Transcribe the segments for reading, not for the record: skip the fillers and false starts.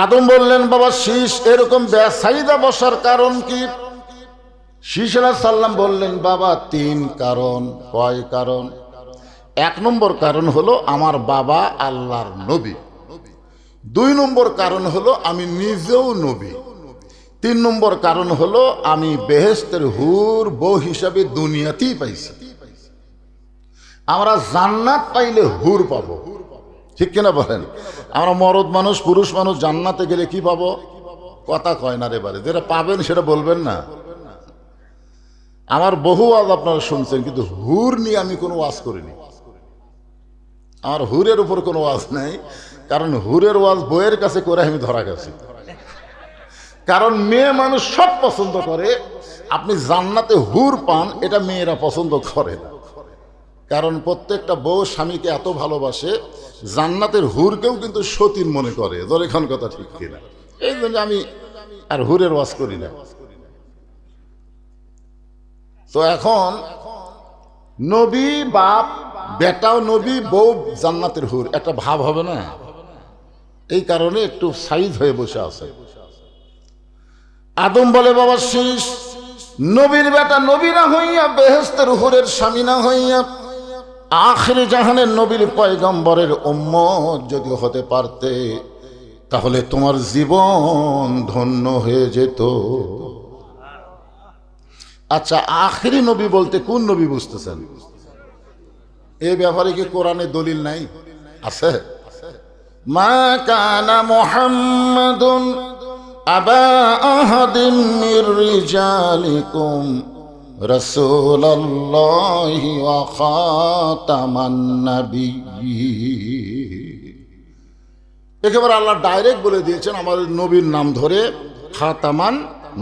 আদম বললেন, বাবা শীষ এরকম বেসাইদা বসার কারণ কি? শীষ আলাইহিস সালাম বললেন, বাবা তিন কারণ। কয় কারণ? এক নম্বর কারণ হলো আমার বাবা আল্লাহর নবী। দুই নম্বর কারণ হলো আমি নিজেও নবী। তিন নম্বর কারণ হলো আমি বেহেশতের হুর বউ হিসাবে দুনিয়াতেই পাইছি। আমরা জান্নাত পাইলে হুর পাবো, ঠিক কিনা বলেন? আমরা মরদ মানুষ, পুরুষ মানুষ জান্নাতে গেলে কি পাবো? কথা কয় না রে বারে, যেটা পাবেন সেটা বলবেন না। আমার বহু ওয়াজ আপনারা শুনছেন, কিন্তু হুর নিয়ে আমি কোনো ওয়াজ করিনি। আমার হুরের উপর কোনো ওয়াজ নাই, কারণ হুরের ওয়াজ বইয়ের কাছে করে আমি ধরা গেছি। কারণ মেয়ে মানুষ সব পছন্দ করে, আপনি জান্নাতে হুর পান এটা মেয়েরা পছন্দ করে না। কারণ প্রত্যেকটা বউ স্বামীকে এত ভালোবাসে, জান্নাতের হুরকেও কিন্তু সতীন মনে করে। ধর এখন কথা ঠিক কিনা? এই জন্য আমি আর হুরের ওয়াজ করি না। তো এখন নবী বাপ, বেটাও নবী, বউ জান্নাতের হুর, একটা ভাব হবে না? এই কারণে একটু সাইজ হয়ে বসে আছে। আদম বলে, বাবা শীষ নবীর বেটা নবী না হইয়া, বেহেশতের হুরের স্বামী না হইয়া, আখিরি জাহানের নবীর পয়গম্বরের উম্মত যদি হতে পারতে, তাহলে তোমার জীবন ধন্য হয়ে যেত। আচ্ছা, আখিরি নবী বলতে কোন নবী বুঝতেছেন? এই ব্যাপারে কি কোরআনে দলিল নাই? আছে। মা কানা মুহাম্মাদুন আবা আহাদিন মির রিজালিকুম রাসূলুল্লাহি ওয়া খাতামান নাবিয়্যিন। একেবারে আল্লাহ ডাইরেক্ট বলে দিয়েছেন আমাদের নবীর নাম ধরে, খাতামান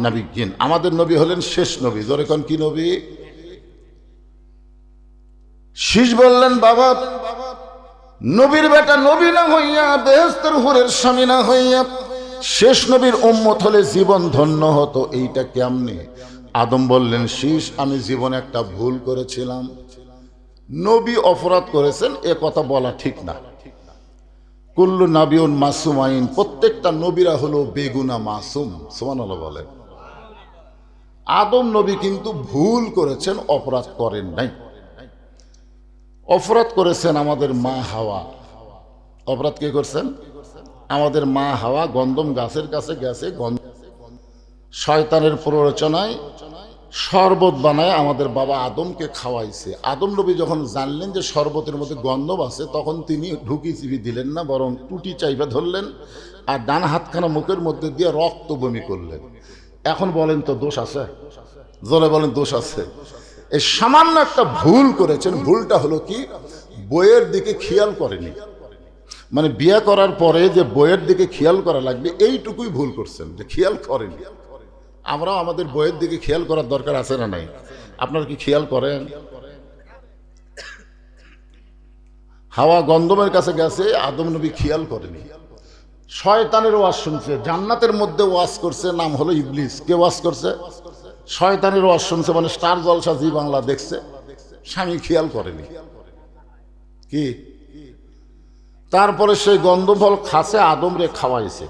নাবিয়্যিন। আমাদের নবী হলেন শেষ নবী। ধরে কোন কি নবী? শীষ বললেন, বাবা নবীর বেটা নবী না হইয়া, বেহেশতের হুরের স্বামী না হইয়া, শেষ নবীর উম্মত হলে জীবন ধন্য হতো। এইটা কেমনে? আদম বললেন, শীষ আমি জীবনে একটা ভুল করেছিলাম। নবী অপরাধ করেছেন এ কথা বলা ঠিক না। কুল্লু নাবিউন মাসুম আইন, প্রত্যেকটা নবীরা হলো বেগুনা মাসুম। সুবহানাল্লাহ বলেন। আদম নবী কিন্তু ভুল করেছেন, অপরাধ করেন নাই। অপরাধ করেছেন আমাদের মা হাওয়া। অপরাধ কে করছেন? আমাদের মা হাওয়া গন্ধম গাছের কাছে গেছে, শয়তানের প্ররোচনায় শরবত বানায় আমাদের বাবা আদমকে খাওয়াইছে। আদম নবী যখন জানলেন যে শরবতের মধ্যে গন্ধম আছে, তখন তিনি ঢুকি চিবি দিলেন না, বরং টুটি চাইবা ধরলেন আর ডান হাতখানা মুখের মধ্যে দিয়ে রক্ত বমি করলেন। এখন বলেন তো দোষ আছে? জোরে বলেন দোষ আছে? এই সামান্য একটা ভুল করেছেন। ভুলটা হলো কি? বইয়ের দিকে খেয়াল করেনি। মানে বিয়ে করার পরে যে বইয়ের দিকে খেয়াল করা লাগবে, এইটুকুই ভুল করছেন, যে খেয়াল করেনি। আমরাও আমাদের বইয়ের দিকে খেয়াল করার দরকার আছে না নাই? আপনারা কি খেয়াল করেন? হাওয়া গন্ধমের কাছে গেছে, আদম নবী খেয়াল করেনি। শয়তানের ওয়াজ শুনছে, জান্নাতের মধ্যে ওয়াজ করছে, নাম হলো ইবলিস। কে ওয়াজ করছে? শয়তানের ওয়াজ শুনছে, মানে স্টার জলসা জি বাংলা দেখছে, স্বামী খেয়াল করেনি। কি? তারপরে সেই গন্ধফল খাসে আদম রে খাওয়াইছে।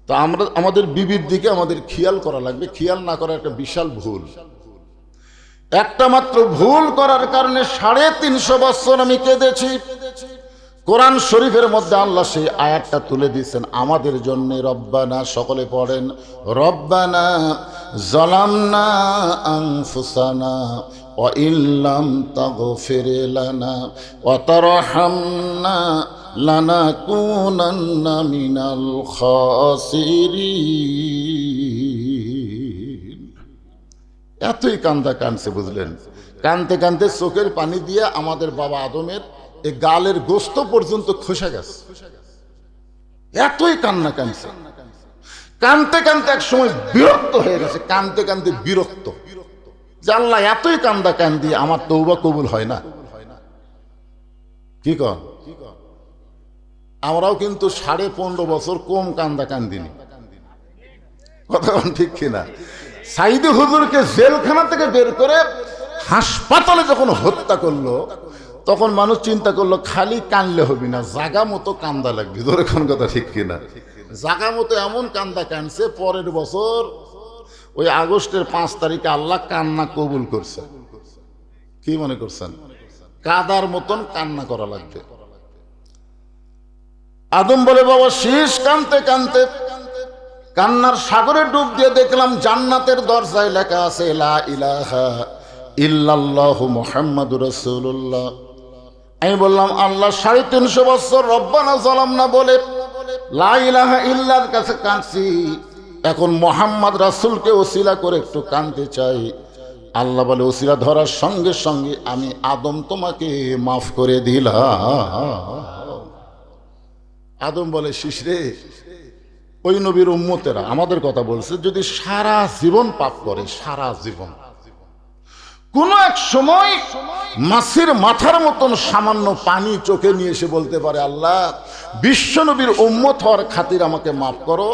তো আমরা আমাদের বিবির দিকে আমাদের খেয়াল করা লাগবে। খেয়াল না করা একটা বিশাল ভুল। একটা মাত্র ভুল করার কারণে 350 বছর আমি কেঁদেছি। কোরআন শরীফের মধ্যে আল্লাহ সেই আয়াতটা তুলে দিয়েছেন আমাদের জন্য। রব্বানা, সকলে পড়েন, রব্বানা যালামনা আনফুসানা ওয়া ইল্লাম তাগফির লানা ওয়া তারহামনা লানাকুনান্না মিনাল খাসিরিন। এতই কান্দা কানছে, বুঝলেন? কানতে কানতে চোখের পানি দিয়ে আমাদের বাবা আদমের এই গালের গোস্ত পর্যন্ত খসে গেছে। এতই কান্না কানছে। কানতে কানতে এক সময় বিরক্ত হয়ে গেছে। কানতে কানতে বিরক্ত যে আল্লাহ এতই কান্দা কান্দি আমার তওবা কবুল হয় না। কি কন? আমরাও কিন্তু 15.5 বছর কম কান্দা কান্দিনি। কথা ঠিক কিনা? সাইদি হুজুরকে জেলখানা থেকে বের করে হাসপাতালে যখন হত্যা করলো, তখন মানুষ চিন্তা করলো খালি কানলে হবে না, জাগা মতো কান্দা লাগবে। ধরে কোন কথা ঠিক কিনা? জাগা মতো এমন কান্দা কানছে, পরের বছর ওই আগস্টের 5 তারিখে আল্লাহ কান্না কবুল করছে। কি মনে করছেন? কাদার মতন কান্না করা লাগবে। আদম বলে, বাবা শীষ কানতে কানতে কান্নার সাগরে ডুব দিয়ে দেখলাম জান্নাতের দরজায় লেখা আছে লা ইলাহা ইল্লাল্লাহু মুহাম্মাদুর রাসূলুল্লাহ। আমি বললাম, আল্লাহ 350 বছর রব্বানা যালামনা বলে লা ইলাহা ইল্লার কাছে কাঁদছি, এখন মুহাম্মদ রাসূলকে ওসিলা করে একটু কাঁদতে চাই। আল্লাহ বলে, ওসিলা ধরার সঙ্গে সঙ্গে আমি আদম তোমাকে মাফ করে দিলাম। আদম বলে, শিশরে, ওই নবীর উম্মতেরা আমাদের কথা বলছে, যদি সারা জীবন পাপ করে, সারা জীবন কোন এক সময় মাছের মাথার মতন সামান্য পানি চোখে নিয়ে এসে বলতে পারে, আল্লাহ বিশ্ব নবীর উম্মত হওয়ার খাতির আমাকে মাফ করো,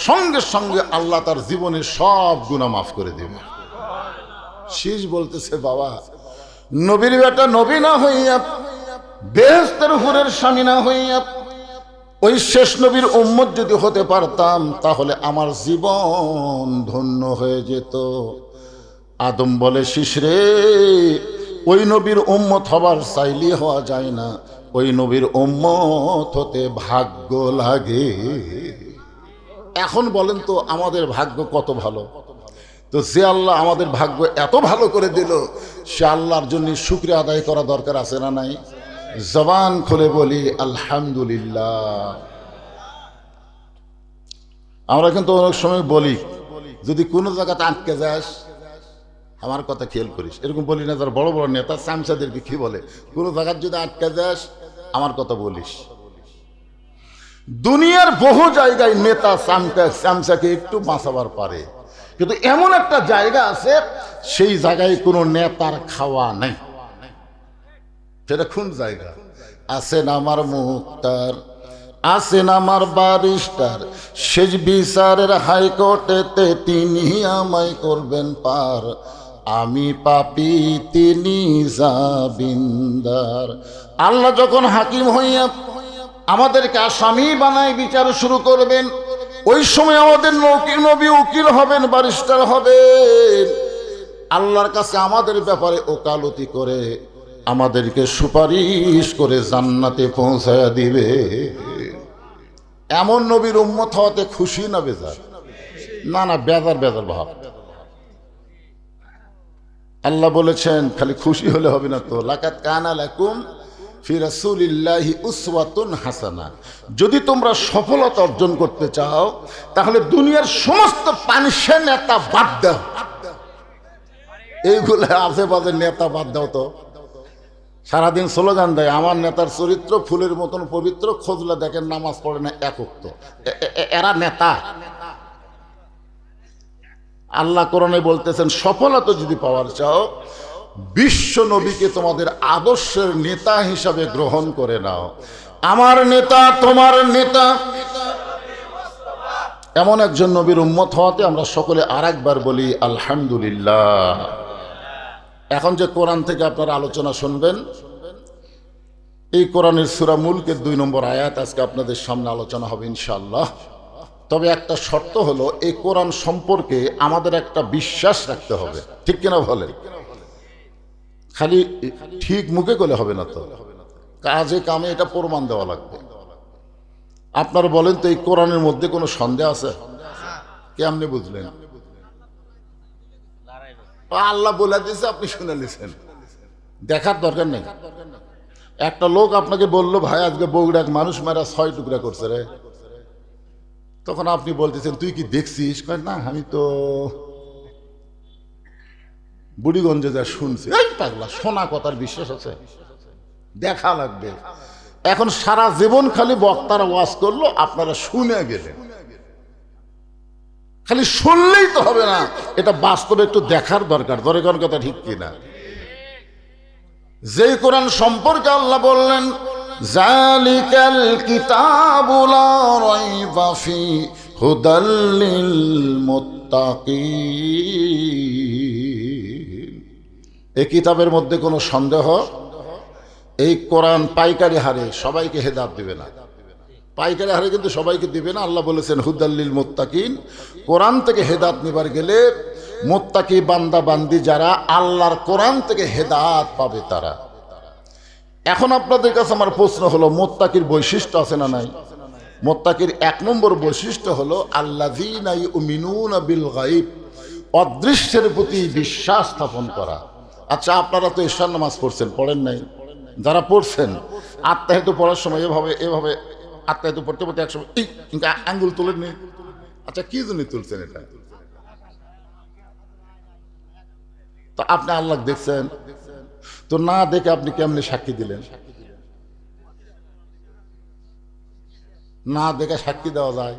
সঙ্গে সঙ্গে আল্লাহ তার জীবনের সব গুনাহ মাফ করে দেবে। শীষ বলতেছে, বাবা নবীর বেটা নবী না হইয়া, বেহেশতের হুরের স্বামী না হইয়া, ওই শেষ নবীর উম্মত যদি হতে পারতাম তাহলে আমার জীবন ধন্য হয়ে যেত। আদম বলে, শিশরে, ওই নবীর উম্মত হবার চাইলে হওয়া যায় না, ওই নবীর উম্মত হতে ভাগ্য লাগে। এখন বলেন তো আমাদের ভাগ্য কত ভালো। তো যে আল্লাহ আমাদের ভাগ্য এত ভালো করে দিল, সে আল্লাহর জন্য শুকরিয়া আদায় করা দরকার আছে না নাই? জবান খুলে বলি আলহামদুলিল্লাহ। আমরা কিন্তু অনেক সময় বলি, যদি কোনো জায়গাতে আটকে যাস, আমার কথা খেয়াল করিস, এরকম বলি না? যারা বড় বড় নেতা চামচাদেরকে কি বলে, কোনো জায়গায় যদি আটকে যাস আমার কথা বলিস। দুনিয়ার বহু জায়গায় নেতা চামচাকে একটু বাঁচাবার পারে, কিন্তু এমন একটা জায়গা আছে, সেই জায়গায় কোনো নেতার খাওয়া নাই। সেটা কোন জায়গা? আছেন আমার মুক্তার, আছেন আমার ব্যারিস্টার, শেষ বিচারের হাইকোর্টেতে তিনি আমায় করবেন পার, আমি পাপী তিনি জামিনদার। আল্লাহ যখন হাকিম হইয়া আমাদেরকে আসামি বানায় বিচার শুরু করবেন, ওই সময় আমাদের নবী উকিল হবেন, ব্যারিস্টার হবেন, আল্লাহর কাছে আমাদের ব্যাপারে ওকালতি করে আমাদেরকে সুপারিশ করে জান্নাতে পৌঁছায়া দিবে। এমন নবীর উম্মত হওয়াতে খুশি না বেজার? না না, বেজার বেজার ভাব। আল্লাহ বলেছেন খালি খুশি হলে হবে না তো, লাকাদ কানা লাকুম ফি রাসূলিল্লাহি উসওয়াতুন হাসানা। যদি তোমরা সফলতা অর্জন করতে চাও তাহলে দুনিয়ার সমস্ত পানিশে নেতা বাদ দাও, এইগুলো আশেপাশের নেতা বাদ দাও। তো সারাদিন স্লোগান দেয়, আমার নেতার চরিত্র ফুলের মতন পবিত্র, খোঁজলা দেখেন নামাজ পড়ে না একক। তো এরা নেতা? আল্লাহ কোরআনে বলতেছেন, সফলতা যদি পাওয়ার চাও বিশ্ব নবীকে তোমাদের আদর্শের নেতা হিসাবে গ্রহণ করে নাও। আমার নেতা, তোমার নেতা এমন একজন নবীর উম্মত হওয়াতে আমরা সকলে আরেকবার বলি আলহামদুলিল্লাহ। এখন যে কোরআন থেকে আপনারা আলোচনা শুনবেন, এই কোরআনের সূরা মুলকের 2 নম্বর আয়াত আজকে আপনাদের সামনে আলোচনা হবে ইনশাআল্লাহ। তবে একটা শর্ত হলো, এই কোরআন সম্পর্কে আমাদের একটা বিশ্বাস রাখতে হবে, ঠিক কিনা বলেন? খালি ঠিক মুখে করলে হবে না, তো কাজে কামে এটা প্রমাণ দেওয়া লাগবে। আপনারা বলেন তো, এই কোরআনের মধ্যে কোনো সন্দেহ আছে? কেমনে বুঝলেন? আল্লাহ বলে দিয়েছে, আপনি শুনে নিছেন, দেখার দরকার নেই। একটা লোক আপনাকে বললো, ভাই আজকে বগুড়া মানুষ মারা 6 টুকরা করছে রে, তখন আপনি বলতেছেন তুই কি দেখছিস? কয় না, আমি তো বুড়িগঞ্জে যা শুনছি। এই পাগলা, শোনা কথার বিশ্বাস আছে? দেখা লাগবে। এখন সারা জীবন খালি বক্তারা ওয়াজ করলো, আপনারা শুনে গেলেন। খালি শুনলেই তো হবে না, এটা বাস্তবে একটু দেখার দরকার। দরকার কথা ঠিক কিনা? যেই কোরআন সম্পর্কে আল্লাহ বললেন, জালিকাল কিতাবু লা রাইবা ফি হুদাল লিল মুত্তাকিন। এই কিতাবের মধ্যে কোনো সন্দেহ, এই কোরআন পাইকারি হারে সবাইকে হেদায়েত দিবে না। পাইকারি হারে কিন্তু সবাইকে দিবে না। আল্লাহ বলেছেন হুদাল্লিল মুত্তাকিন, কোরআন থেকে হেদাত নেবার গেলে মুত্তাকি বান্দা বান্দি যারা আল্লাহর কোরআন থেকে হেদাত পাবে তারা। এখন আপনাদের কাছে আমার প্রশ্ন হলো, মুত্তাকির বৈশিষ্ট্য আছে না নাই? মুত্তাকির 1 নম্বর বৈশিষ্ট্য হলো আল্লাযীনা ইউমিনুনা বিল গায়ব, অদৃশ্যের প্রতি বিশ্বাস স্থাপন করা। আচ্ছা, আপনারা তো ঈশার নামাজ পড়ছেন, পড়েন নাই? যারা পড়ছেন আত্মাহিত পড়ার সময় এভাবে আত্মাহিত পড়তে পড়তে একসময় আঙ্গুল তুলেন নি। আচ্ছা, কি জন্য তুলছেন এটা? তো আপনি আল্লাহ দেখছেন তো, না দেখে আপনি কেমনে সাক্ষী দিলেন? না দেখে সাক্ষী দেওয়া যায়?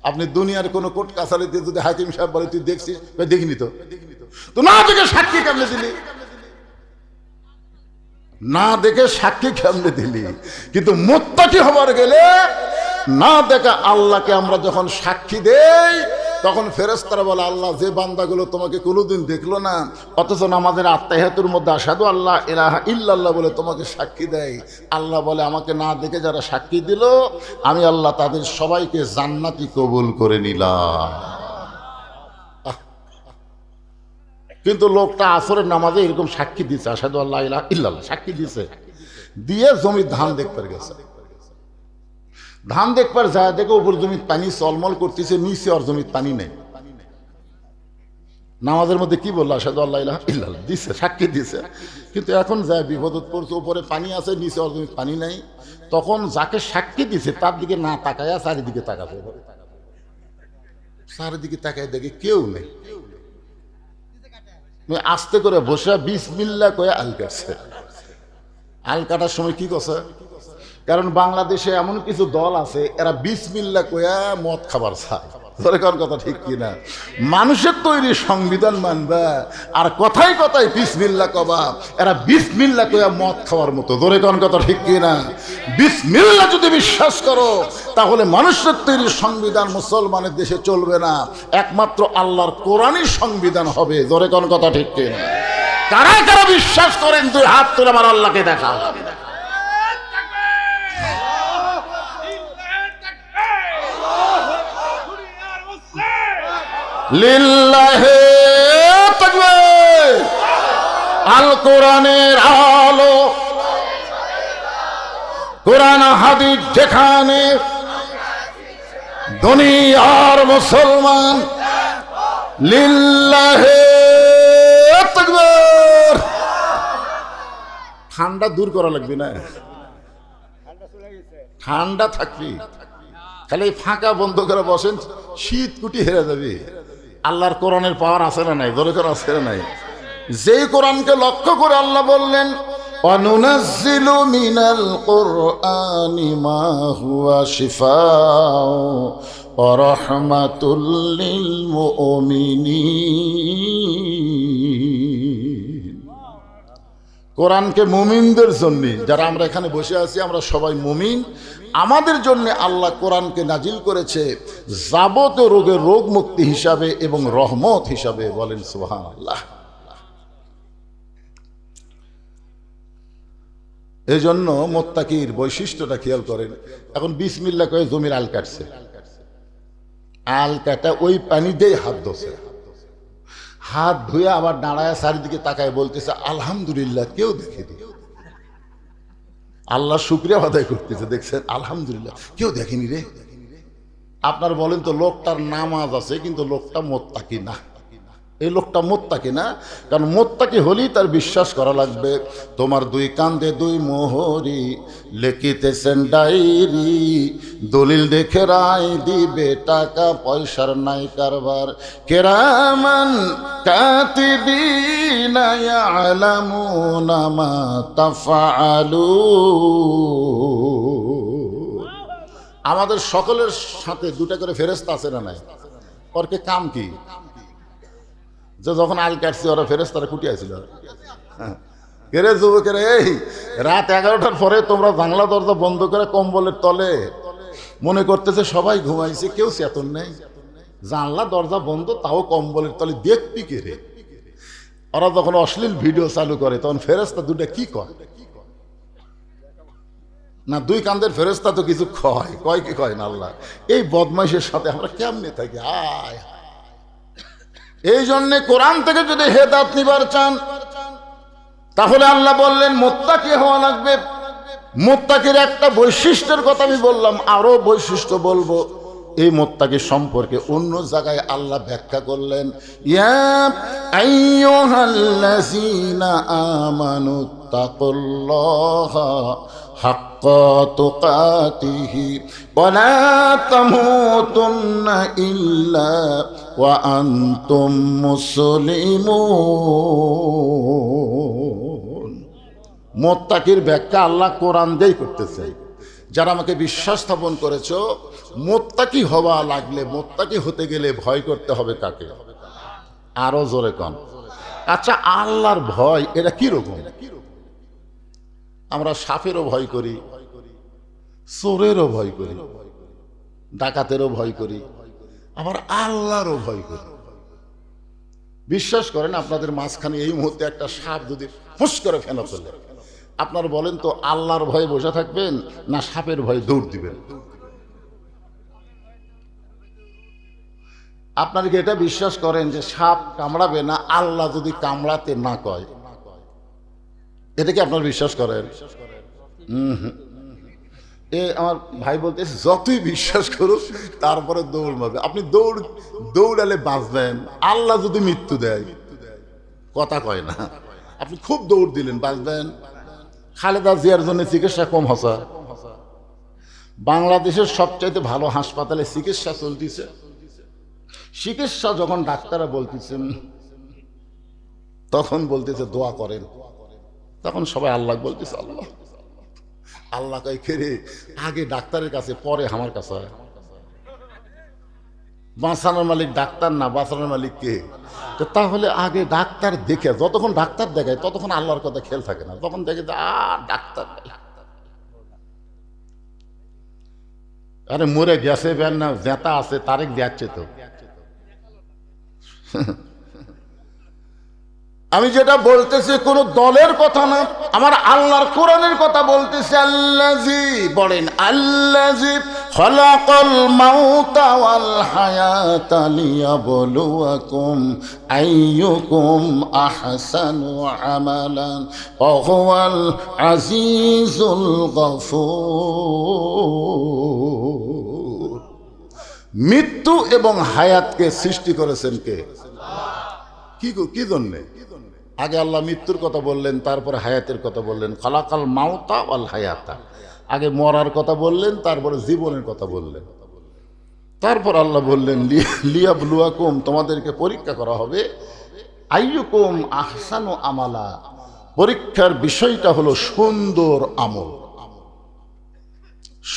আপনি দুনিয়ার কোন কোর্ট কাছারিতে যদি হাকিম সাহেব বলে তুই দেখছিস, দেখিনি তো, তো না দেখে সাক্ষী কেমনে দিলি? না দেখে সাক্ষী কেমনে দিলি? কিন্তু মুত্তাকি হবার গেলে না দেখা আল্লাহকে আমরা যখন সাক্ষী দেই, তখন ফেরেশতারা বলে আল্লাহ যে বান্দাগুলো তোমাকে কোনোদিন দেখলো না, অথচ আমাদের আত্মাহিয়াতুর মধ্যে আশহাদু আল্লাহ ইলাহা ইল্লাল্লাহ বলে তোমাকে সাক্ষী দেয়, আল্লাহ বলে আমাকে না দেখে যারা সাক্ষী দিল, আমি আল্লাহ তাদের সবাইকে জান্নাতি কবুল করে নিলাম। কিন্তু লোকটা আসরের নামাজে এরকম সাক্ষী দিচ্ছে, আশহাদু আল্লাহ ইলাহা ইল্লাল্লাহ সাক্ষী দিছে, দিয়ে জমির ধান দেখতে গেছে। ধান দেখবার যায় দেখে উপর জমির পানি চলমল করতেছে, নিচে আর জমির পানি নেই। নামাজের মধ্যে কি বললো? আশহাদু আল্লাহ ইলাহা ইল্লাল্লাহ দিছে, সাক্ষী দিছে। কিন্তু এখন যায় বিপদত পড়ছে, উপরে পানি আছে, নিচে আর জমির পানি নেই। তখন যাকে সাক্ষী দিছে তার দিকে না তাকায়া চারিদিকে তাকাবে, চারিদিকে তাকায় দেখে কেউ নেই। আস্তে করে বসে বিসমিল্লাহ কয়ে আল কাটছে। আল কাটার সময় কি করছে? কারণ বাংলাদেশে এমন কিছু দল আছে এরা বিসমিল্লাহ কয়া মদ খাবার চায়। কথা ঠিক কিনা? মানুষের তৈরি সংবিধান মানবা আর কথায় কথায় বিসমিল্লাহ কবা, এরা বিসমিল্লাহ কয়া মদ খাওয়ার মতো। ধরে কোন কথা ঠিক কিনা? বিসমিল্লাহ যদি বিশ্বাস করো তাহলে মানুষের তৈরি সংবিধান মুসলমানের দেশে চলবে না, একমাত্র আল্লাহর কোরআনই সংবিধান হবে। ধরে কোন কথা ঠিক কিনা? কারা কারা বিশ্বাস করেন তুই হাত তুলে আমার আল্লাহকে দেখা। লিল্লাহে তাকবীর। আল কোরআনের আলো, কোরআন হাদিস যেখানে, দুনিয়ার মুসলমান লিল্লাহে তাকবীর। ঠান্ডা দূর করা লাগবে না, ঠান্ডা থাকবি, খালি ফাঁকা বন্ধ করে বসেন, শীত কুটি হেরে যাবে। আল্লাহর কোরআনের পাওয়ার আছে না নাই? জোরে করে আছে না নাই? যেই কোরআনকে লক্ষ্য করে আল্লাহ বললেন অনুনাজ্জিলু মিনাল কুরআনি মা হুয়া শিফাউ ওয়া রাহমাতুল লিল মুমিনিন। কোরআনকে মুমিনদের জন্য, যারা আমরা এখানে বসে আছি আমরা সবাই মুমিন, আমাদের জন্য আল্লাহ কোরআনকে নাজিল করেছে যাবতীয় রোগের রোগ মুক্তি হিসাবে এবং রহমত হিসাবে। বলেন সুবহানাল্লাহ। এই জন্য মুত্তাকির বৈশিষ্ট্যটা খেয়াল করেন। এখন বিসমিল্লাহ কয়ে জমির আল কাটছে, আল কাটা ওই পানি দিয়ে হাত ধোছে, হাত ধুয়ে আবার দাঁড়ায় চারিদিকে তাকায় বলতেছে আলহামদুলিল্লাহ কেউ দেখেনি। আল্লাহ শুকরিয়া আদায় করতেছে, দেখছেন আলহামদুলিল্লাহ কেউ দেখেনি রে। আপনার বলেন তো লোকটার নামাজ আছে কিন্তু লোকটা মুত্তাকি না। এই লোকটা মুত্তাকি না, কারণ মুত্তাকি হলেই তার বিশ্বাস করা লাগবে তোমার দুই কান্দে দুই মোহরি লিখিতেছেন ডায়েরি, দলিল দেখে রায় দিবে, টাকা পয়সার নাই কারবার, কেরামান কাতিবিনা ইয়ালামুনা মা তাফআলুন। আমাদের সকলের সাথে দুটা করে ফেরেশতা আছে না নাই? ওরকে কাম কি? যে যখন আল কাটছি ওরা ফেরেশতারা কুটি আসছিল, কেরে যুবকের এই রাত 11টার পরে তোমরা জানলা দরজা বন্ধ করে কম্বলের তলে, মনে করতেছে সবাই ঘুমাইছে, কেউ চেতন নেই, জানলা দরজা বন্ধ তাও কম্বলের তলে, দেখবি কে রে? ওরা যখন অশ্লীল ভিডিও চালু করে তখন ফেরেশতা দুটা কি কয়? না দুই কান্দের ফেরেশতা তো কিছু কয় কয় কি কয় না আল্লাহ? এই বদমাইশের সাথে আমরা কেমনে থাকি? আয় এই জন্যে কোরআন থেকে যদি হেদায়েত নিবার চান তাহলে আল্লাহ বললেন মুত্তাকি হওয়া লাগবে। মুত্তাকির একটা বৈশিষ্ট্যের কথা আমি বললাম, আরো বৈশিষ্ট্য বলবো। এই মুত্তাকি সম্পর্কে অন্য জায়গায় আল্লাহ ব্যাখ্যা করলেন, ইয়া আইয়ুহাল্লাযীনা আমানুত্তাকুল্লাহা হাক্কা তুকাতিহি ওয়া লা তামুতুন্না ইল্লা ওয়া আনতুম মুসলিমুন। মুত্তাকির ব্যাখ্যা আল্লাহ কোরআন দিয়েই করতেছে। যারা আমাকে বিশ্বাস স্থাপন করেছো, মুত্তাকি হওয়া লাগলে, মুত্তাকি হতে গেলে ভয় করতে হবে কাকে? আরো জোরে কন। আচ্ছা, আল্লাহর ভয় এটা কি রকম? আমরা সাপেরও ভয় করি, চোরেরও ভয় করি, ডাকাতেরও ভয় করি, আবার আল্লাহরও ভয় করি। বিশ্বাস করেন, আপনাদের মাঝখানে এই মুহূর্তে একটা সাপ যদি ফুস করে ফেনা ফেলে, আপনার বলেন তো আল্লাহর ভয়ে বসে থাকবেন না সাপের ভয়ে দৌড় দিবেন? আপনারা কি এটা বিশ্বাস করেন যে সাপ কামড়াবে না আল্লাহ যদি কামড়াতে না কয়? এটা কি আপনারা বিশ্বাস করেন? আমার ভাই বলতেছে যতই বিশ্বাস করুক তারপরে দৌড় মারবে। আপনি দৌড়ালে বাঁচবেন, আল্লাহ যদি মৃত্যু দেয় কথা কয় না। আপনি খুব দৌড় দিলেন, বাঁচবেন। খালেদা জিয়ার জন্য চিকিৎসা কম হসা, বাংলাদেশের সবচাইতে ভালো হাসপাতালে চিকিৎসা চলতেছে। চিকিৎসা যখন ডাক্তাররা বলতেছেন, তখন বলতেছে দোয়া করেন, তখন সবাই আল্লাহ বলতেছে। আল্লাহ আল্লাহ কই খেরে আগে ডাক্তারের কাছে পরে আমার কাছে। বাঁচানোর মালিক ডাক্তার না, বাঁচানোর মালিক কে? তো তাহলে আগে ডাক্তার দেখে, যতক্ষণ ডাক্তার দেখায় ততক্ষণ আল্লাহর কথা খেয়াল থাকে না। তখন দেখে যে ডাক্তার আরে মরে গেছে বেন না, জেতা আছে তারেক যাচ্ছে। তো আমি যেটা বলতেছি কোন দলের কথা না, আমার আল্লাহর কোরআনের কথা বলতেছি। আল্লাযী বলেন, আল্লাযী খালাকাল মাউতা ওয়াল হায়াতা লিয়াবলুয়াকুম আইয়ুকুম আহসানু আমালান ওয়া হুয়াল আজিজুল গফুর। মৃত্যু এবং হায়াতকে সৃষ্টি করেছেন কে? কি জন্যে? আগে আল্লাহ মৃত্যুর কথা বললেন, তারপরে হায়াতের কথা বললেন। খালাকাল মাউতা ওয়াল হায়াতা, আগে মরার কথা বললেন, তারপরে জীবনের কথা বললেন। তারপর আল্লাহ বললেন লিয়াবলুয়াকুম, তোমাদেরকে পরীক্ষা করা হবে। আইয়ুকুম আহসানু আমালা, পরীক্ষার বিষয়টা হলো সুন্দর আমল।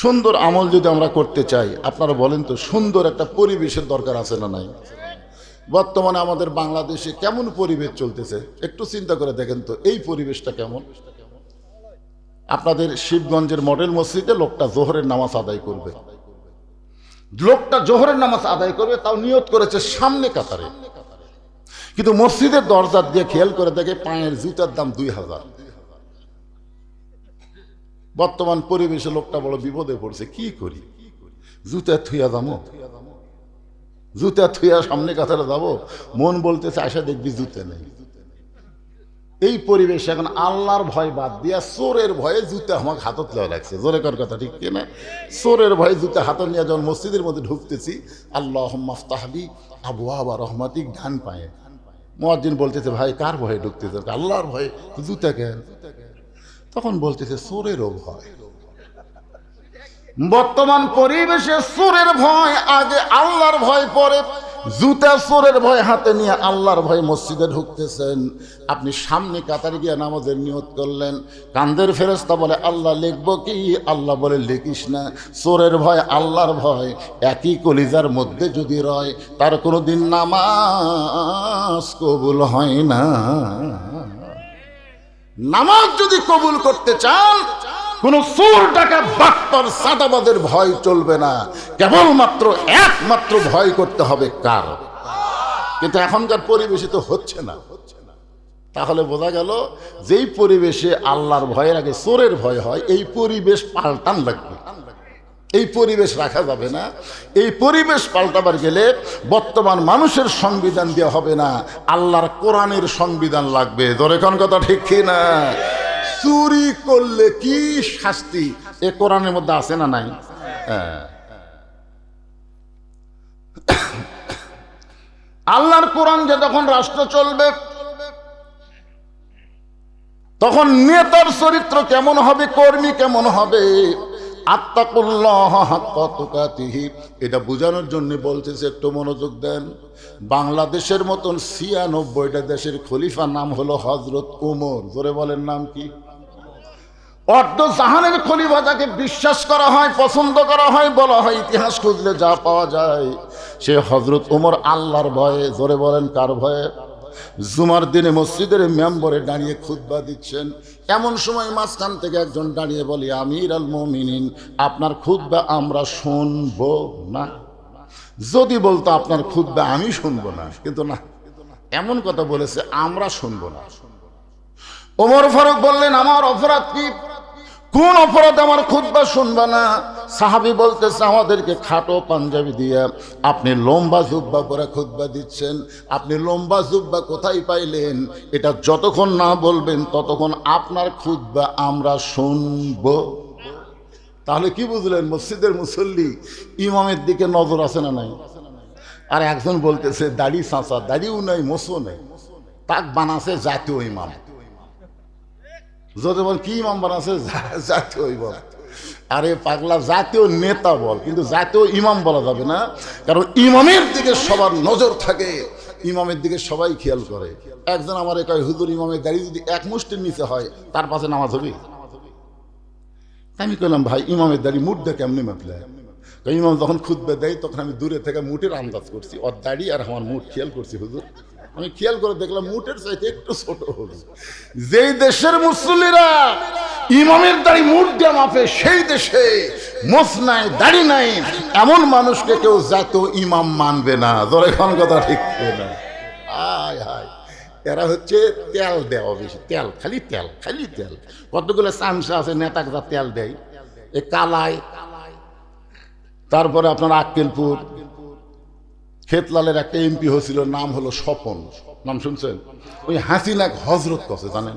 সুন্দর আমল যদি আমরা করতে চাই, আপনারা বলেন তো সুন্দর একটা পরিবেশের দরকার আছে না নাই? বর্তমানে আমাদের বাংলাদেশে কেমন পরিবেশ চলতেছে একটু চিন্তা করে দেখেন তো। এই পরিবেশটা কেমন? আপনাদের শিবগঞ্জের মডেল মসজিদে লোকটা জোহরের নামাজ আদায় করবে, তাও নিয়ত করেছে সামনে কাতারে, কিন্তু মসজিদের দরজা দিয়ে খেয়াল করে দেখে পায়ের জুতার দাম 2000। বর্তমান পরিবেশে লোকটা বড় বিপদে পড়ছে। কি করি? জুতা থুইয়া দামো, জুতা থুইয়া সামনে কাতারে যাবো, মন বলতেছে আসা দেখবি জুতে নেই। এই পরিবেশে এখন আল্লাহর ভয় বাদ দিয়া চোরের ভয়ে জুতা আমাকে হাতত লওয়া লাগছে। জোরে কর কথা ঠিক কিনা? চোরের ভয়ে জুতা হাতত নিয়ে যখন মসজিদের মধ্যে ঢুকতেছি, আল্লাহুম্মা আফতাহলি আবওয়াবা রহমাতিক, ডান পায়ে মুয়াজ্জিন বলতেছে ভাই কার ভয়ে ঢুকতেছে? আল্লাহর ভয়ে। জুতা কেন? তখন বলতেছে চোরেরও ভয়। বর্তমান পরিবেশে চোরের ভয় আগে, আল্লাহর ভয় পরে। জুতা চোরের ভয় হাতে নিয়ে আল্লাহর ভয় মসজিদে ঢুকতেছেন। আপনি সামনে কাতারে গিয়ে নামাজের নিয়ত করলেন, কান্দের ফেরেশতা বলে আল্লাহ লিখবো কি? আল্লাহ বলে লিখিস না। চোরের ভয় আল্লাহর ভয় একই কলিজার মধ্যে যদি রয়, তার কোনোদিন নামাজ কবুল হয় না। নামাজ যদি কবুল করতে চান, কোন চোর ডাকাত বাটপার সাদাবাদের ভয় চলবে না, কেবলমাত্র একমাত্র ভয় করতে হবে কার? কিন্তু এখনকার পরিবেশে তো হচ্ছে না। তাহলে বোঝা গেল যেই পরিবেশে আল্লাহর ভয়ের আগে চোরের ভয় হয়, এই পরিবেশ পাল্টান লাগবে। এই পরিবেশ রাখা যাবে না। এই পরিবেশ পাল্টাবার গেলে বর্তমান মানুষের সংবিধান দেওয়া হবে না, আল্লাহর কোরআনের সংবিধান লাগবে। ধরে কোন কথা ঠিক কি না? চুরি করলে কি শাস্তি এ কোরআনের মধ্যে আছে না নাই? হ্যাঁ, আল্লাহর কোরআন যে তখন রাষ্ট্র চলবে, তখন নেতার চরিত্র কেমন হবে, কর্মী কেমন হবে, আত্তাকুল্লাহ হাক্কা তুকাতিহি, এটা বোঝানোর জন্য বলতেছে, একটু মনোযোগ দেন। বাংলাদেশের মতন ৯৬টা দেশের খলিফার নাম হলো হযরত ওমর। জোরে বলেন নাম কি? অর্ধ জাহানের খলিফা, যাকে বিশ্বাস করা হয়, পছন্দ করা হয়, বলা হয়, ইতিহাস খুঁজলে যা পাওয়া যায়, সে হযরত ওমর। আল্লাহর ভয়ে, জোরে বলেন কার ভয়ে? জুমার দিনে মসজিদের মেম্বরে দাঁড়িয়ে খুতবা দিচ্ছেন, এমন সময় মাঝখান থেকে একজন দাঁড়িয়ে বলে, আমির আল মুমিনিন, আপনার খুতবা আমরা শুনবো না। যদি বলতো আপনার খুতবা আমি শুনবো না, কিন্তু না, এমন কথা বলেছে, আমরা শুনবো না। ওমর ফারুক বললেন, আমার অপরাধ কি? কোন অপরাধ আমার খুতবা শুনবা না? সাহাবী বলতেছে, আমাদেরকে খাটো পাঞ্জাবি দিয়ে আপনি লম্বা জুব্বা পরে খুতবা দিচ্ছেন, আপনি লম্বা জুব্বা কোথায় পাইলেন? এটা যতক্ষণ না বলবেন ততক্ষণ আপনার খুতবা আমরা শুনবো। তাহলে কি বুঝলেন? মসজিদের মুসল্লি ইমামের দিকে নজর আছে না নাই? আর একজন বলতেছে, দাড়ি চাঁচা, দাড়িও নাই, মোছও নাই, তাক বানাছে জাতীয় ইমাম। যদি বল কি ইমাম বানাছে? জাতীয় ইমাম। আরে পাগলা, জাতীয় নেতা বল, কিন্তু জাতীয় ইমাম বলা যাবে না, কারণ ইমামের দিকে সবার নজর থাকে, ইমামের দিকে সবাই খেয়াল করে। একজন আমার কয়, হুজুর ইমামের দাড়ি যদি এক মুষ্টির নিচে হয় তার পাশে নামাজ হবে? আমি কইলাম, ভাই ইমামের দাড়ি মুঠ দিয়ে কেমনি মাপলে? ইমাম যখন খুতবা দেয় তখন আমি দূরে থেকে মুঠের আন্দাজ করছি, ওর দাড়ি আর আমার মুঠ খেয়াল করছি। হুজুর আমি খেয়াল করে দেখলাম মুঠের চাইতে একটু ছোট হলো। যেই দেশের মুসল্লিরা ইমামের দাড়ি মুঠ দিয়ে মাপে, সেই দেশে মোছ নাই, দাড়ি নাই, এমন মানুষকে কেউ জাতীয় ইমাম মানবে না। ধরে কোন কথা ঠিক না? আয় হায়, এরা হচ্ছে তেল দেওয়া বেশি, তেল, খালি তেল, খালি তেল। কতগুলো চামচা আছে নেতাকে যা তেল দেয়, এ কালাই। তারপরে আপনার আক্কেলপুর খেতলালের একটা এমপি হয়েছিল, নাম হলো স্বপন, নাম শুনছেন? ওই হাসিনা হজরত কছে জানেন,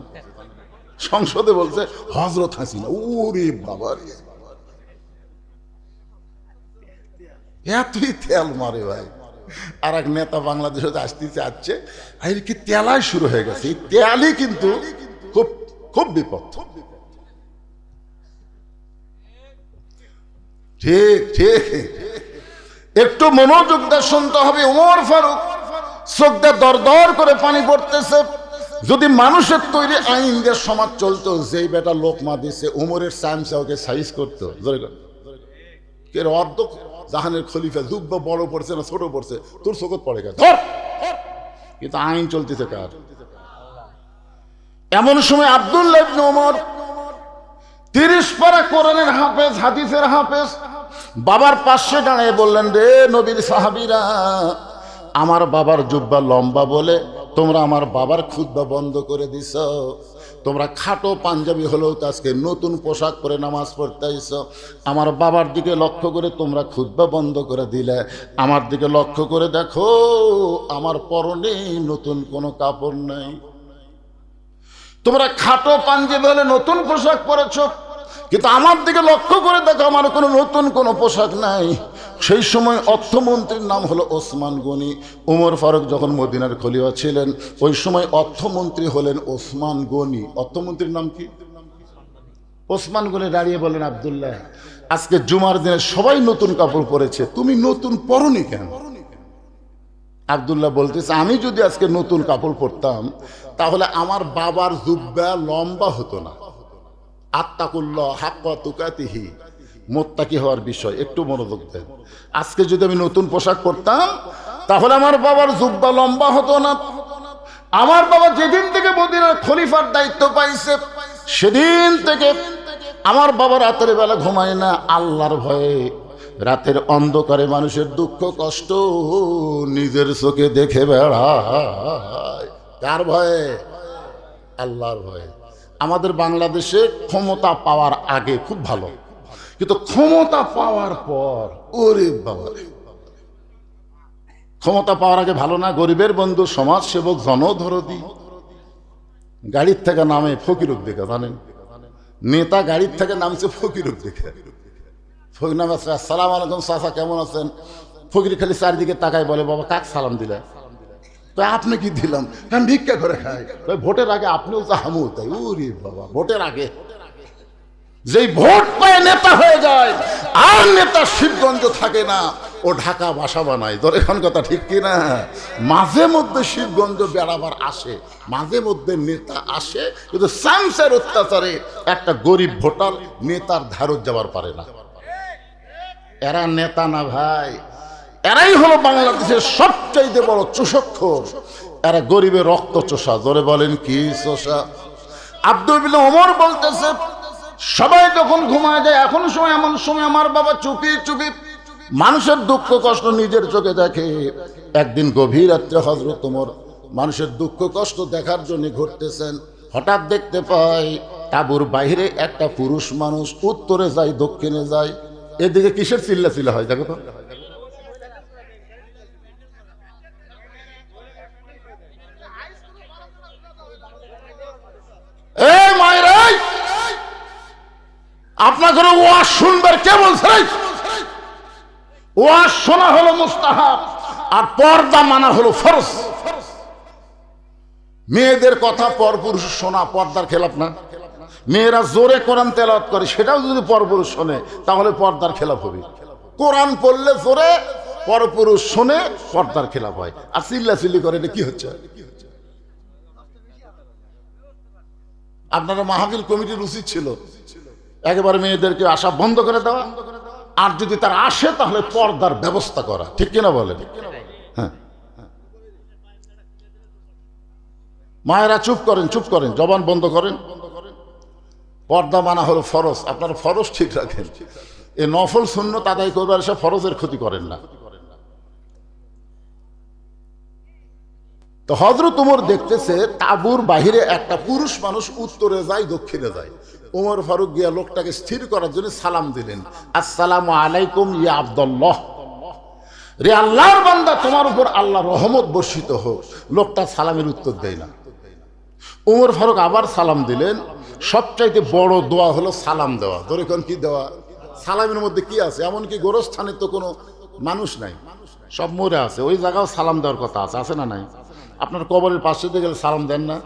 সংসদে বলছে হজরত হাসিনা। ওরে বাবা, এতই তেল মারে ভাই। আর এক নেতা বাংলাদেশে আসতে চাচ্ছে, আর কি তেলাই শুরু হয়ে গেছে। এই তেলই কিন্তু খুব খুব বিপদ। ঠিক ঠিক, একটু মনোযোগ দিয়ে শুনতে হবে। ওমর ফারুক চোখ দিয়ে দর দর করে পানি পড়তেছে। যদি মানুষের তৈরি আইন দিয়ে সমাজ চলতো, যেই বেটা লোকমা দিছে ওমরের চামচা ওকে সাইজ করতো। অর্ধ জাহানের খলিফা, জুব্বা বড় পড়ছে না ছোট পড়ছে, তোর চোখত পড়ে গেছে, কিন্তু আইন চলতেছে কার? এমন সময় আব্দুল্লাহ ইবনে ওমর 30 পারা কোরআনের হাফেজ, হাদিসের হাফেজ, বাবার পাশে দাঁড়িয়ে বললেন, রে নবীর সাহাবীরা, আমার বাবার জুব্বা লম্বা বলে তোমরা আমার বাবার খুতবা বন্ধ করে দিছ। তোমরা খাটো পাঞ্জাবি হলেও আজকে নতুন পোশাক পরে নামাজ পড়তে আইছ। আমার বাবার দিকে লক্ষ্য করে তোমরা খুতবা বন্ধ করে দিলে। আমার দিকে লক্ষ্য করে দেখো, আমার পরনে নতুন কোনো কাপড় নাই। তোমরা খাটো পাঞ্জাবি হলে নতুন পোশাক পরেছ, কিন্তু আমার দিকে লক্ষ্য করে দেখো, আমার কোনো নতুন কোনো পোশাক নাই। সেই সময় অর্থমন্ত্রীর নাম হলো ওসমান গনি। ওমর ফারুক যখন মদিনার খলিফা ছিলেন, ওই সময় অর্থমন্ত্রী হলেন ওসমান গনি। অর্থমন্ত্রীর নাম কি? ওসমান গনি দাঁড়িয়ে বলেন, আব্দুল্লাহ, আজকে জুমার দিনে সবাই নতুন কাপড় পরেছে, তুমি নতুন পরনি কেন? আব্দুল্লাহ বলতেছে, আমি যদি আজকে নতুন কাপড় পরতাম তাহলে আমার বাবার জুব্বা লম্বা হতো না। আত্তাকুল্লাহ হাক্কা তুকাতিহি, মুত্তাকি হওয়ার বিষয়, একটু মনোযোগ দেন। আজকে যদি আমি নতুন পোশাক পরতাম তাহলে আমার বাবার জুব্বা লম্বা হতো না। আমার বাবা যেদিন থেকে মদিনার খলিফার দায়িত্ব পাইছে, সেদিন থেকে আমার বাবা রাতের বেলা ঘুমায় না, আল্লাহর ভয়ে। রাতের অন্ধকারে মানুষের দুঃখ কষ্ট নিজের চোখে দেখে বেড়ায়। কার ভয়ে? আল্লাহর ভয়ে। আমাদের বাংলাদেশে ক্ষমতা পাওয়ার আগে খুব ভালো, কিন্তু ক্ষমতা পাওয়ার পর ওরে বাবা, ক্ষমতা পাওয়ার আগে ভালো না। গরিবের বন্ধু, সমাজ সেবক, জনদরদি, গাড়ির থেকে নামে ফকিরুক দেখে, জানেন নেতা গাড়ির থেকে নামছে ফকিরুক দেখে। ফকির নামে আসসালাম আলাইকুম চাচা কেমন আছেন? ফকির খালি চারিদিকে তাকায় বলে বাবা কাক সালাম দিলে? তো আপনি কি দিলাম? কারণ ভিক্ষা করে খায়। ভোটের আগে আপনিও যা আমিও তাই। ওরে বাবা, ভোটের আগে যেই ভোট পায় নেতা হয়ে যায়, আর নেতা শিবগঞ্জ থাকে না, ও ঢাকা বাসা বানায়। তোর এখন কথা ঠিক কিনা? মাঝে মধ্যে শিবগঞ্জ বেড়াবার আসে, মাঝে মধ্যে নেতা আসে, কিন্তু চামচের অত্যাচারে একটা গরিব ভোটার নেতার ধারত যাবার পারে না। এরা নেতা না ভাই, এরাই হলো বাংলাদেশের সবচাইতে বড় চোষকখোর। এরা গরিবের রক্ত চোষা। জোরে বলেন কি চোষা? আব্দুল বিন ওমর বলতেছে, সবাই যখন ঘুমায় যায়, এখন সময় এমন সময় আমার বাবা চুপি চুপি মানুষের দুঃখ কষ্ট নিজের চোখে দেখে। একদিন গভীর রাত্রে হযরত ওমর মানুষের দুঃখ কষ্ট দেখার জন্য ঘুরতেছেন। হঠাৎ দেখতে পায় তাঁবুর বাইরে একটা পুরুষ মানুষ উত্তরে যায়, দক্ষিণে যায়। এদিকে কিসের চিল্লা চিল্লা হয় দেখো তো? এই মায়েরা, আপনার ঘরে ওয়াজ শুনবার কে বলছে? ওয়াজ শোনা হলো মুস্তাহাব, আর পর্দা মানা হলো ফরজ। মেয়েদের কথা পরপুরুষ শোনা পর্দার খেলাফ না? মেয়েরা জোরে কোরআন তেলাওয়াত করে, সেটাও যদি পরপুরুষ শোনে তাহলে পর্দার খেলাফ হবে। কোরআন পড়লে জোরে, পরপুরুষ শোনে, পর্দার খেলাফ হয়। আর চিল্লাচিল্লি করে, এটা কি হচ্ছে? আপনারা মাহফিল কমিটির উচিত ছিল একেবারে মেয়েদেরকে আসা বন্ধ করে দেওয়া, আর যদি তার আসে তাহলে পর্দার ব্যবস্থা করা। ঠিক কিনা বলেন? হ্যাঁ, মায়েরা চুপ করেন, চুপ করেন, জবান বন্ধ করেন। পর্দা মানা হলো ফরজ। আপনারা ফরজ ঠিক রাখেন, এ নফল সুন্নত আদায় করবার এসে ফরজের ক্ষতি করেন না। তো হযরত ওমর দেখতেছে তাঁবুর বাহিরে একটা পুরুষ মানুষ উত্তরে যায়, দক্ষিণে যায়। ওমর ফারুক গিয়া লোকটাকে স্থির করার জন্য সালাম দিলেন, আসসালামু আলাইকুম ইয়া আব্দুল্লাহ, রে আল্লাহর বান্দা, তোমার উপর আল্লাহ রহমত বর্ষিত হোক। লোকটা সালামের উত্তর দেয় না। ওমর ফারুক আবার সালাম দিলেন। সবচাইতে বড় দোয়া হলো সালাম দেওয়া। ধরে কোন কি দেওয়া? সালামের মধ্যে কি আছে? এমনকি গোরস্থানে তো কোনো মানুষ নাই, সব মরে আছে, ওই জায়গাও সালাম দেওয়ার কথা আছে, আছে না নাই? আপনার কবরের পাশে দিয়ে গেলে সালাম দেন না?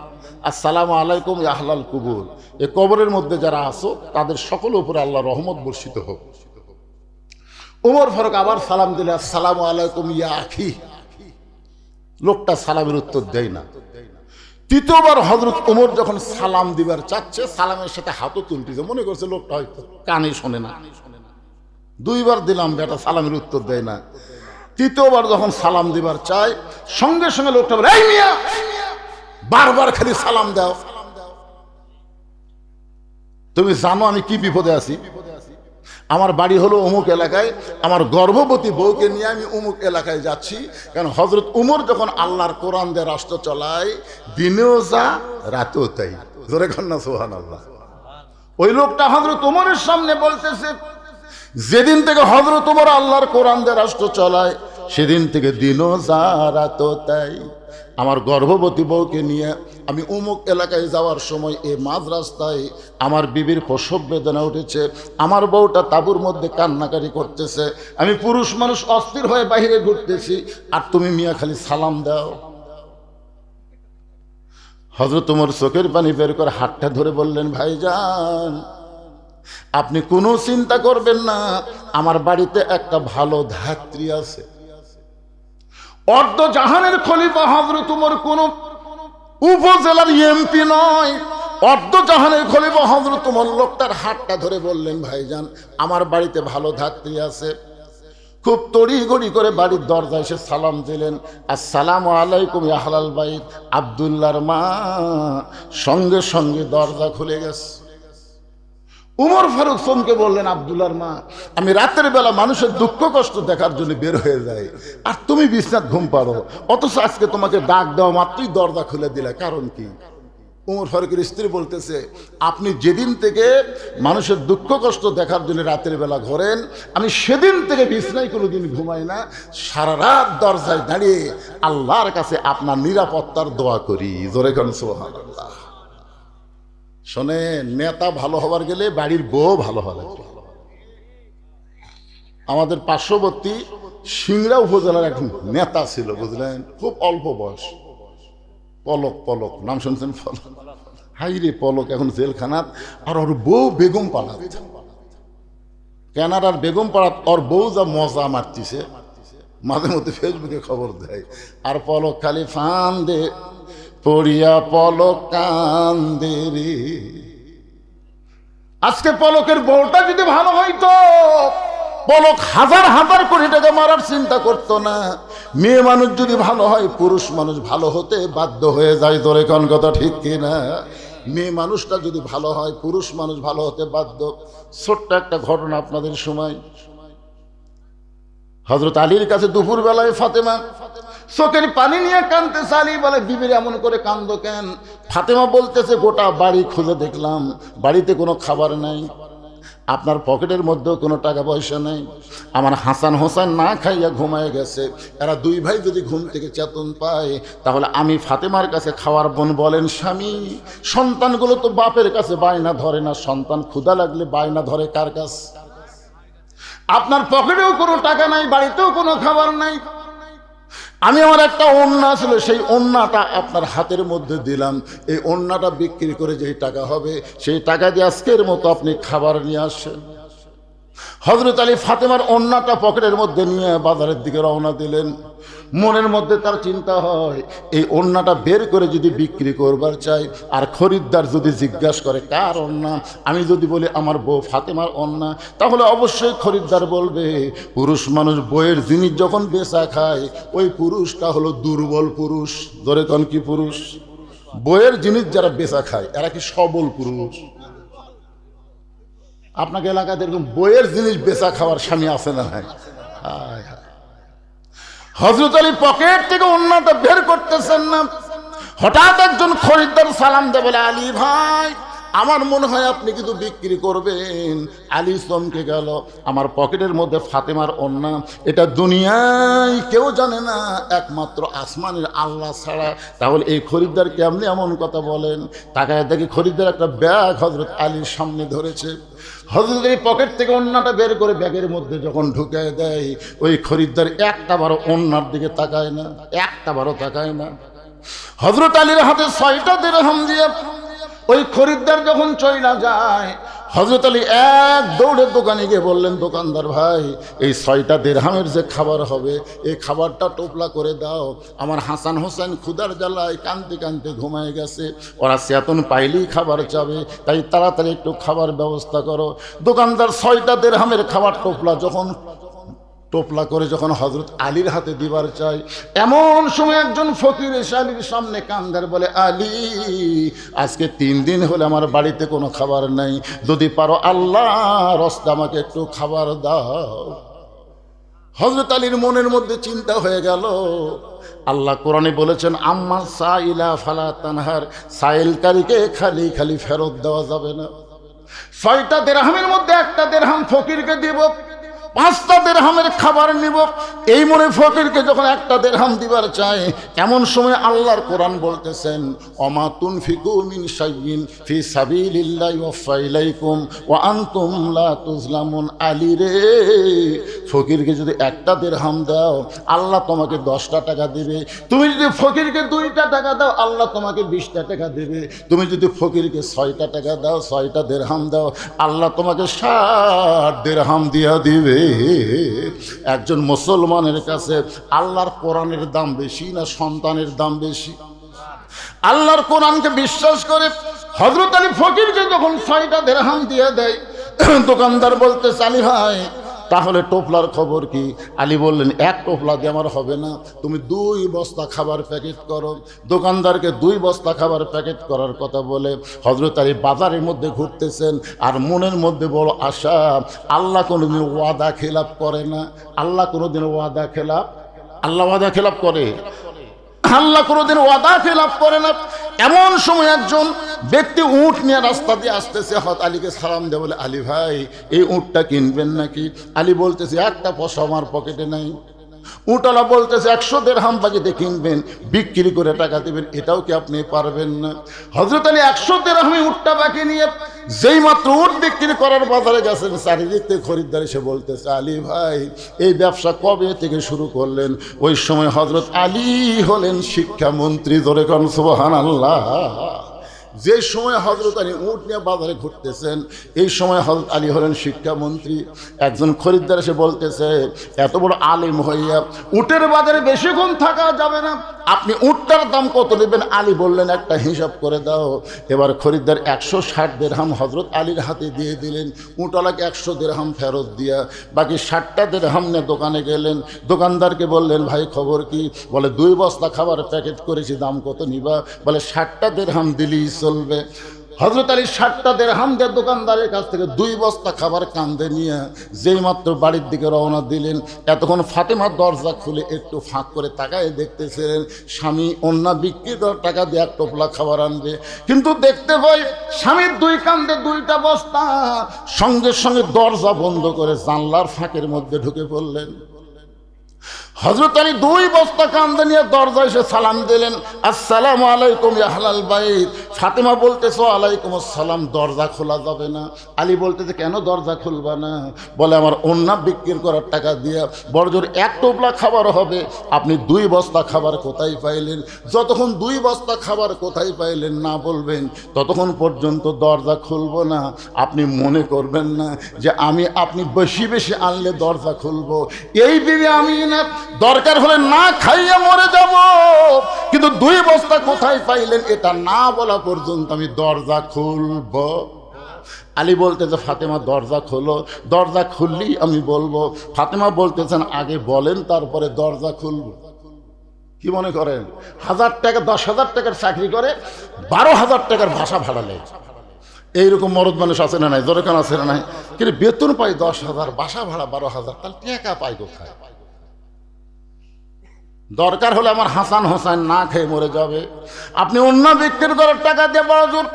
আসসালামু আলাইকুম ইয়া আহলাল কুবুর, এই কবরের মধ্যে যারা আছো তাদের সকলের উপরে আল্লাহ রহমত বর্ষিত হোক। ওমর ফারুক আবার সালাম দিলে, আসসালামু আলাইকুম ইয়া আখি। লোকটা সালামের উত্তর দেয় না। তৃতীয়বার হযরত ওমর যখন সালাম দিবার চাচ্ছে, সালামের সাথে হাতও তুলতেছে, মনে করছে লোকটা হয়তো কানে শোনে না। দুইবার দিলাম, বেটা সালামের উত্তর দেয় না। তৃতীয়বার যখন সালাম দিবার চাই, সঙ্গে সঙ্গে লোকটা বলে, এই মিয়া, বারবার খালি সালাম দাও, তুমি জানো আমি কি বিপদে আছি? আমার বাড়ি হলো অমুক এলাকায়, আমার গর্ভবতী বউকে নিয়ে আমি অমুক এলাকায় যাচ্ছি। কারণ হযরত ওমর যখন আল্লাহর কোরআন দিয়ে রাষ্ট্র চালায়, দিনেও যা রাতেও তাই। জোরে কন্যা সুবহানাল্লাহ। ওই লোকটা হযরত ওমরের সামনে বলতেছে, যেদিন থেকে হযরত ওমর আল্লাহর কোরআন দিয়ে রাষ্ট্র চালায়, সেদিন থেকে দিনও যা রাতও তাই। আমার গর্ভবতী বউকে নিয়ে আমি অমুক এলাকায় যাওয়ার সময় এই মাঝ রাস্তায় আমার বিবির প্রসব বেদনা উঠেছে, আমার বউটা তাঁবুর মধ্যে কান্নাকারি করতেছে, আমি পুরুষ মানুষ অস্থির হয়ে বাইরে ঘুরতেছি, আর তুমি মিয়া খালি সালাম দাও। হযরত ওমর চোখের পানি বের করে হাতটা ধরে বললেন, ভাইজান আপনি কোনো চিন্তা করবেন না, আমার বাড়িতে একটা ভালো ধাত্রী আছে। অর্ধ জাহানের খলিফা হযরত ওমর কোন উপজেলার এমপি নয়, অর্ধ জাহানের খলিফা হযরত ওমর। লোকটার হাতটা ধরে বললেন, ভাইজান আমার বাড়িতে ভালো ধাত্রী আছে। খুব তড়িঘড়ি করে বাড়ির দরজায় এসে সালাম দিলেন, আসসালামু আলাইকুম ইয়া আহলাল বাইত। আব্দুল্লাহর মা সঙ্গে সঙ্গে দরজা খুলে গেছে। উমর ফারুক চমকে বললেন, আব্দুল্লাহর মা, আমি রাতের বেলা মানুষের দুঃখ কষ্ট দেখার জন্য বের হয়ে যাই, আর তুমি বিছনাত ঘুম পারো, অথচ আজকে তোমাকে ডাক দেওয়া মাত্রই দরজা খুলে দিলে, কারণ কি? উমর ফারুকের স্ত্রী বলতেছে, আপনি যেদিন থেকে মানুষের দুঃখ কষ্ট দেখার জন্য রাতের বেলা ঘোরেন, আমি সেদিন থেকে বিছনায় কোনোদিন ঘুমাই না, সারা রাত দরজায় দাঁড়িয়ে আল্লাহর কাছে আপনার নিরাপত্তার দোয়া করি। জোরে কোন সুবহানাল্লাহ। শোনে, নেতা ভালো হবার গেলে বাড়ির বউ ভালো হবে। আমাদের পার্শ্ববর্তী সিংড়া উপজেলার এক নেতা ছিল, বুঝলেন, খুব অল্প বয়স, পলক, পলক নাম শুনছেন? পলক, হাই রে পলক এখন জেলখানাত। আর ওর বউ বেগম পাড়াত, কেনাডার বেগম পাড়াত। ওর বউ যা মজা মারতিছে, মাঝে মধ্যে ফেসবুকে খবর দেয়। আর পলক খালি ফান্দে পড়িয়া পলক কান্দে রে। আজকে পলকের বউটা যদি ভালো হইতো, পলক হাজার হাজার কোটি টাকা মারার চিন্তা করতো না। মেয়ে মানুষ যদি ভালো হয়, পুরুষ মানুষ ভালো হতে বাধ্য হয়ে যায়। ধরে কোন কথা ঠিক কিনা? মেয়ে মানুষটা যদি ভালো হয়, পুরুষ মানুষ ভালো হতে বাধ্য। ছোট্ট একটা ঘটনা আপনাদের সময়, হযরত আলীর কাছে দুপুর বেলায় ফাতেমা চোখের পানি নিয়ে কাঁদতেছে। আলী বলে, বিবির এমন করে কান্দো কেন? ফাতেমা বলতেছে, গোটা বাড়ি খুঁজে দেখলাম, বাড়িতে কোনো খাবার নাই, আপনার পকেটের মধ্যেও কোনো টাকা পয়সা নেই। আমার হাসান হোসেন না খাইয়া ঘুমায় গেছে। এরা দুই ভাই যদি ঘুম থেকে চেতন পায়, তাহলে আমি ফাতেমার কাছে খাওয়ার বোন। বলেন স্বামী, সন্তানগুলো তো বাপের কাছে বায়না ধরে না, সন্তান ক্ষুধা লাগলে বায়না ধরে কার কাছে? আপনার পকেটেও কোনো টাকা নাই, বাড়িতেও কোনো খাবার নাই। আমি আমার একটা ওড়না ছিল, সেই ওড়নাটা আপনার হাতের মধ্যে দিলাম। এই ওড়নাটা বিক্রি করে যেই টাকা হবে, সেই টাকা দিয়ে আজকের মতো আপনি খাবার নিয়ে আসেন। হযরত আলী ফাতেমার ওড়নাটা পকেটের মধ্যে নিয়ে বাজারের দিকে রওনা দিলেন। মনের মধ্যে তার চিন্তা হয়, এই ওড়নাটা বের করে যদি বিক্রি করবার চাই, আর খরিদ্দার যদি জিজ্ঞাসা করে কার ওড়না, আমি যদি বলি আমার বউ ফাতেমার ওড়না, তাহলে অবশ্যই খরিদ্দার বলবে, পুরুষ মানুষ বইয়ের জিনিস যখন বেচা খায়, ওই পুরুষটা হলো দুর্বল পুরুষ। ধরে কোন কি পুরুষ? বইয়ের জিনিস যারা বেচা খায়, এরা কি সবল পুরুষ? আপনাকে এলাকায় এরকম বইয়ের জিনিস বেচা খাওয়ার স্বামী আছে না? নাই? হায় হায়। হযরত আলী পকেট থেকে ওড়নাটা বের করতেছেন না, হঠাৎ একজন খরিদ্দার সালাম দেবে, বলে, আলী ভাই, আমার মনে হয় আপনি কিন্তু বিক্রি করবেন। আলী চমকে গেল, আমার পকেটের মধ্যে ফাতেমার ওড়না, এটা দুনিয়ায় কেউ জানে না, একমাত্র আসমানের আল্লাহ ছাড়া। তাহলে এই খরিদ্দার কেমনি এমন কথা বলেন? তাকায় দেখি খরিদ্দার একটা ব্যাগ হযরত আলীর সামনে ধরেছে। হযরত আলী পকেট থেকে ওড়নাটা বের করে ব্যাগের মধ্যে যখন ঢুকায় দেয়, ওই খরিদ্দার একটা বারো ওড়নার দিকে তাকায় না, একটা বারো তাকায় না। হযরত আলীর হাতে 6টা দিরহাম দিয়ে ওই খরিদ্দার যখন চইলা যায়, হযরত আলী এক দৌড়ে দোকানে গিয়ে বললেন, দোকানদার ভাই, এই 6টা দিরহামের যে খাবার হবে, এই খাবারটা টোপলা করে দাও। আমার হাসান হোসেন ক্ষুধার জ্বালায় কাঁদতে কাঁদতে ঘুমায় গেছে, ওরা চেতন পাইলেই খাবার চাবে, তাই তাড়াতাড়ি একটু খাবার ব্যবস্থা করো। দোকানদার 6টা দিরহামের খাবার টোপলা করে যখন হযরত আলীর হাতে দিবার চাই, এমন সময় একজন ফকির এসে আলীর সামনে কান্দার বলে, আলী, আজকে 3 দিন হলে আমার বাড়িতে কোনো খাবার নাই, যদি পারো আল্লাহর রাস্তে আমাকে একটু খাবার দাও। হযরত আলীর মনের মধ্যে চিন্তা হয়ে গেল, আল্লাহ কোরআনে বলেছেন, আম্মা সাইলা ফালা তানহার, সাইলকারীকে খালি খালি ফেরত দেওয়া যাবে না। 6টা দিরহামের মধ্যে একটা দিরহাম ফকিরকে দিব, 5টা দিরহামের খাবার নিব। এই মনে ফকিরকে যখন একটা দিরহাম দিবার চায়, এমন সময় আল্লাহর কোরআন বলতেছেন, ওমা তুনফিকু মিন শাইইন ফি সাবিলিল্লাহি ওয়াফা ইলাইকুম ওয়া আনতুম লা তুজলামুন। আলী রে, ফকিরকে যদি একটা দিরহাম দাও, আল্লাহ তোমাকে 10টা টাকা দেবে। তুমি যদি ফকিরকে 2টা টাকা দাও, আল্লাহ তোমাকে 20টা টাকা দেবে। তুমি যদি ফকিরকে 6টা টাকা দাও, 6টা দিরহাম দাও, আল্লাহ তোমাকে 60 দিরহাম দিয়া দিবে। একজন মুসলমানের কাছে আল্লাহর কোরআনের দাম বেশি না সন্তানের দাম বেশি? আল্লাহর কোরআনকে বিশ্বাস করে হযরত আলী ফকিরকে যখন 6টা দিরহাম দিয়ে দেয়, দোকানদার বলতে, আলী ভাই, তাহলে টোপলার খবর কি? আলী বললেন, 1 টোপলা দিয়ে আমার হবে না, তুমি 2 বস্তা খাবার প্যাকেট করো। দোকানদারকে 2 বস্তা খাবার প্যাকেট করার কথা বলে হযরত আলী বাজারের মধ্যে ঘুরতেছেন, আর মনের মধ্যে বড় আশা, আল্লাহ কোনোদিন ওয়াদা খেলাপ করে না। আল্লাহ কোনোদিন ওয়াদা খেলাপ, আল্লাহ ওয়াদা খেলাপ করে? আল্লাহ কোনোদিন ওয়াদা খেলাপ করে না। এমন সময় একজন ব্যক্তি উট নিয়ে রাস্তা দিয়ে আসতেছে, হযরত আলীকে সালাম দিয়ে বলে, আলী ভাই এই উটটা কিনবেন নাকি? আলী বলতেছে একটা পয়সা আমার পকেটে নাই। উটওয়ালা বলতেছে 100 দিরহাম বাকিতে কিনবেন, বিক্রি করে টাকা দেবেন, এটাও কি আপনি পারবেন না? হযরত আলী 100 দিরহামে উটটা বাকি নিয়ে যেই মাত্র উট বিক্রি করার বাজারে গেছেন, চারিদিক থেকে খরিদ্দার এসে বলতেছে, আলী ভাই এই ব্যবসা কবে থেকে শুরু করলেন? ওই সময় হযরত আলী হলেন শিক্ষামন্ত্রী। জোরে কোন সুবহানাল্লাহ। যে সময় হযরত আলী উট নিয়ে বাজারে ঘুরতেছেন, এই সময় হযরত আলী হলেন শিক্ষামন্ত্রী। একজন খরিদ্দার এসে বলতেছে, এত বড় আলেম হইয়া উটের বাজারে বেশিক্ষণ থাকা যাবে না, আপনি উটটার দাম কত নেবেন? আলী বললেন একটা হিসাব করে দাও। এবার খরিদ্দার 160 দিরহাম হযরত আলীর হাতে দিয়ে দিলেন। উটওয়ালাকে 100 দিরহাম ফেরত দিয়া বাকি 60টা দিরহাম নিয়ে দোকানে গেলেন। দোকানদারকে বললেন, ভাই খবর কি? বলে 2 বস্তা খাবার প্যাকেট করেছি, দাম কত নিবা? বলে 60টা দিরহাম দিলেই চলবে। হযরত আলী 60টা দিরহাম দিয়ে দোকানদারের কাছ থেকে 2 বস্তা খাবার কান্দে নিয়ে যেই মাত্র বাড়ির দিকে রওনা দিলেন, এতক্ষণ ফাতেমা দরজা খুলে একটু ফাঁক করে তাকায় দেখতেছিলেন স্বামী ওন্না বিক্রি করার টাকা দিয়ে 1 টোপলা খাবার আনবে, কিন্তু দেখতে পাই স্বামীর 2 কান্দে 2টা বস্তা। সঙ্গে সঙ্গে দরজা বন্ধ করে জানলার ফাঁকের মধ্যে ঢুকে পড়লেন। হযরত আলী 2 বস্তা কান্দে নিয়ে দরজায় এসে সালাম দিলেন, আসসালামু আলাইকুম ইয়া আহলাল বাইত। ফাতেমা বলতেছে, ওয়ালাইকুম আসসালাম। দরজা খোলা যাবে না? আলী বলতেছে, কেন দরজা খুলবা না? বলে, আমার ওন্না বিক্রি করার টাকা দিয়ে বড়জোর 1 টোপলা খাবার হবে, আপনি 2 বস্তা খাবার কোথায় পাইলেন? যতক্ষণ 2 বস্তা খাবার কোথায় পাইলেন না বলবেন, ততক্ষণ পর্যন্ত দরজা খুলবো না। আপনি মনে করবেন না যে আমি আপনি বেশি বেশি আনলে দরজা খুলবো। এই বিবি আমি না, দরকার হলে না খাইয়া মরে যাব, কিন্তু 2 বস্তা কোথায় পাইলেন এটা না বলা পর্যন্ত আমি দরজা খুলব। আলী বলতেছে, ফাতেমা দরজা খোলো, দরজা খুললেই আমি বলবো। ফাতেমা বলতেছেন, আগে বলেন তারপরে দরজা খুলব। কি মনে করেন 1000 টাকা 10,000 টাকার চাকরি করে 12,000 টাকার ভাষা ভাড়া নেয়? এইরকম মরদ মানুষ আছে না নাই? জোরে কেন আছে না নাই? কিন্তু বেতন পাই 10,000, বাসা ভাড়া 12,000, তাহলে টাকা পাই কোথায়? দরকার হলে আমার হাসান হোসেন না খেয়ে মরে যাবে। আপনি অন্য বিক্রি করার টাকা দিয়ে বড় জোর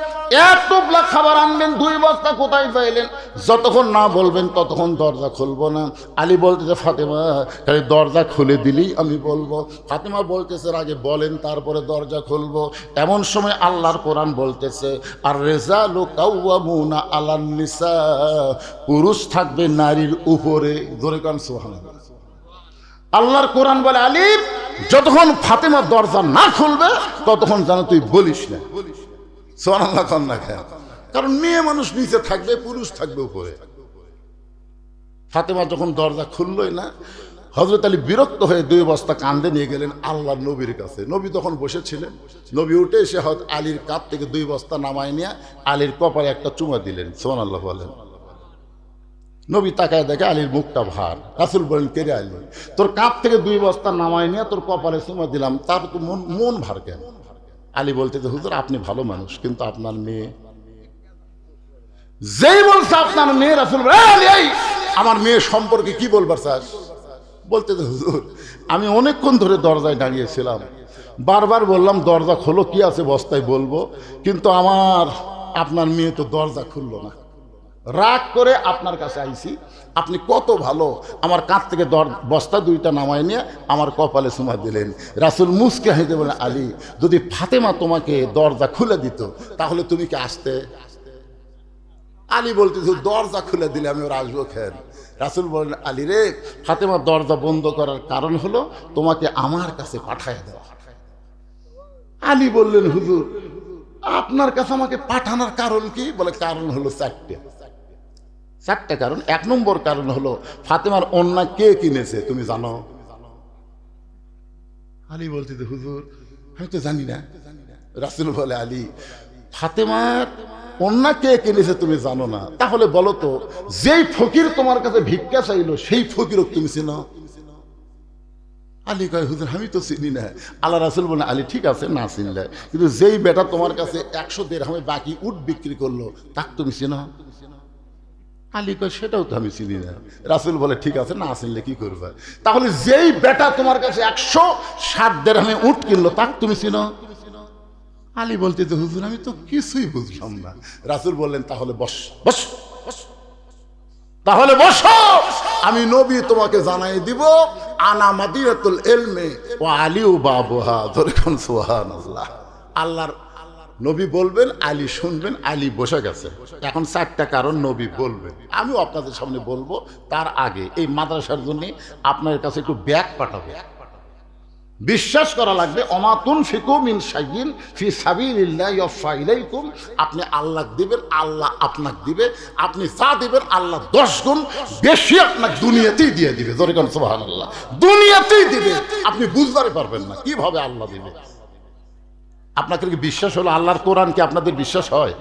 1 টোপলা খাবার আনবেন, 2 বস্তা কোথায় পাইলেন? যতক্ষণ না বলবেন ততক্ষণ দরজা খুলবো না। আলী বলতেছে, ফাতেমা খালি দরজা খুলে দিলেই আমি বলবো। ফাতেমা বলতেছে, আগে বলেন তারপরে দরজা খুলবো। এমন সময় আল্লাহর কোরআন বলতেছে, আর রিজালু কাওয়ামুনা আলান নিসা, পুরুষ থাকবে নারীর উপরে। জোরে কান সুবহানাল্লাহ। আল্লাহর কোরআন বলে, আলী যতক্ষণ ফাতেমা দরজা না খুলবে ততক্ষণ যেন তুই বলিস না। সুবহানাল্লাহ কান না খায়, কারণ মেয়ে মানুষ নিচে থাকবে, পুরুষ থাকবে উপরে। ফাতেমা যখন দরজা খুললই না, হযরত আলী বিরক্ত হয়ে 2 বস্তা কান্দে নিয়ে গেলেন আল্লাহর নবীর কাছে। নবী তখন বসেছিলেন। নবী উঠে এসে হযরত আলীর কাঁধ থেকে 2 বস্তা নামায় নিয়ে আলীর কপালে একটা চুমা দিলেন। সুবহানাল্লাহ বলেন। নবী তাকায় দেখে আলীর মুখটা ভার। রাসূল বলেন, কে রে আলী, তোর কাঁধ থেকে 2 বস্তা নামায় নিয়ে তোর কপালে চুমা দিলাম, তার তো মন ভার কেন? আলী বলতে, হুজুর আপনি ভালো মানুষ, কিন্তু আপনার মেয়ে। যেই বলছে আপনার মেয়ে, রাসূল বলে, আমার মেয়ে সম্পর্কে কি বলবার চাস? বলতে, হুজুর আমি অনেকক্ষণ ধরে দরজায় দাঁড়িয়েছিলাম, বারবার বললাম দরজা খোলো, কি আছে বস্তায় বলবো, কিন্তু আপনার মেয়ে তো দরজা খুললো না। রাগ করে আপনার কাছে আইছি, আপনি কত ভালো, আমার কাঁধ থেকে বস্তা 2টা নামায় নিয়ে আমার কপালে চুমা দিলেন। রাসূল মুসকে হেসে বলেন, আলী যদি ফাতেমা তোমাকে দরজা খুলে দিত তাহলে তুমি কি আসতে? আলী বলতে, দরজা খুলে দিলে আমি ওর আসবো খেন? রাসূল বলেন, আলী রে, ফাতেমা দরজা বন্ধ করার কারণ হলো তোমাকে আমার কাছে পাঠায় দেওয়া। আলী বললেন, হুজুর আপনার কাছে আমাকে পাঠানোর কারণ কি? বলে, কারণ হলো 4টা কারণ। 1 নম্বর কারণ হলো ফাতেমার ওন্না কে কিনেছে তুমি জানো? আলী বলতে, হুজুর আমি তো জানি না। রাসূল বলে, আলী ফাতেমার ওন্না কে কিনেছে তুমি জানো না? তাহলে বলো তো, যেই ফকির তোমার কাছে ভিক্ষা চাইলো সেই ফকিরও তুমি চিনো? আলী কয়, হুজুর আমি তো চিনি না। আল্লাহ রাসূল বলে, আলী ঠিক আছে না চিনলে, কিন্তু যেই বেটা তোমার কাছে 100 দিরহামে বাকি উট বিক্রি করলো তাকে তুমি চিনো? আলী কয়, সেটাও তো আমি চিনি না। রাসূল বলে, ঠিক আছে না চিনলে কি করবে? তাহলে যেই বেটা তোমার কাছে 160 দিরহামে উট কিনলো তাকে তুমি চিনো? আলী বলতে তো হুজুর আমি তো কিছুই বুঝলাম না। রাসূল বললেন তাহলে বস বস বস, তাহলে বসো, আমি নবী তোমাকে জানাই দিব আনা মাদিনাতুল ইলমি ওয়া আলিউ বাবুহা। যখন সুবহানাল্লাহ, আল্লাহর নবী বলবেন, আলী শুনবেন, আলী বসে গেছে। এখন 4টা কারণ নবী বলবেন, আমিও আপনাদের সামনে বলবো। তার আগে এই মাদ্রাসার জন্য আপনার কাছে একটু ব্যাগ পাঠাবো। বিশ্বাস করা লাগবে, অমাতুন ফিকু মিন শাইইন ফি সাবিলিল্লাহি ইয়াফা ইলাইকুম। আপনি আল্লাহ দিবেন, আল্লাহ আপনাকে দিবে। আপনি যা দিবেন আল্লাহ 10 গুণ বেশি আপনাকে দুনিয়াতেই দিয়ে দিবে। জোরে কোন সুবহানাল্লাহ, দুনিয়াতেই দিবে। আপনি বুঝতে পারবেন না কিভাবে আল্লাহ দিবে। আপনাকে কি বিশ্বাস হলো? আল্লাহর কোরআন কি আপনাদের বিশ্বাস হয়?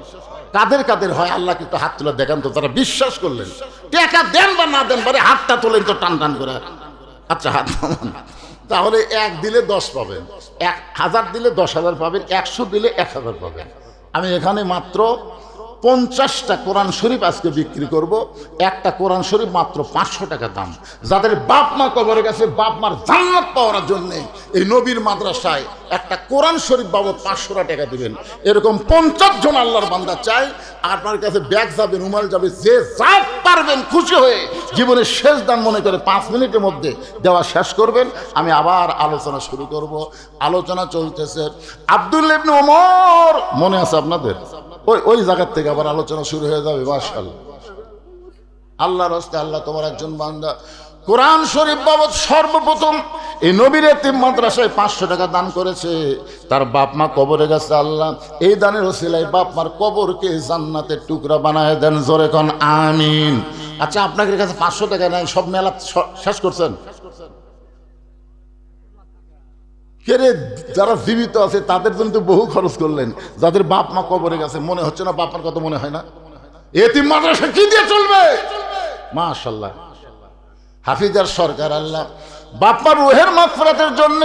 কাদের কাদের হয়? আল্লাহকে একটু হাত তুলে দেখান তো, তারা বিশ্বাস করলেন। টাকা দেন বা না দেন, বারে হাতটা তোলেন তো টান টান করে। আচ্ছা হাত নামান। তাহলে 1 দিলে 10 পাবেন, 1000 দিলে 10,000 পাবেন, 100 দিলে 1000 পাবেন। আমি এখানে মাত্র 50টা কোরআন শরীফ আজকে বিক্রি করব। একটা কোরআন শরীফ মাত্র 500 টাকা দাম। যাদের বাপ মা কবরে গেছে, বাপ মার জান্নাত পাওয়ার জন্য এই নবীর মাদ্রাসায় একটা কোরআন শরীফ বাবদ 500 টাকা দিবেন। এরকম 50 জন আল্লাহর বান্দা চাই। আপনার কাছে ব্যাগ যাবে, রুমাল যাবে, যে যা পারবেন খুশি হয়ে জীবনের শেষ দান মনে করে 5 মিনিটের মধ্যে দেওয়া শেষ করবেন। আমি আবার আলোচনা শুরু করব। আলোচনা চলতেছে আব্দুল্লাহ ইবনে ওমর, মনে আছে আপনাদের? ওই জায়গার থেকে আবার আলোচনা শুরু হয়ে যাবে। মাশাআল্লাহ, আল্লাহর রাস্তায় আল্লাহ তোমার একজন বান্দা কোরআন শরীফ বাবদ সর্বপ্রথম এই নবীর এতিম মাদ্রাসায় 500 টাকা দান করেছে। তার বাপ মা কবরে গেছে, আল্লাহ এই দানের ওসিলায় বাপ মার কবরকে জান্নাতের টুকরা বানায় দেন। জোরে কোন আমিন। আচ্ছা, আপনাদের কাছে 500 টাকা নাই, সব মেলা শেষ করছেন? কেরে যারা জীবিত আছে তাদের জন্য তো বহু খরচ করলেন। যাদের বাপ মা কবরে গেছে মনে হচ্ছে না বাপ মার কথা মনে হয় না? এতিম মাদ্রাসা কি দিয়ে চলবে? মাশাআল্লাহ, হাফিজার সরকার আল্লাহ বাপ মার রুহের মাগফিরাতের জন্য,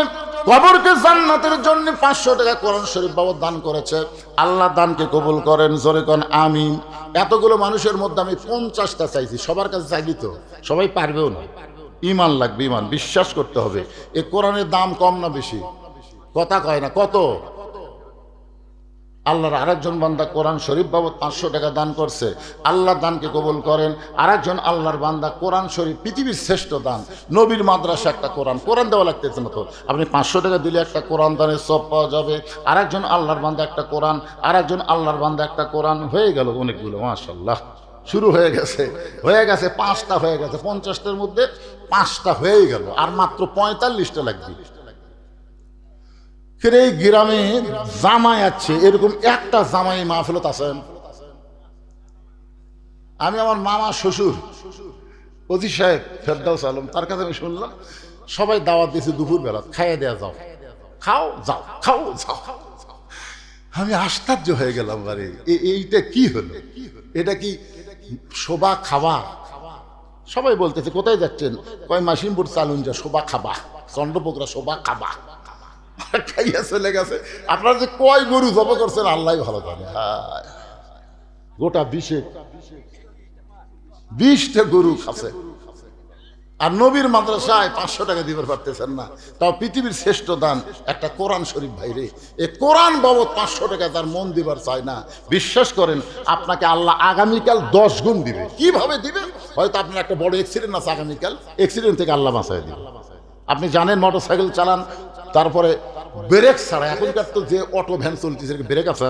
কবরকে জান্নাতের জন্য 500 টাকা কোরআন শরীফ বাবদ দান করেছে। আল্লাহ দানকে কবুল করেন। জোরে কোন আমিন। এতগুলো মানুষের মধ্যে আমি 50টা চাইছি। সবার কাছে চাইলি তো সবাই পারবেও না। ইমান লাগবে, ইমান বিশ্বাস করতে হবে। এ কোরআনের দাম কম না বেশি? কথা কয় না কত? আল্লাহর আরেকজন বান্দা কোরআন শরীফ বাবদ 500 টাকা দান করছে। আল্লাহ দানকে কবুল করেন। আরেকজন আল্লাহর বান্দা কোরআন শরীফ, পৃথিবীর শ্রেষ্ঠ দান, নবীর মাদ্রাসা একটা কোরআন দেওয়া লাগতেছে না তো। আপনি 500 টাকা দিলে একটা কোরআন দানের সব পাওয়া যাবে। আরেকজন আল্লাহর বান্দা একটা কোরআন, আরেকজন আল্লাহর বান্দা একটা কোরআন, হয়ে গেল অনেকগুলো। মাশাআল্লাহ, শুরু হয়ে গেছে 5টা হয়ে গেছে। 50টার মধ্যে 5টা হয়ে গেল, আর মাত্র 45টা লাগবে। এই গ্রামে জামাই আছে, এরকম একটা জামাই মাহফিলত আছেন? আমি আমার মামা শ্বশুর অজি সাহেব ফেরদাউস আলম, তার কাছে আমি শুনলাম সবাই দাওয়াত দিয়েছে দুপুর বেলা, খাইয়ে দেয়া যাও, খাও যাও, খাও যাও। আমি আশ্চর্য হয়ে গেলাম, আরে এইটা কি হলো? এটা কি শোভা খাওয়া? সবাই বলতেছে কোথায় যাচ্ছেন? কয় মাসিমপুর চালুন যা, শোভা খাবা, চন্দ্রপোকরা শোভা খাবা। খাইয়া চলে গেছে। আপনারা যে কয় গরু জব করছেন আল্লাহ ভালো জানে। গোটা 20টা গরু খাচ্ছে। আর নবীর মাদ্রাসায় 500 টাকা দিবার পারতেছেন না। তাও পৃথিবীর শ্রেষ্ঠ দান একটা কোরআন শরীফ। ভাইরে, এ কোরআন বাবদ 500 টাকা তার মন দিবার চায় না। বিশ্বাস করেন আপনাকে আল্লাহ আগামীকাল 10 গুণ দিবে। কিভাবে দিবে? হয়তো আপনার একটা বড় অ্যাক্সিডেন্ট আছে, আগামীকাল অ্যাক্সিডেন্ট থেকে আল্লাহ বাঁচায় দিবে। আপনি জানেন মোটরসাইকেল চালান, তারপরে ব্রেক ছাড়া, এখনকার তো যে অটো ভ্যান চলতেছে ব্রেক আছে,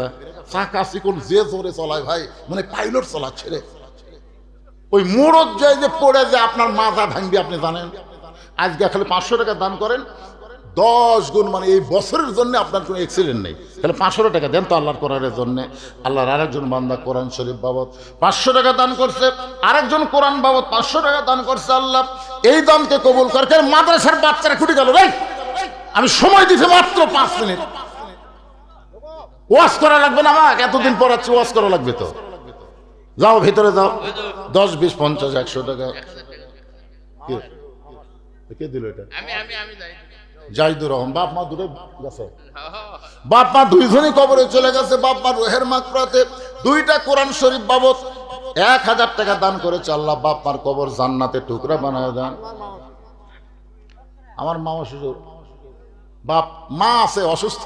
চাকা চিকন যে জোরে চলায় ভাই, মানে পাইলট চলাচ্ছে রে। ওই মোড়ত যায় যে পড়ে যে আপনার মাথা ভাঙবে, আপনি জানেন। আজকে খালি 500 টাকা দান করেন, 10 গুণ, মানে এই বছরের জন্য আপনার কোনো অ্যাক্সিডেন্ট নেই। তাহলে 500 টাকা দেন তো আল্লাহর কোরআনের জন্য। আল্লাহর আরেকজন বান্দা কোরআন শরীফ বাবদ 500 টাকা দান করছে, আরেকজন কোরআন বাবদ 500 টাকা দান করছে। আল্লাহ এই দানকে কবুল করতে। মাদ্রাসার বাচ্চারা খুঁটি গেল রে, আমি সময় দিতে মাত্র 5 মিনিট। ওয়াজ করা লাগবে না আমাকে, এতদিন পড়াচ্ছি, ওয়াজ করা লাগবে তো। যাও ভিতরে যাও, 10, 20, 50, 100 টাকা। কে দিল এটা? জাইদুর রহমান। বাপ মা দূরে গেছে, বাপ মা 2জনই কবরে চলে গেছে। বাপ মা রুহের মাগফিরাতে 2টা কোরআন শরীফ বাবদ 1000 টাকা দান করেছে। আল্লাহ বাপ মার কবর জান্নাতে টুকরা বানায় দেন। আমার মামা শ্বশুর বাপ মা আছে অসুস্থ,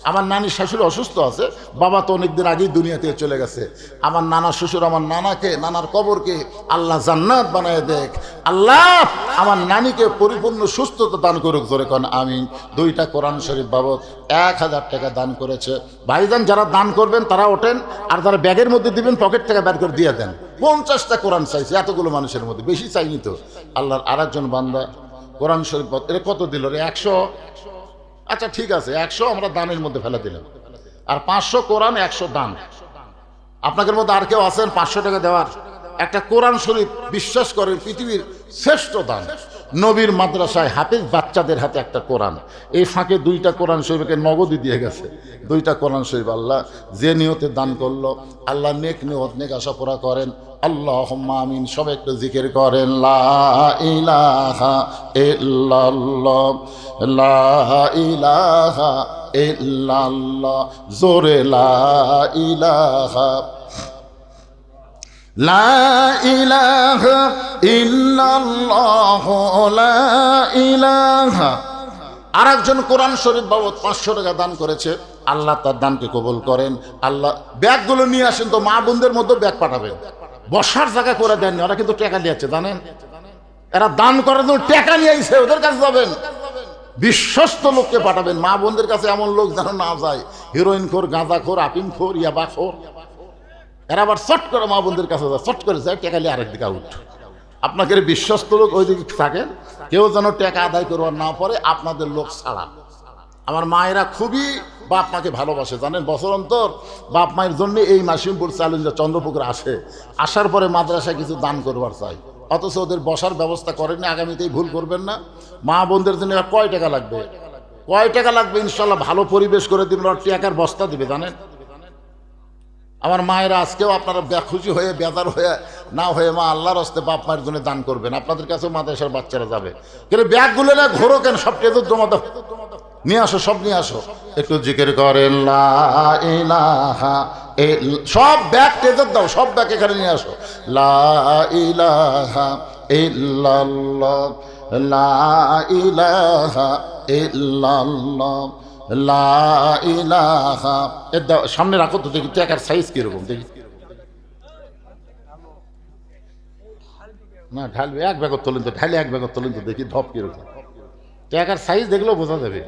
আমার নানি শাশুড়ি অসুস্থ আছে, বাবা তো অনেকদিন আগেই দুনিয়া থেকে চলে গেছে। আমার নানা শ্বশুর আমার নানাকে, নানার কবরকে আল্লাহ জান্নাত বানায় দেখ। আল্লাহ আমার নানিকে পরিপূর্ণ সুস্থতা দান করুক, জোরে কোন আমিন। 2টা কোরআন শরীফ বাবদ 1000 টাকা দান করেছে। ভাইজান যারা দান করবেন তারা ওঠেন, আর যারা ব্যাগের মধ্যে দিবেন পকেট থেকে বের করে দিয়ে দেন। 50টা কোরআন চাইছে এতগুলো মানুষের মধ্যে, বেশি চাইনি তো। আল্লাহর আরেকজন বান্দা কোরআন শরীফ এটা কত দিল রে? 100। আচ্ছা ঠিক আছে, 100 আমরা দানের মধ্যে ফেলে দিলাম, আর 500 কোরআন, 100 দান। আপনাদের মধ্যে আর কেউ আছেন 500 টাকা দেওয়ার? একটা কোরআন শরীফ বিশ্বাস করেন পৃথিবীর শ্রেষ্ঠ দান। নবীর মাদ্রাসায় হাফেজ বাচ্চাদের হাতে একটা কোরআন, এই ফাঁকে 2টা কোরআন শরীফকে নগদই দিয়ে গেছে। 2টা কোরআন শরীফ আল্লাহ যে নিয়তে দান করলো, আল্লাহ নেক নিয়ত নেক আশা পুরা করেন। আল্লাহুম্মা আমিন। সবাই একটু জিকির করেন, লা ইলাহা ইল্লাল্লাহ, লা ইলাহা ইল্লাল্লাহ, জোরে লা ইলাহা, লা ইলাহা ইল্লাল্লাহ, লা ইলাহা। আরেকজন কোরআন শরীফ বাবদ 500 টাকা দান করেছে, আল্লাহ তার দানকে কবুল করেন। আল্লাহ ব্যাগগুলো নিয়ে আসেন তো, মা বোনদের মধ্যে ব্যাগ পাঠাবেন, বসার জায়গা করে দেননি, ওরা কিন্তু টাকা দিয়েছে জানেন, এরা দান করার জন্য টাকা নিয়ে আইছে, ওদের কাছে যাবেন, বিশ্বস্ত লোককে পাঠাবেন। মা বোনদের কাছে এমন লোক যেন না যায়, হিরোইন খোর, গাঁজা খোর, আপিম খোর, ইয়াবা খোর। এরা আবার চট করে মা বোনদের কাছে যায়, চট করে যায়, টাকা নিয়ে আরেকদিকে আউট। আপনাকে বিশ্বস্ত লোক ওই দিকে থাকেন, কেউ যেন টাকা আদায় করবার না পারে, আপনাদের লোক ছাড়া। আমার মায়েরা খুবই বাপ মাকে ভালোবাসে জানেন, বছর অন্তর বাপ মায়ের জন্য এই মাসিমপুর চ্যালেঞ্জে চন্দ্রপুকুর আসে, আসার পরে মাদ্রাসায় কিছু দান করবার চাই, অথচ ওদের বসার ব্যবস্থা করেননি। আগামীতেই ভুল করবেন না। মা বোনদের জন্য কয় টাকা লাগবে? কয় টাকা লাগবে? ইনশাল্লাহ ভালো পরিবেশ করে দিবেন, আর টাকার বস্তা দিবে জানেন। আমার মায়েরা আজকেও আপনারা খুশি হয়ে, বেজার হয়ে না হয়ে, মা আল্লাহর হস্তে বাপ মায়ের জন্য দান করবেন। আপনাদের কাছেও মাদ্রাসার বাচ্চারা যাবে, কিন্তু ব্যাগগুলো না ঘোরো কেন, সব টেজর জমা দাও, নিয়ে আসো, সব নিয়ে আসো। একটু জিকির করেন, লা ইলাহা সব ব্যাগ টেজর দাও, সব ব্যাগ এখানে নিয়ে আসো। লা ইলাহা ইল্লাল্লাহ, লা ইলাহা ইল্লাল্লাহ, লা ইলাহা। সামনে রাখো তো দেখি টাকার সাইজ কিরকম দেখি। না ঢালবে, এক ব্যাগত তোলেন তো, ঢালে এক ব্যাগত তোলেন তো দেখি ধপ কিরকম। টাকার সাইজ দেখলেও বোঝা যাবে।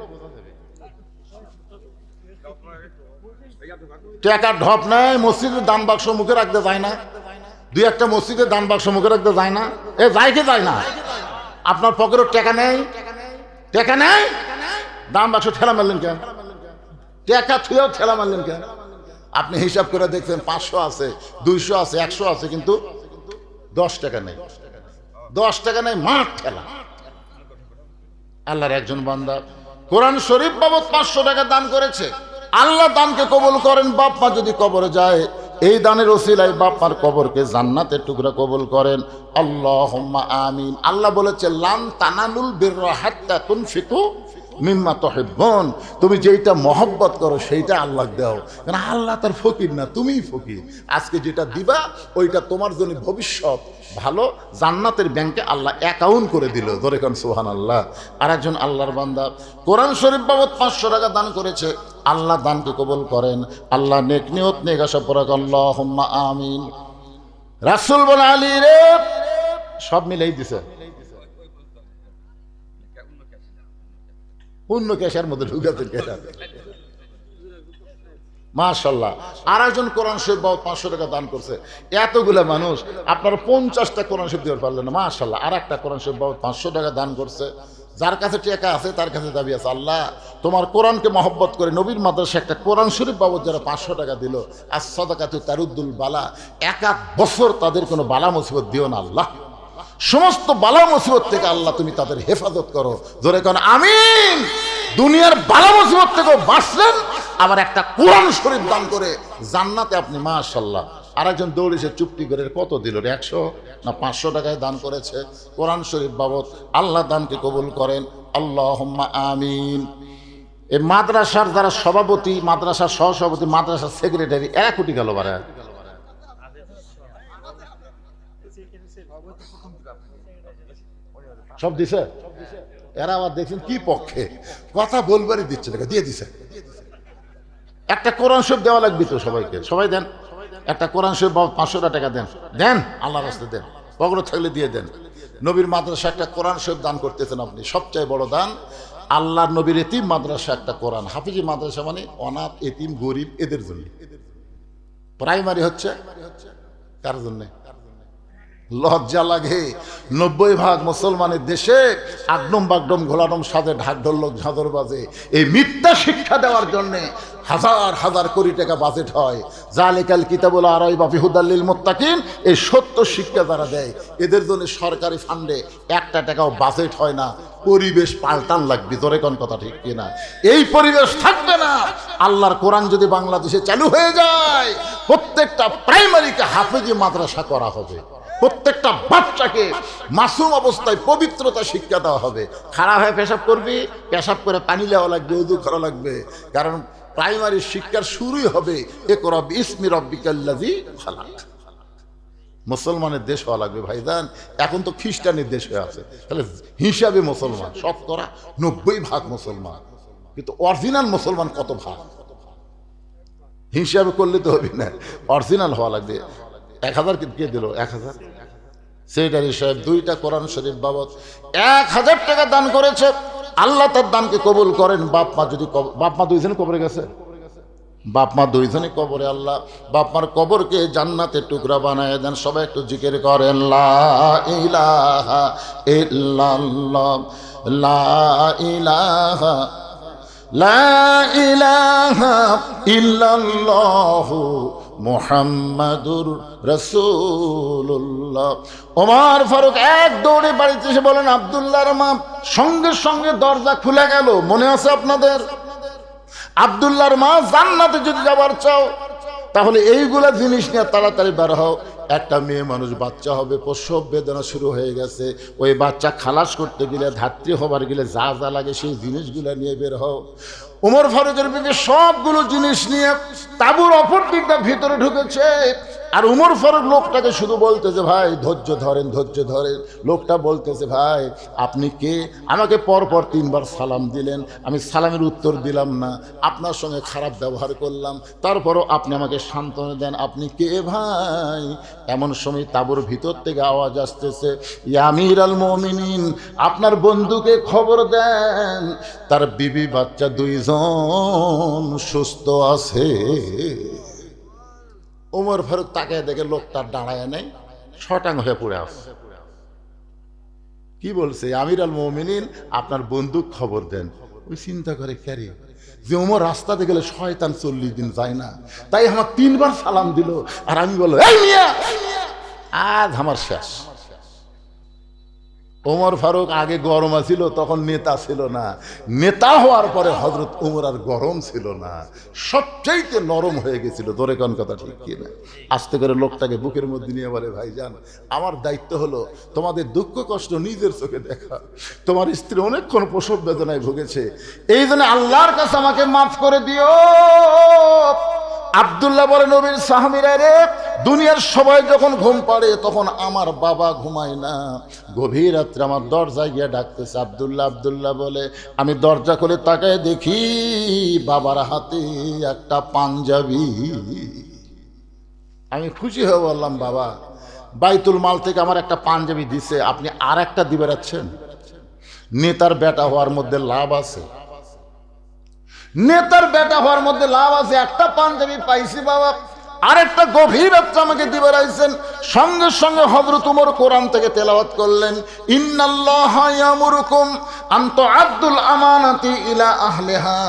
টাকার ঢপ নেয়, মসজিদের দান বাক্স মুখে রাখতে যায় না, 2-1টা মসজিদের দান বাক্স মুখে রাখতে যায় না, এ যায় কি যায় না? আপনার পকেটে টাকা নেই, টাকা নেই, দান বাক্স ঠেলা মারলেন কেন? টাকা থুয়েও ঠেলা মারলেন কেন? আপনি হিসাব করে দেখছেন 500 আছে, 200 আছে, 100 আছে, কিন্তু 10 টাকা নেই, 10 টাকা নেই, মাঠ ঠেলা। আল্লাহর একজন বান্দা কোরআন শরীফ বাবদ 500 টাকা দান করেছে, আল্লাহ দানকে কবুল করেন। বাপ মা যদি কবরে যায়, এই দানের ওসিলায় বাপ মার কবরকে জান্নাতের টুকরা কবুল করেন। আল্লাহুম্মা আমিন। আল্লাহ বলেছে, লান তানালুল বিররা হাত্তা তুনফিকু মিম্মা তুহিব্বুন। তুমি যেটা মহব্বত করো সেইটা আল্লাহ দাও, কারণ আল্লাহ তার ফকির না, তুমিই ফকির। আজকে যেটা দিবা ওইটা তোমার জন্য ভবিষ্যৎ ভালো জান্নাতের ব্যাংকে আল্লাহ অ্যাকাউন্ট করে দিল, ধরে কারণ সুবহানাল্লাহ। আর একজন আল্লাহর বান্দা কোরআন শরীফ বাবদ 500 টাকা দান করেছে, আল্লাহ দানকে কবুল করেন। আল্লাহ নেক নিয়ত নেক আশা পুরা করেন, আল্লাহুম্মা আমিন। রাসূল বলে, আলী রে, সব মিলেই দিছে, অন্য ক্যাশের মধ্যে ঢুকাতে মাশাআল্লাহ। আর একজন কোরআন শরীফ বাবদ 500 টাকা দান করছে। এতগুলা মানুষ, আপনারা 50টা কোরআন শরীফ দিতে পারলেন না, মাশাআল্লাহ। আর একটা কোরআন শরীফ বাবদ 500 টাকা দান করছে। যার কাছে টাকা আছে তার কাছে দাবি আছে, আল্লাহ তোমার কোরআনকে মহব্বত করে নবীর মাদ্রাসায় একটা কোরআন শরীফ বাবদ যারা 500 টাকা দিল, আর সাদাকাতু তারুদ্দুল বালা, 1 বছর তাদের কোনো বালা মুসিবত দিও না আল্লাহ, সমস্ত বালা মুসিবত থেকে আল্লাহ তুমি তাদের হেফাজত করো, ধরে কোন আমিন। দুনিয়ার বালা মুসিবত থেকেও বাঁচলেন, আবার একটা কোরআন শরীফ দান করে জান্নাতে আপনি, মাশাআল্লাহ। আরেকজন দৌড়েছে চুপটি করে, কত দিল? 100 না 500 টাকায় দান করেছে কোরআন শরীফ বাবদ। আল্লাহ দানকে কবুল করেন, আল্লাহুম্মা আমিন। এই মাদ্রাসার যারা সভাপতি, মাদ্রাসার সহসভাপতি, মাদ্রাসার সেক্রেটারি, 1 কোটি গেল বারে, সব দিছে। এরা আবার দেখছেন কি পক্ষে কথা বলবারই দিচ্ছে না, দিয়ে দিছে। একটা কোরআন শরীফ দেওয়া লাগবে তো সবাইকে, সবাই দেন একটা কোরআন শরীফ, 500 টাকা দেন, দেন আল্লাহর রাস্তায় দেন, পকেটে থাকলে দিয়ে দেন। নবীর মাদ্রাসা একটা কোরআন শরীফ দান করতেছেন আপনি, সবচেয়ে বড় দান। আল্লাহর নবীর এতিম মাদ্রাসা একটা কোরআন, হাফিজি মাদ্রাসা মানে অনাথ এতিম গরিব এদের জন্য। প্রাইমারি হচ্ছে কার জন্যে? লজ্জা লাগে 90% মুসলমানের দেশে আগডম বাগডম ঘোলাডম সাজে ঢাক ঢোলক ঝাঁদর বাজে। এই মিথ্যা শিক্ষা দেওয়ার জন্য হাজার হাজার কোটি টাকা বাজেট হয়। জালিকাল কিতাবুল আরাইবা ফি হুদাল লিল মুত্তাকিন, এই সত্য শিক্ষা যারা দেয় এদের জন্য সরকারি ফান্ডে 1 টাকাও বাজেট হয় না। পরিবেশ পাল্টান লাগবে, ধরে কোন কথা ঠিক কিনা? এই পরিবেশ থাকবে না। আল্লাহর কোরআন যদি বাংলাদেশে চালু হয়ে যায়, প্রত্যেকটা প্রাইমারিকে হাফেজি মাদ্রাসা করা হবে, প্রত্যেকটা বাচ্চাকে মাসুম অবস্থায় পবিত্রতা শিক্ষা দেওয়া হবে। খাড়া হয়ে পেশাব করবি, পেশাব করে পানি নেওয়া লাগবে, উযু করা লাগবে। কারণ প্রাইমারি শিক্ষার শুরুই হবে ইকরা বিসমি রাব্বিকাল্লাযী খালাক। মুসলমানের দেশ হওয়া লাগবে ভাইজান। এখন তো খ্রিস্টানের দেশ হয়ে আছে, তাহলে হিসাবে মুসলমান 90% মুসলমান, কিন্তু অরিজিনাল মুসলমান কত ভাগ? হিসাবে করলে তো হবে না, অরিজিনাল হওয়া লাগবে। 1000 কে দিল? 1000 সেক্রেটারি সাহেব 2টা কোরআন শরীফ বাবদ 1000 টাকা দান করেছে। আল্লাহ তার দানকে কবুল করেন। বাপ মা যদি, বাপ মা 2জনে কবরে গেছে, বাপ মা 2জনে কবরে, আল্লাহ বাপ মার কবরকে জান্নাতের টুকরা বানায় দেন। সবাই একটু জিকির করেন লা ইলাহা ইল্লাল্লাহ, লা ইলাহা, লা ইলাহা ইল্লাল্লাহু মুহাম্মাদুর রাসূলুল্লাহ। ওমর ফারুক এক দৌড়ে বাড়িতে এসে বলেন আব্দুল্লাহর মা, সঙ্গে সঙ্গে দরজা খুলে গেল। মনে আছে আপনাদের? আব্দুল্লাহর মা, জান্নাতে যদি যাবার চাও তাহলে এইগুলা জিনিস নিয়ে তাড়াতাড়ি বের হও। একটা মেয়ে মানুষ বাচ্চা হবে, প্রসব বেদনা শুরু হয়ে গেছে, ওই বাচ্চা খালাস করতে গেলে, ধাত্রী হবার গেলে যা যা লাগে সেই জিনিসগুলো নিয়ে বের হও। ওমর ফারুকের বিবি সবগুলো জিনিস নিয়ে তাঁবুর অপর দিকটা ভিতরে ঢুকেছে। আর উমর ফারুক লোকটাকে শুধু বলতেছে ভাই ধৈর্য ধরেন, ধৈর্য ধরেন। লোকটা বলতেছে ভাই আপনি কে? আমাকে পরপর 3বার সালাম দিলেন, আমি সালামের উত্তর দিলাম না, আপনার সঙ্গে খারাপ ব্যবহার করলাম, তারপরও আপনি আমাকে সান্ত্বনা দেন, আপনি কে ভাই? এমন সময় তাঁবুর ভিতর থেকে আওয়াজ আসতেছে, ইয়া আমিরুল মুমিনিন, আপনার বন্ধুকে খবর দেন তার বিবি বাচ্চা 2জন সুস্থ আছে। ওমর ফারুক তাকায় দেখে লোকটা দাঁড়ায় নেই, শটাং হয়ে পড়ে আছে। কি বলছে? আমিরুল মুমিনিন আপনার বন্ধুক খবর দেন। ওই চিন্তা করে ক্যারি যে ওমর রাস্তাতে গেলে শয়তান 40 দিন যায় না, তাই আমার 3বার সালাম দিল। আর আমি বললাম এই মিয়া আজ আমার শেষ। ওমর ফারুক আগে গরম ছিল, তখন নেতা ছিল না। নেতা হওয়ার পরে হযরত ওমর আর গরম ছিল না, সবচাইতে নরম হয়ে গেছিল। ধরে কোন কথা ঠিক কিনা? আস্তে করে লোকটাকে বুকের মধ্যে নিয়ে বলে ভাইজান আমার দায়িত্ব হলো তোমাদের দুঃখ কষ্ট নিজের চোখে দেখা। তোমার স্ত্রী অনেকক্ষণ প্রসব বেদনায় ভুগেছে, এই জন্য আল্লাহর কাছে আমাকে মাফ করে দিও। আব্দুল্লাহ বলে নবীর সাহাবীরা রে, দুনিয়ার সবাই যখন ঘুম পাড়ে তখন আমার বাবা ঘুমায় না। গভীর রাত্রে আমার দরজায় গিয়ে ডাকতেছে আব্দুল্লাহ, আব্দুল্লাহ বলে। আমি দরজা খুলে তাকায় দেখি বাবার হাতে একটা পাঞ্জাবি। আমি খুশি হয়ে বললাম বাবা বাইতুল মাল থেকে আমার একটা পাঞ্জাবি দিছে, আপনি আর একটা দিবে রাখছেন? নেতার বেটা হওয়ার মধ্যে লাভ আছে, নেতার বেটা হওয়ার মধ্যে লাভ আছে। একটা পাঞ্জাবি পাইছি বাবা, আরেকটা গভীর রাত্রে আমাকে দিবে রাখছেন। সঙ্গে সঙ্গে হযরত ওমর কোরআন থেকে তেলাওয়াত করলেন, ইন্নাল্লাহা ইয়ামুরুকুম আন তুআদ্দুল আমানাতি ইলা আহলিহা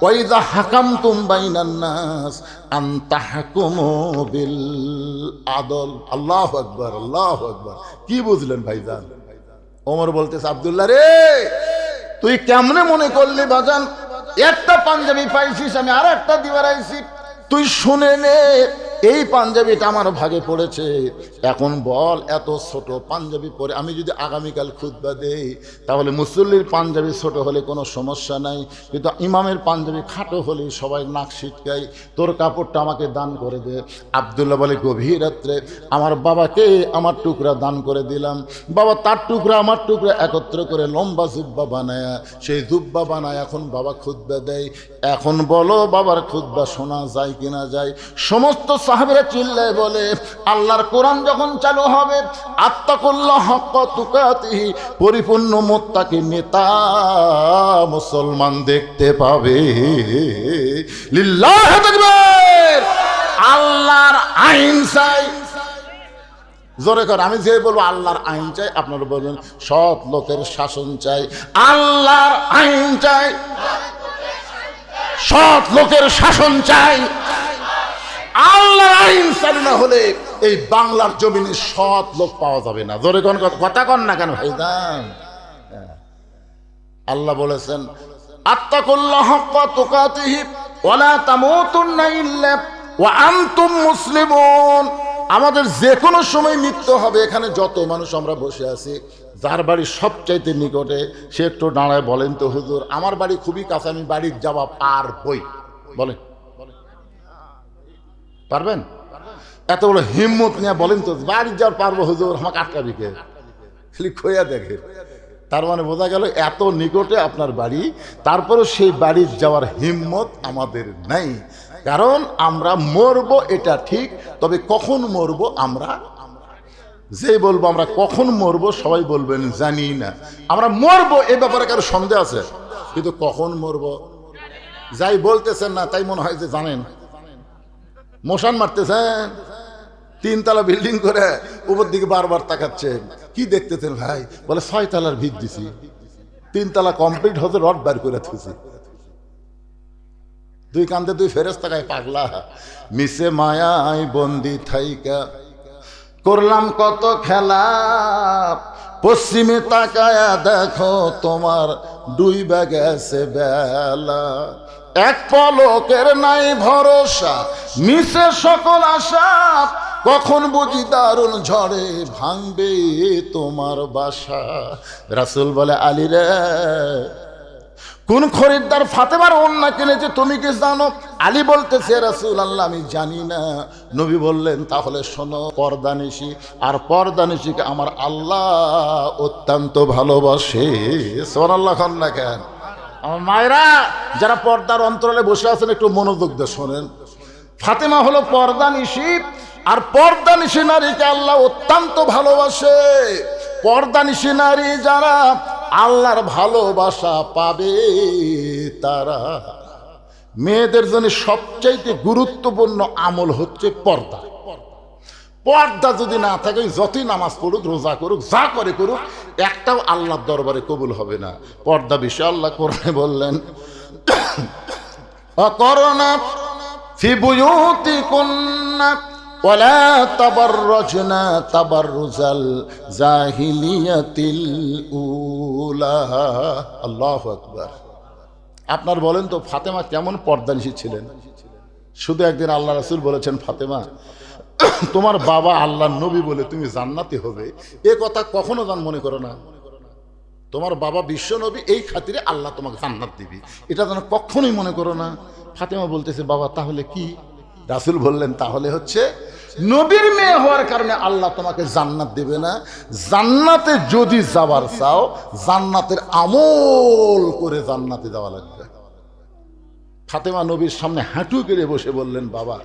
ওয়া ইযা হাকামতুম বাইনান নাস আন তাহকুমু বিল আদল। আল্লাহু আকবার, আল্লাহু আকবার। কি বুঝলেন ভাইজান? ওমর বলতেছে আব্দুল্লাহ রে, তুই কেমনে মনে করলি বাজান একটা পাঞ্জাবি পাইছিস, আমি আর একটা দিবার আইছি? তুই শুনে নে, এই পাঞ্জাবিটা আমার ভাগে পড়েছে, এখন বল এত ছোট পাঞ্জাবি পরে আমি যদি আগামীকাল খুতবা দেই তাহলে মুসল্লির পাঞ্জাবি ছোট হলে কোনো সমস্যা নাই, কিন্তু ইমামের পাঞ্জাবি খাটো হলে সবাই নাক ছিটকায়, তোর কাপড়টা আমাকে দান করে দে। আব্দুল্লাহ বলে গভীর রাত্রে আমার বাবাকে আমার টুকরা দান করে দিলাম। বাবা তার টুকরা আমার টুকরা একত্র করে লম্বা জুব্বা বানায়, সেই জুব্বা বানায় এখন বাবা খুতবা দেয়। এখন বলো বাবার খুতবা শোনা যায় কিনা যায়? সমস্ত সাহাবীরা চিল্লায় বলে আল্লাহর কোরআন যখন চালু হবে আত্তাকুল্লাহ হাক্কা তুকাতিহি, পরিপূর্ণ মুত্তাকি নেতা মুসলমান দেখতে পাবে। লিল্লাহি তাকবীর। আল্লাহর আইন চাই, জোরে কর। আমি যে বলবো আল্লাহর আইন চাই, আপনারা বলবেন সৎ লোকের শাসন চাই। আল্লাহর আইন চাই, সৎ লোকের শাসন চাই। আল্লাহর আইন চালু না হলে এই বাংলার জমিনে সৎ লোক পাওয়া যাবে না। জোরে কোন কথা কন না কেন ভাইজান? আল্লাহ বলেছেন আত্তাকুল্লাহ হাক্কা তুকাতিহি ওয়া লা তামুতুন্না ইল্লা ওয়া আনতুম মুসলিমুন। আমাদের যে কোনো সময় মৃত্যু হবে। এখানে যত মানুষ আমরা বসে আছি, যার বাড়ি সবচাইতে নিকটে সে একটু দাঁড়ায় বলেন তো হুজুর আমার বাড়ি খুবই কাছে, আমি বাড়ির যাওয়া পারবই, বলেন পারবেন? এত বড় হিম্মত নিয়ে বলেন তো বাড়ির যাওয়ার পারবো হুজুর, আমাকে আটকাবি কে? খালি খোয়া দেখে। তার মানে বোঝা গেল এত নিকটে আপনার বাড়ি, তারপরেও সেই বাড়ির যাওয়ার হিম্মত আমাদের নাই। কারণ আমরা মরবো এটা ঠিক, তবে কখন মরবো আমরা যে বলবো আমরা কখন মরবো সবাই বলবেন জানি না। আমরা মরবো এ ব্যাপারে কারো সন্দেহ আছে, কিন্তু কখন মরবো যাই বলতেছেন না তাই মনে হয় যে জানেন। মশান মারতেছেন, 3 তলা বিল্ডিং করে উপর দিকে বারবার তাকাচ্ছেন, কি দেখতেছেন ভাই? বলে 6 তলার ভিত দিছি, 3 তলা কমপ্লিট হতে রড বার করে থুছি। 2 কান্দে 2 ফেরেশতা গায় পাগলা, মিশে মায়ায় বন্দি থাইকা করলাম কত খেলা, পশ্চিমে তাকায়া দেখো তোমার ডুইবা গেছে বেলা, এক পলকের নাই ভরসা মিশে সকল আশা, কখন বুঝি দারুণ ঝড়ে ভাঙবে তোমার বাসা। রাসূল বলে আলী রে কোন খরিদ্দার ফাতেমার ওড়না কিনেছে তুমি কি জানো? আলী বলতেছে রাসূলুল্লাহ আমি জানি না। নবী বললেন তাহলে শোনো, পর্দানিশি, আর পর্দানিশিকে আমার আল্লাহ অত্যন্ত ভালোবাসে। সুবহানাল্লাহ খান না কেন? আমার মায়েরা যারা পর্দার অন্তরালে বসে আছেন একটু মনোযোগ দিয়ে শোনেন। ফাতেমা হলো পর্দানিশি, আর পর্দানিশি নারীকে আল্লাহ অত্যন্ত ভালোবাসে। পর্দানিশি নারী যারা আল্লাহর ভালোবাসা পাবে তারা, মেয়েদের জন্য সবচাইতে গুরুত্বপূর্ণ আমল হচ্ছে পর্দা। পর্দা যদি না থাকে যতই নামাজ পড়ুক রোজা করুক যা করে করুক একটাও আল্লাহর দরবারে কবুল হবে না। পর্দা বিষয়ে আল্লাহ কোরআনে বললেন অকরনা ফি বুয়ুতিকুন্না ওয়ালা তাবাররাজনা তাবাররুজাল জাহিলিয়াতিল উলা। আল্লাহু আকবার। আপনার বলেন তো ফাতেমা কেমন পর্দানিশী ছিলেন? শুধু একদিন আল্লাহ রাসূল বলেছেন ফাতেমা তোমার বাবা আল্লাহর নবী বলে তুমি জান্নাতি হবে, এ কথা কখনো মনে করো না। তোমার বাবা বিশ্ব নবী, এই খাতিরে আল্লাহ তোমাকে জান্নাত দিবি, এটা যেন কখনোই মনে করো না। ফাতেমা বলতেছে বাবা তাহলে কি? রাসূল বললেন তাহলে হচ্ছে নবীর মেয়ে হওয়ার কারণে আল্লাহ তোমাকে জান্নাত দেবে না। জান্নাতে যদি যাবার চাও জান্নাতের আমল করে জান্নাতে যাওয়া লাগবে। ফাতেমা নবীর সামনে হাঁটু গেড়ে বসে বললেন বাবা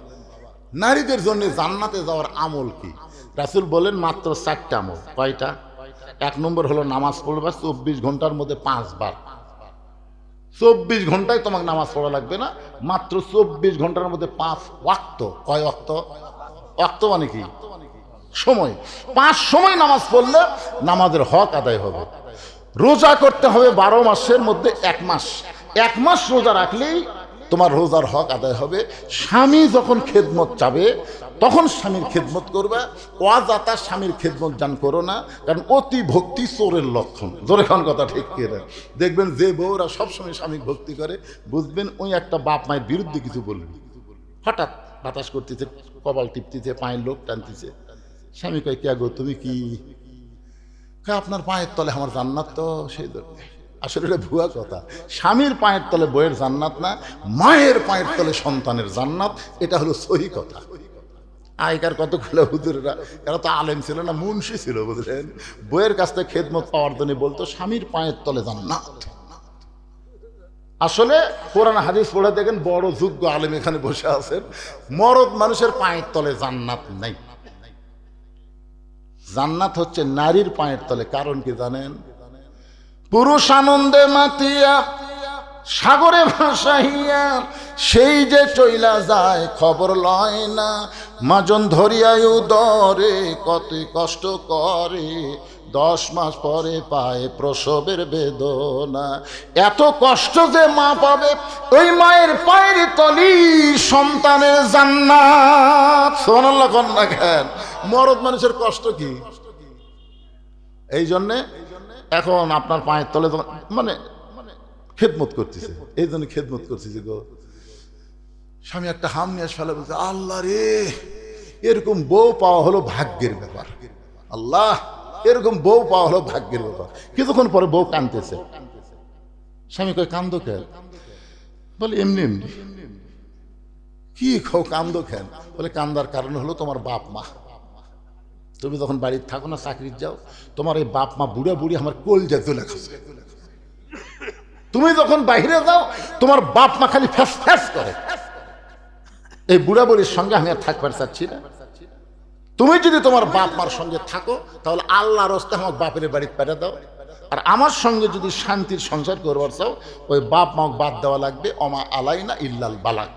নারীদের জন্য জান্নাতে যাওয়ার আমল কি? রাসূল বলেন মাত্র 4টা আমল। কয়টা? 1 নম্বর হলো নামাজ পড়বা 24 ঘন্টার মধ্যে 5 বার। 24 ঘন্টায় তোমাকে নামাজ পড়া লাগবে না, মাত্র 24 ঘন্টার মধ্যে 5 ওয়াক্ত। কয় ওয়াক্ত? ওয়াক্ত মানে কি? সময়। 5 সময় নামাজ পড়লে নামাজের হক আদায় হবে। রোজা করতে হবে 12 মাসের মধ্যে 1 মাস। 1 মাস রোজা রাখলেই তোমার রোজার হক আদায় হবে। স্বামী যখন খেদমত চাবে তখন স্বামীর খেদমত করবে, অযাতা স্বামীর খেদমত জান করো না, কারণ অতি ভক্তি চোরের লক্ষণ। জোরে খান কথা ঠিক করে দেখবেন যে বউরা সবসময় স্বামী ভক্তি করে বুঝবেন ওই একটা বাপ মায়ের বিরুদ্ধে কিছু বলবে, হঠাৎ বাতাস করতেছে, কপাল টিপতেছে, পায়ের লোক টানতেছে। স্বামী কয়, কে গো তুমি কি? আপনার পায়ের তলে আমার জান্নাত, তো সেই জন্য। আসলে এটা ভুয়া কথা। স্বামীর পায়ের তলে বইয়ের জান্নাত না, মায়ের পায়ের তলে সন্তানের জান্নাত, এটা হলো সহি কথা। আগেকার কতগুলো হুজুররা, এরা তো আলেম ছিল না, মুন্সি ছিল, বুঝলেন? বইয়ের কাছ থেকে খেদমত পাওয়ার জন্য বলতো স্বামীর পায়ের তলে জান্নাত। আসলে কোরআন হাদিস পড়ে দেখেন, বড় যোগ্য আলেম এখানে বসে আছেন, মরদ মানুষের পায়ের তলে জান্নাত নেই। জান্নাত হচ্ছে নারীর পায়ের তলে। কারণ কি জানেন? পুরুষ আনন্দে মাতিয়া সাগরে ভাসাইয়া সেই যে চইলা যায়, খবর লয় না। মাজন ধরিয়ায় উদরে কত কষ্ট করে, 10 মাস পরে পায় প্রসবের বেদনা। এত কষ্ট যে মা পাবে, ওই মায়ের পায়ের তলি সন্তানের জান্নাত। সুবহানাল্লাহ কন্যা জ্ঞান। মরদ মানুষের কষ্ট কি? এই জন্যে এখন আপনার পায়ের তলে মানে খেদমত করতেছে, এই জন্য খেদমত করতেছে গো। স্বামী একটা হাম নিয়ে ফেলে, বলছে আল্লাহ রে, এরকম বউ পাওয়া হলো ভাগ্যের ব্যাপার। আল্লাহ, এরকম বউ পাওয়া হলো ভাগ্যের ব্যাপার। কিছুক্ষণ পরে বউ কাঁদতেছে। স্বামী কয়, কান্দো কেন? বলে এমনি এমনি। কি খাও, কান্দো কেন? বলে কান্দার কারণ হলো তোমার বাপ মা। তুমি যখন বাড়িতে থাকো না, চাকরির যাও, তোমার এই বাপ মা বুড়া বুড়ি আমার কলজা জ্বলে খাচ্ছে। তুমি যখন বাইরে যাও, তোমার বাপ মা খালি ফ্যাস ফ্যাস করে। এই বুড়া বুড়ির সঙ্গে আমি আর থাকবার চাচ্ছি না। তুমি যদি তোমার বাপ মার সঙ্গে থাকো, তাহলে আল্লাহর রাস্তায় আমার বাপের বাড়িতে পাঠিয়ে দাও। আর আমার সঙ্গে যদি শান্তির সংসার করবার চাও, ওই বাপ মা বাদ দেওয়া লাগবে। অমা আলাইনা ইল্লাল বালাক।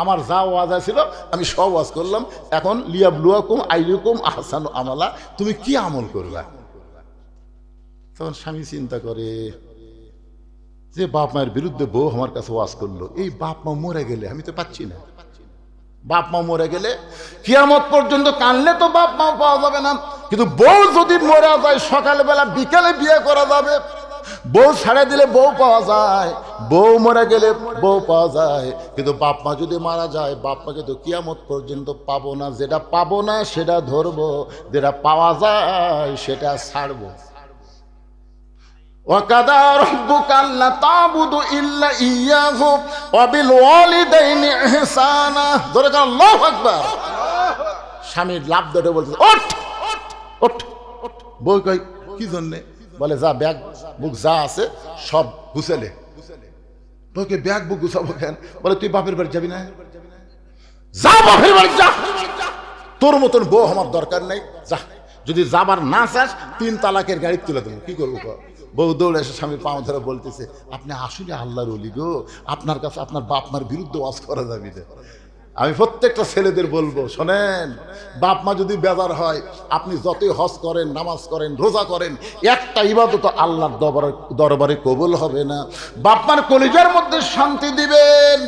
আমার যা ওয়াজ ছিল আমি সব ওয়াজ করলাম। এখন লিয়াবলুয়াকুম আইয়ুকুম আহসানু আমালা, তুমি কি আমল করবা? তখন স্বামী চিন্তা করে যে বাপ মায়ের বিরুদ্ধে বউ আমার কাছে ওয়াজ করলো, এই বাপ মা মরে গেলে আমি তো পাচ্ছি না। বাপ মা মরে গেলে কিয়ামত পর্যন্ত কানলে তো বাপ মা পাওয়া যাবে না। কিন্তু বউ যদি মরে যায়, সকালবেলা বিকালে বিয়ে করা যাবে। বউ ছেড়ে দিলে বউ পাওয়া যায়, বউ মরে গেলে বউ পাওয়া যায়। কিন্তু বাপ মা যদি মারা যায়, বাপ মাকে তো কিয়ামত পর্যন্ত পাবো না। যেটা পাবো না সেটা ধরবো, যেটা পাওয়া যায় সেটা ছাড়বো। ওয়াকাদা রাব্বুকা আল্লা তা'বুদু ইল্লা ইয়্যাহু ওয়া বিল ওয়ালিদাইনি ইহসানা। ধরে গেল, আল্লাহু আকবার। স্বামীর লাভ ধরে বলছে, ওঠ ওঠ। বউ কই, কি জন্যে? বলে যা, ব্যাগ বুক যা আছে সব গুছালে। বউকে ব্যাগ বুক গুছাবো কেন? বলে তুই বাপের বাড়ি যাবি না? যা বাপের বাড়ি যা, তোর মতন বউ আমার দরকার নেই, যা। যদি যাবার না চাস, 3 তালাকের গাড়ি তুলে দেবো। কি করবো? বউ দৌড়ে এসে স্বামীর পাও ধরে বলতেছে, আপনি আসলে আল্লাহর ওলি গো, আপনার কাছে আপনার বাপ মার বিরুদ্ধে ওয়াজ করা যাবে না। আমি প্রত্যেকটা ছেলেদের বলবো, শোনেন, বাপ মা যদি বেজার হয়, আপনি যতই হজ করেন, নামাজ করেন, রোজা করেন, একটা ইবাদত আল্লাহর দরবারে কবুল হবে না। বাপ মার কলিজার মধ্যে শান্তি দিবেন।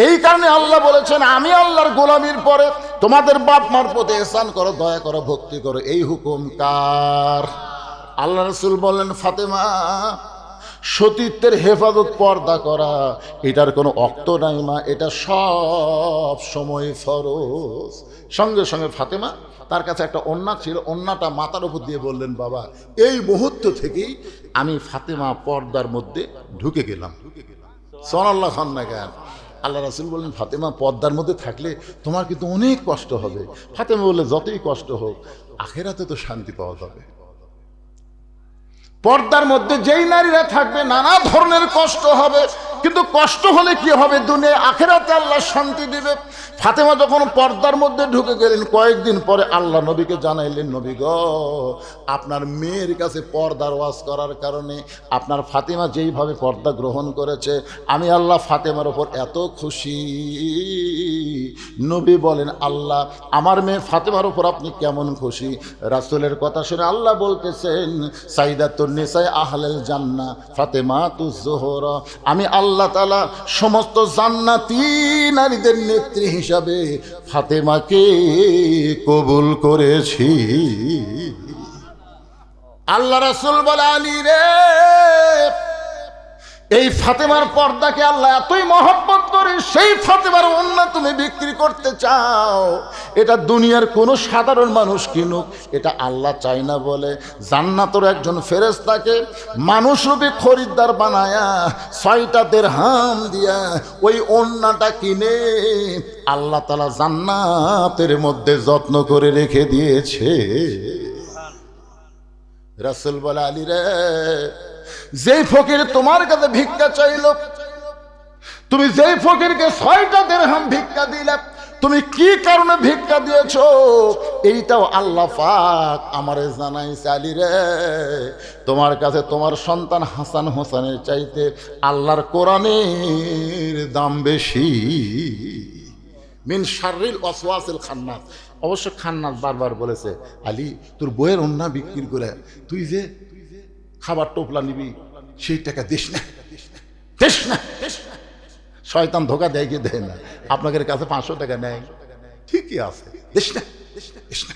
এই কারণে আল্লাহ বলেছেন, আমি আল্লাহর গোলামির পরে তোমাদের বাপ মার প্রতি ইহসান করো, দয়া করো, ভক্তি করো। এই হুকুম কার? আল্লাহ রাসূল বলেন, ফাতেমা, সতীত্বের হেফাজত, পর্দা করা, এটার কোনো অক্ত নাই মা, এটা সব সময় ফরজ। সঙ্গে সঙ্গে ফাতেমা, তার কাছে একটা ওন্না ছিল, ওন্নাটা মাথার উপর দিয়ে বললেন, বাবা, এই মুহূর্ত থেকেই আমি ফাতেমা পর্দার মধ্যে ঢুকে গেলাম। সুবহানাল্লাহ খান্না কেন? আল্লাহ রাসূল বললেন, ফাতেমা, পর্দার মধ্যে থাকলে তোমার কিন্তু অনেক কষ্ট হবে। ফাতেমা বললে, যতই কষ্ট হোক, আখিরাতে তো শান্তি পাওয়া যাবে। পর্দার মধ্যে যেই নারীরা থাকবে, নানা ধরনের কষ্ট হবে, কিন্তু কষ্ট হলে কি হবে? দুনিয়া আখিরাতে আল্লাহ শান্তি দিবে। ফাতেমা যখন পর্দার মধ্যে ঢুকে গেলেন, কয়েকদিন পরে আল্লাহ নবীকে জানাইলেন, নবী গো, আপনার মেয়ের কাছে পর্দার ওয়াজ করার কারণে আপনার ফাতেমা যেইভাবে পর্দা গ্রহণ করেছে, আমি আল্লাহ ফাতেমার ওপর এত খুশি। নবী বলেন, আল্লাহ, আমার মেয়ে ফাতেমার ওপর আপনি কেমন খুশি? রাসূলের কথা শুনে আল্লাহ বলতেছেন, সাইদাতুন নিসা আহলেল জান্নাহ ফাতেমাতুজ জোহরা, আমি আল্লাহ তাআলা সমস্ত জান্নাতি নারীদের নেত্রী হিসাবে ফাতেমাকে কবুল করেছি। আল্লাহ রাসূল বলে, আলী রে, এই ফাতেমার পর্দাকে আল্লাহ এতই মহব্বত করে সেই ফাতেমার ওন্না তুমি বিক্রি করতে চাও, এটা দুনিয়ার কোনো সাধারণ মানুষ কিনুক, এটা আল্লাহ চায় না বলে জান্নাতের একজন ফেরেশতাকে মানুষরূপী খরিদ্দার বানায়া 6টা দিরহাম দিয়া ওই ওন্নাটা কিনে আল্লাহ তাআলা জান্নাতের মধ্যে যত্ন করে রেখে দিয়েছে। রাসূল বলে, আলী রে, যেই ফকির তোমার কাছে ভিক্ষা চাইল, তুমি যেই ফকিরকে 6টা দিরহাম ভিক্ষা দিলে, তুমি কি কারণে ভিক্ষা দিয়েছো এইটাও আল্লাহ পাক আমারে জানাইছে। আলী রে, তোমার কাছে তোমার সন্তান হাসান হোসেনের চাইতে আল্লাহর কোরআনের দাম বেশি। মিন শাররিল ওয়াসওয়াসিল খান্নাস। অবশ্য খান্নাস বারবার বলেছে, আলী তোর বইয়ের ওন্না বিক্রি করে তুই যে খাবার টোপলা নিবি সেই টাকা দিস না, দিস না। শয়তান ধোকা দেয় কি দেয় না? আপনাদের কাছে 500 টাকা নেয়, ঠিকই আছে, দিস না, দিস না।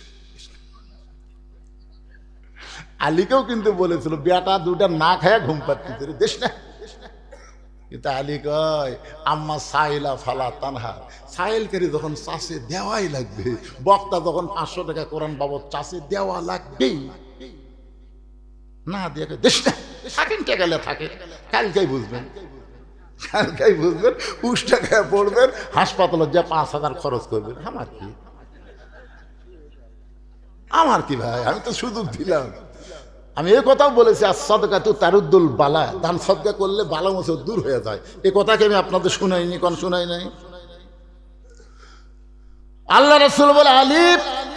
আলীকেও কিন্তু বলেছিল বেটা দুটা না খায়া ঘুম পাচ্ছে, দিস না। কিন্তু আলী কয়, আম্মা সাইলা ফালা তানহা, সাইলকারী যখন চাষে দেওয়াই লাগবে, বক্তা যখন 500 টাকা কোরআন বাবদ চাষে দেওয়া লাগবেই, না দিয়ে দেশ না থাকেন, টেকালে থাকে, কালকেই বুঝবেন, কালকেই বুঝবেন, উষ্টা খেয়ে পড়বেন, হাসপাতালে যা 5000 খরচ করবেন। আমার কি ভাই, আমি তো সুযোগ দিলাম। আমি এই কথাও বলেছি, আর সদকা তো তারুদ্দুল বালা, দান সদকা করলে বালা মুসিবত দূর হয়ে যায়। এই কথাকে আমি আপনাদের শুনাইনি, কোন শুনাই নাই? আল্লাহ রাসূল বলে, আলী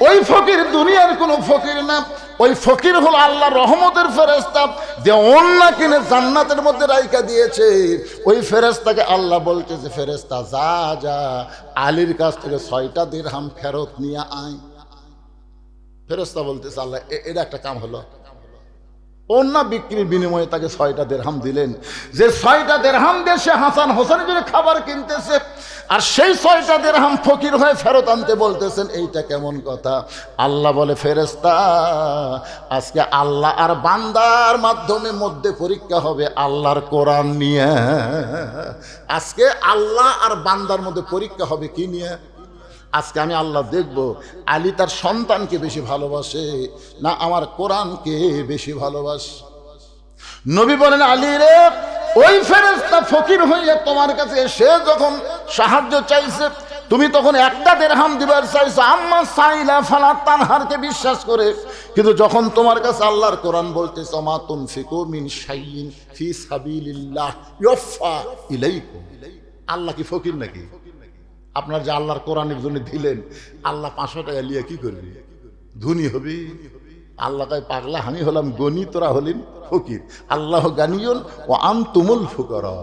ওই ফকির দুনিয়ার কোন ফকির না, ওই ফকির হলো আল্লাহ রহমতের ফেরেশতা, যে ওন্না কিনে জান্নাতের মধ্যে রাইখা দিয়েছে। ওই ফেরেশতাকে আল্লাহ বলতেছে, ফেরেশতা যা যা আলীর কাছ থেকে 6টা দিরহাম ফেরত নিয়ে আয়। ফেরেশতা বলতেছে, আল্লাহ এটা একটা কাম হলো। ওন্না বিক্রির বিনিময়ে তাকে 6টা দিরহাম দিলেন, যে 6টা দিরহাম দিয়ে সে হাসান হোসেনের জন্য খাবার কিনতেছে, আর সেই 6টা দিরহাম ফকির হয়ে ফেরত আনতে বলতেছেন, এইটা কেমন কথা? আল্লাহ বলে, ফেরেশতা আজকে আল্লাহ আর বান্দার মাধ্যমে মধ্যে পরীক্ষা হবে আল্লাহর কোরআন নিয়ে। আজকে আল্লাহ আর বান্দার মধ্যে পরীক্ষা হবে কি নিয়ে? আজকে আমি আল্লাহ দেখব আলী তার সন্তানকে বেশি ভালোবাসে না আমার কোরআনকে বেশি ভালোবাসে। নবী বলেন, আলী রে, ওই ফেরেশতা ফকির হইয়া তোমার কাছে এসে যখন সাহায্য চাইছে, তুমি তখন 1টা দিরহাম দিবার চাইছো আম্মা সাইলা ফালা তানহারকে বিশ্বাস করে, কিন্তু যখন তোমার কাছে আল্লাহর কোরআন বলতেছ, মা তুনফিকু মিন শাইইন ফি সাবিলিল্লাহ ইউফা ইলাইকুম। আল্লাহ কি ফকির নাকি? আপনার যে আল্লাহর কোরআনের জন্য দিলেন, আল্লাহ 500 টাকা লিয়ে কি করবি? ধনী হবি? আল্লাহ কয়, পাগলা, আমি হলাম গনি, তোরা হলেন ফকির। আল্লাহ গানিয়ুন ও আনতুমুল ফুকারা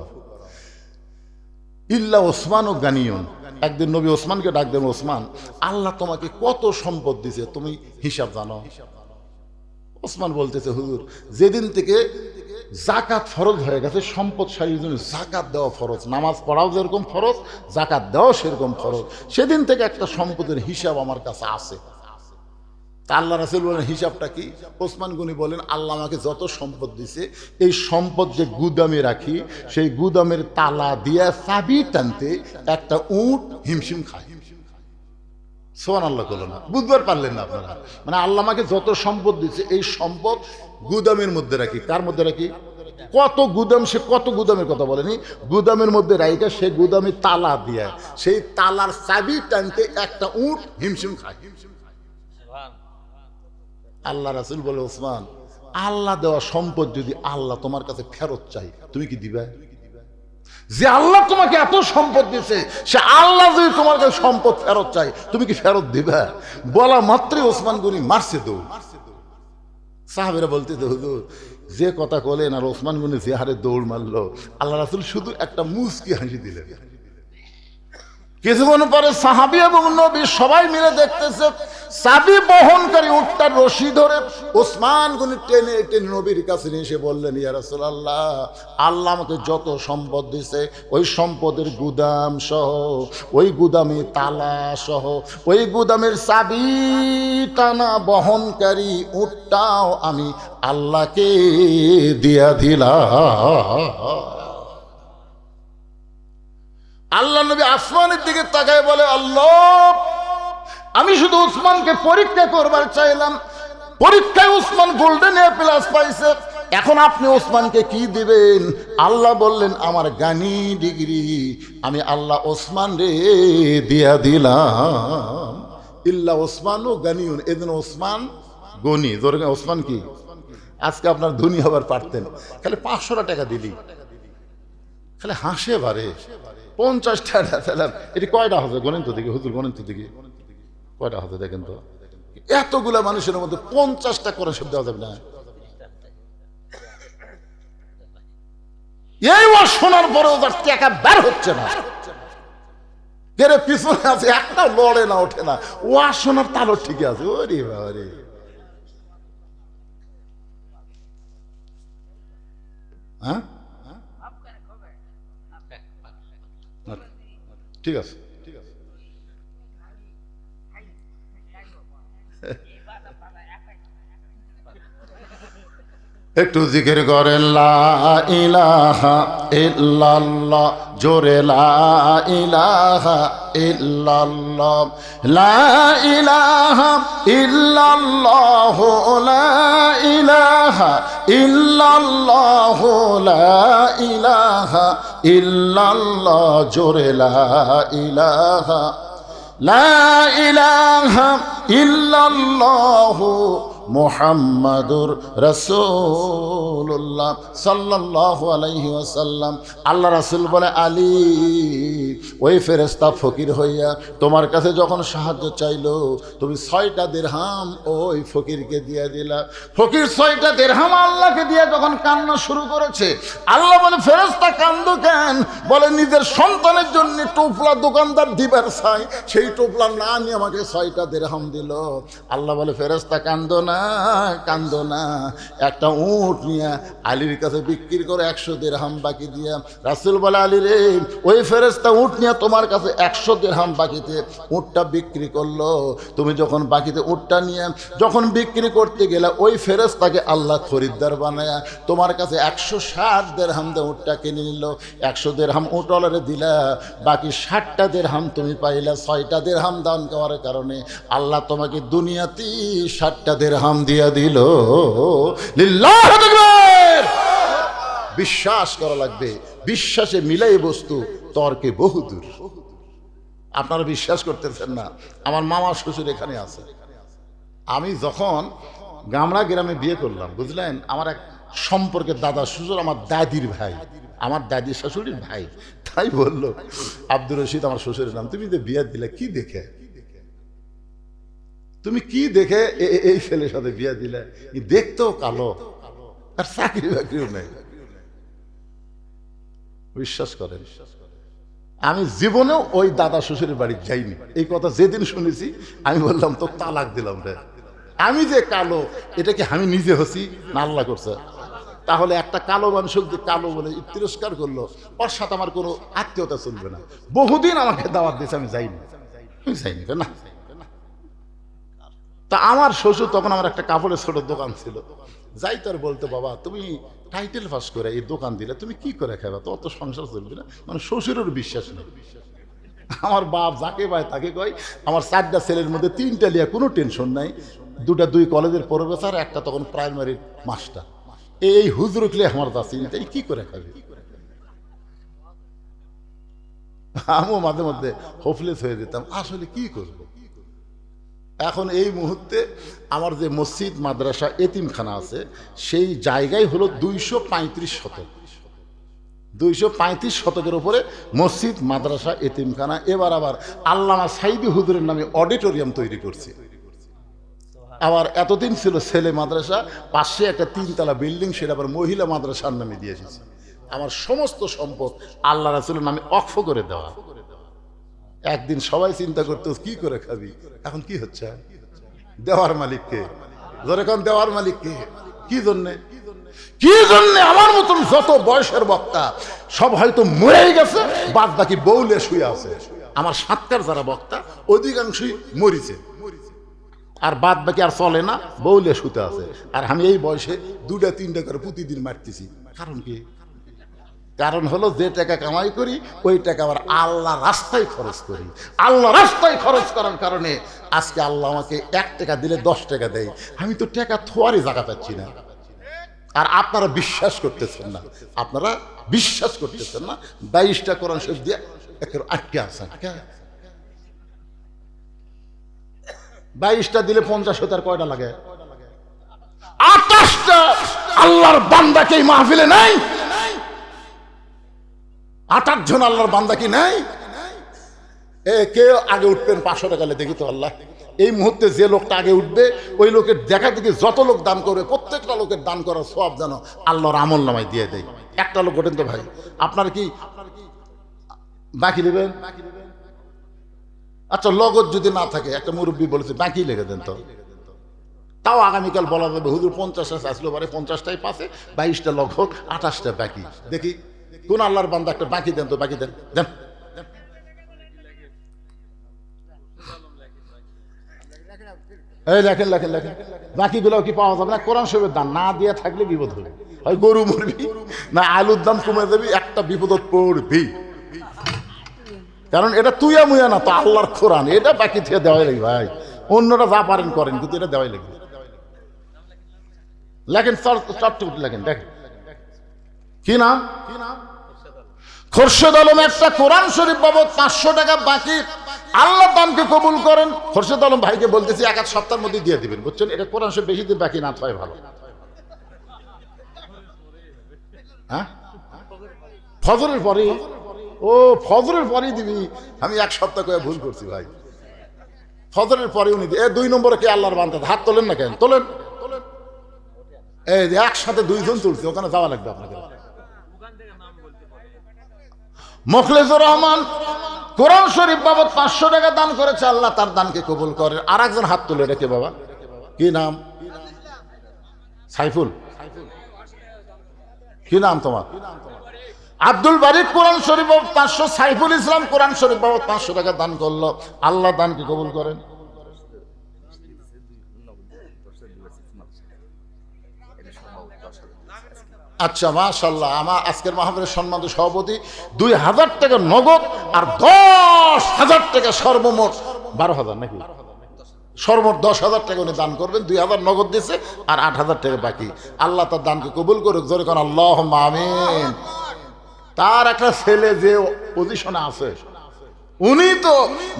ইল্লা ওসমান ও গানিয়ুন। একদিন নবী ওসমানকে ডাক দেন, ওসমান, আল্লাহ তোমাকে কত সম্পদ দিছে, তুমি হিসাব জানো? ওসমান বলতেছে, হুজুর, যেদিন থেকে জাকাত ফরজ হয়ে গেছে, সম্পদশালীর জন্য জাকাত দেওয়া ফরজ, নামাজ পড়াও যেরকম ফরজ, জাকাত দেওয়া সেরকম ফরজ, সেদিন থেকে একটা সম্পদের হিসাব আমার কাছে আছে। তা আল্লাহ রাসূল বলেন, হিসাবটা কি? ওসমান গনি বলেন, আল্লাহ আমাকে যত সম্পদ দিছে, এই সম্পদ যে গুদামে রাখি, সেই গুদামের তালা দিয়া চাবি টানতে একটা উট হিমশিম খায়। সুবহানাল্লাহ বলো না, বুঝবার পারলেন না আপনারা? মানে আল্লাহ আমাকে যত সম্পদ দিচ্ছে, এই সম্পদ গুদামের মধ্যে রাখি। কার মধ্যে রাখি? কত গুদাম, সে কত গুদামের কথা বলেনি, গুদামের মধ্যে রাইখা সে গুদামে তালা দিয়া, সেই তালার চাবি টানতে একটা উট হিমশিম খায়। আল্লাহ রাসূল বলে, ওসমান, আল্লাহ দেওয়া সম্পদ যদি আল্লাহ তোমার কাছে ফেরত চাই, তুমি কি দিবা? যে আল্লাহ তোমাকে এত সম্পদ দিয়েছে, সে আল্লাহ যদি তোমার কাছে সম্পদ ফেরত চাই, তুমি কি ফেরত দিবা? বলা মাত্রই ওসমান গনি মারছে দৌড়। সাহাবেরা বলতে, হুজুর, যে কথা বলেন, আর ওসমান গনি যে হারে দৌড় মারলো, আল্লাহ রাসূল শুধু একটা মুচকি হাসি দিলেন। কিছুক্ষণ পরে সাহাবী এবং নবী সবাই মিলে দেখতেছে, চাবি বহনকারী উটটার রশি ধরে ওসমান গনি টেনে টেনে নবীর কাছে নিয়ে এসে বললেন, ইয়া রাসূলুল্লাহ, আল্লাহ আমাকে যত সম্পদ দিছে, ওই সম্পদের গুদাম সহ, ওই গুদামে তালা সহ, ওই গুদামের চাবি টানা বহনকারী উটটাও আমি আল্লাহকে দিয়া দিলাম। আল্লাহ নবী আসমানের দিকে তাকায় বলে, আল্লাহ, আমি শুধু উসমানকে পরীক্ষা করবার চাইলাম, পরীক্ষায় উসমান গোল্ডেন এ প্লাস পাইছে, এখন আপনি ওসমানকে কি দিবেন? আল্লাহ বললেন, আমার গানি ডিগ্রি আমি আল্লাহ ওসমান রে দিয়া দিলাম। ইল্লা ওসমানও গানিউন, এদিন ওসমান গনি, ধরে ওসমান কি আজকে আপনার ধনী হবার পারতেন, খালি 500 টাকা দিলি, খালি হাসে বারে 50 টাকা ফেলাম। এটি কয়টা হবে গণেন তো দেখি, হুজুর গণেন তো দেখি কয়টা হবে দেখেন তো। এতগুলা মানুষের মধ্যে 50টা করে সব দেওয়া যাবে না? এই ওয়াজ শোনার পরেও তার টাকা বের হচ্ছে না, কেরে পিছনে আছে, একটা লড়ে না, ওঠে না। ওয়াজ শোনার তালও ঠিক আছে। ওরে বাবারে, হ্যাঁ ঠিক আছে, ঠিক আছে। একটু জিকির করেন লা ইলাহা ইল্লাল্লাহ, জোরে লা ইলাহা ইল্লাল্লাহ, লা ইলাহা ইল্লাল্লাহ, লা ইলাহা ইল্লাল্লাহ, লা ইলাহা ইল্লাল্লাহ, জোরে লা ইলাহা, লা ইলাহা ইল্লাল্লাহ মুহাম্মাদুর রাসূলুল্লাহ সাল্লাল্লাহু আলাইহি ওয়াসাল্লাম। আল্লাহ রাসূল বলে, আলী, ওই ফেরেশতা ফকির হইয়া তোমার কাছে যখন সাহায্য চাইলো, তুমি 6টা দিরহাম ওই ফকিরকে দিয়ে দিলা। ফকির 6টা দিরহাম আল্লাহকে দিয়ে যখন কান্না শুরু করেছে, আল্লাহ বলে, ফেরেশতা কান্দো কেন? বলে, নিজের সন্তানের জন্য টোপলা দোকানদার দিবার চাই, সেই টোপলা না নিয়ে আমাকে 6টা দিরহাম দিল। আল্লাহ বলে, ফেরেশতা কান্দো না, কান্দো না, একটা উট নিয়ে আলীর কাছে বিক্রি করে 100 দিরহাম বাকি দিয়া। রাসূল বলে, আলী রে, ওই ফেরেশতা উট নিয়ে তোমার কাছে 100 দিরহাম বাকিতে উটটা বিক্রি করলো। তুমি যখন বাকিতে উটটা নিয়ে যখন বিক্রি করতে গেলে, ওই ফেরেশতাকে আল্লাহ খরিদ্দার বানায়া তোমার কাছে 160 দিরহাম দিয়ে উটটা কিনে নিল। 100 দিরহাম উটওয়ালারে দিলা, বাকি 60টা দিরহাম তুমি পাইলা। 6টা দিরহাম দান করার কারণে আল্লাহ তোমাকে দুনিয়াতেই 60টা দিরহাম দিয়া দিল। লিল্লাহু আকবার। বিশ্বাস করা লাগবে, বিশ্বাসে মিলাই বস্তু, তর্কে বহুদূর। আপনারা বিশ্বাস করতেছেন না, আমার মামা শ্বশুর এখানে আছে। আমি যখন গামড়া গ্রামে বিয়ে করলাম, বুঝলেন, আমার এক সম্পর্কের দাদা শ্বশুর আমার দাদির ভাই, আমার দাদির শাশুড়ির ভাই। তাই বললো, আব্দুর রশিদ আমার শ্বশুরের নাম, তুমি যে বিয়ে দিলে কি দেখে, তুমি কি দেখে এই ছেলের সাথে বিয়ে দিলে? দেখতেও কালো, আর চাকরি বাকরিও নেই। বিশ্বাস করেন, আমি জীবনেও ওই দাদা শ্বশুরের বাড়ি যাইনি। এই কথা যেদিন শুনেছি আমি বললাম, তো তালাক দিলাম রে। আমি যে কালো, এটা কি আমি নিজে হচ্ছি না আল্লাহ করছে? তাহলে একটা কালো মানুষ যে কালো বলে তিরস্কার করলো, ওর সাথে আমার কোনো আত্মীয়তা চলবে না। বহুদিন আমাকে দাওয়াত দিয়েছে, আমি যাইনি, না। তা আমার শ্বশুর তখন, আমার একটা কাপড়ের ছোট দোকান ছিল, যাই তো আর বলতো, বাবা তুমি টাইটেল পাস করে এই দোকান দিলে তুমি কি করে খাবে, তো অত সংসার চলবে না। মানে শ্বশুরের বিশ্বাস নেই। আমার বাপ যাকে পায় তাকে কয়, আমার 4টা ছেলের মধ্যে 3টা লিয়া কোনো টেনশন নাই, 2 কলেজের প্রফেসর, একটা তখন প্রাইমারির মাস্টার। এই হুজুর উঠলে আমার তা চিন্তা, কি করে খাবে। আমিও মাঝে মধ্যে হোপলেস হয়ে যেতাম, আসলে কি করব। এখন এই মুহূর্তে আমার যে মসজিদ মাদ্রাসা এতিমখানা আছে, সেই জায়গায় হলো 235 শতক। 235 শতকের উপরে মসজিদ মাদ্রাসা এতিমখানা। এবার আবার আল্লামা সাইদি হুজুরের নামে অডিটোরিয়াম তৈরি করছে। আবার এতদিন ছিল ছেলে মাদ্রাসা, পাশে একটা 3তলা বিল্ডিং, সেটা আবার মহিলা মাদ্রাসার নামে দিয়ে এসেছে। আমার সমস্ত সম্পদ আল্লাহ রাসূলের নামে ওয়াকফ করে দেওয়া। একদিন সবাই চিন্তা করতে, কি করে খাবি। এখন কি হচ্ছে, দেওয়ার মালিককে, যেরকম দেওয়ার মালিককে। কি জন্যে, কি জন্যে? আমার মতন যত বয়সের বক্তা সব হয়তো মরেই গেছে, বাদ বাকি বউলে শুয়ে আছে। আমার 7টার যারা বক্তা অধিকাংশই মরিছে, আর বাদ বাকি আর চলে না, বউলে শুতে আছে। আর আমি এই বয়সে 2টা 3টা করে প্রতিদিন মারতেছি। কারণ কি? কারণ হলো যে টাকা কামাই করি ওই টাকা আবার আল্লাহ রাস্তায় খরচ করি। আল্লাহ রাস্তায় খরচ করার কারণে আজকে আল্লাহ আমাকে 1 টাকা দিলে 10 টাকা দেয়। আমি তো টাকা থোয়ারই জায়গা পাচ্ছি না। আর আপনারা বিশ্বাস করতেছেন না, আপনারা বিশ্বাস করতেছেন না। 22টা কোরআন শরীফ দিয়ে আটকে আছেন। 22টা দিলে 50 হতে আর কয়টা লাগে? 28টা আল্লাহর বান্দাকে এই মাহফিলে নাই। 28 জন আল্লাহর বান্দা কি নাই? কে আগে উঠবেন 500 টাকা দেখি তো আল্লাহ। এই মুহূর্তে যে লোকটা আগে উঠবে ওই লোকের দেখা দেখি যত লোক দান করবে প্রত্যেকটা লোকের দান করার সওয়াব যেন আল্লাহর আমল নামায় দিয়ে দেয়। একটা লোক ওঠেন তো ভাই। আপনার কি বাকি নেবেন? আচ্ছা, লগত যদি না থাকে, একটা মুরব্বী বলেছে বাকি লিখে দেন তো। তাও আগামীকাল বলা যাবে হুজুর 50টা আসলো পারে 50টাই পাশে, 22টা লগত, 28টা বাকি। দেখি কোন আল্লাহর বান্দা একটা বাকি দেন তো, বাকি দেন দেন। এই লেখেন লেখেন লেখেন, বাকিগুলো কি পাওয়া যাবে না? কোরআন শরীফের দান না দিয়ে থাকলে বিপদ হবে। হয় গরু মরবি, না আলুর দাম কমে যাবি, একটা বিপদত পড়বি। কারণ এটা তুইয়া মুয়া না, তো আল্লাহর কোরআন, এটা বাকি থেকে দেওয়াই লাগবে ভাই। অন্যরা যা পারেন করেন, কিন্তু এটা দেওয়াই লাগবে। লেখেন চট্ট লেখেন, দেখেন কি নাম? খোরশেদ আলম একটা কোরআন শরীফ বাবদ 500 টাকা বাকি, আল্লাহ দানকে কবুল করেন। খোরশেদ আলম ভাইকে বলতেছি 1 সপ্তাহের মধ্যে দিয়ে দিবেন, বুঝছেন? এটা কোরআন শরীফ বেশি দিন বাকি না হয় ভালো। হ্যাঁ, ফজরের পরে? ও ফজরের পরেই দিবি? আমি 1 সপ্তাহ করে ভুল করছি ভাই। ফজরের পরে উনি 2 নম্বরে কে আল্লাহর বান্দা? হাত তোলেন না কেন? তোলেন। এই একসাথে 2 জন তুলছে, ওখানে যাওয়া লাগবে আপনাকে। মুখলেসুর রহমান কোরআন শরীফ বাবদ 500 টাকা দান করেছে, আল্লাহ তার দানকে কবুল করে। আর একজন হাত তুলে রেখে, বাবা কি নাম? সাইফুল। কি নাম তোমার? আব্দুল বারিক কোরআন শরীফ বাবদ 500, সাইফুল ইসলাম কোরআন শরীফ বাবদ 500 টাকা দান করলো, আল্লাহ দানকে কবুল করেন। আচ্ছা, মাশাআল্লাহ। আমার আজকের মাহফিলের সম্মানিত সভাপতি 2000 টাকা নগদ আর 10,000 টাকা, সর্বমোট 12,000 নাকি? সর্বমোট 10,000 টাকা উনি দান করবেন। 2,000 নগদ দিয়েছে আর 8,000 টাকা বাকি। আল্লাহ তার দানকে কবুল করুক, জোরে কোন আল্লাহুম্মা আমিন। তার একটা ছেলে যে পজিশনে আছে, উনি তো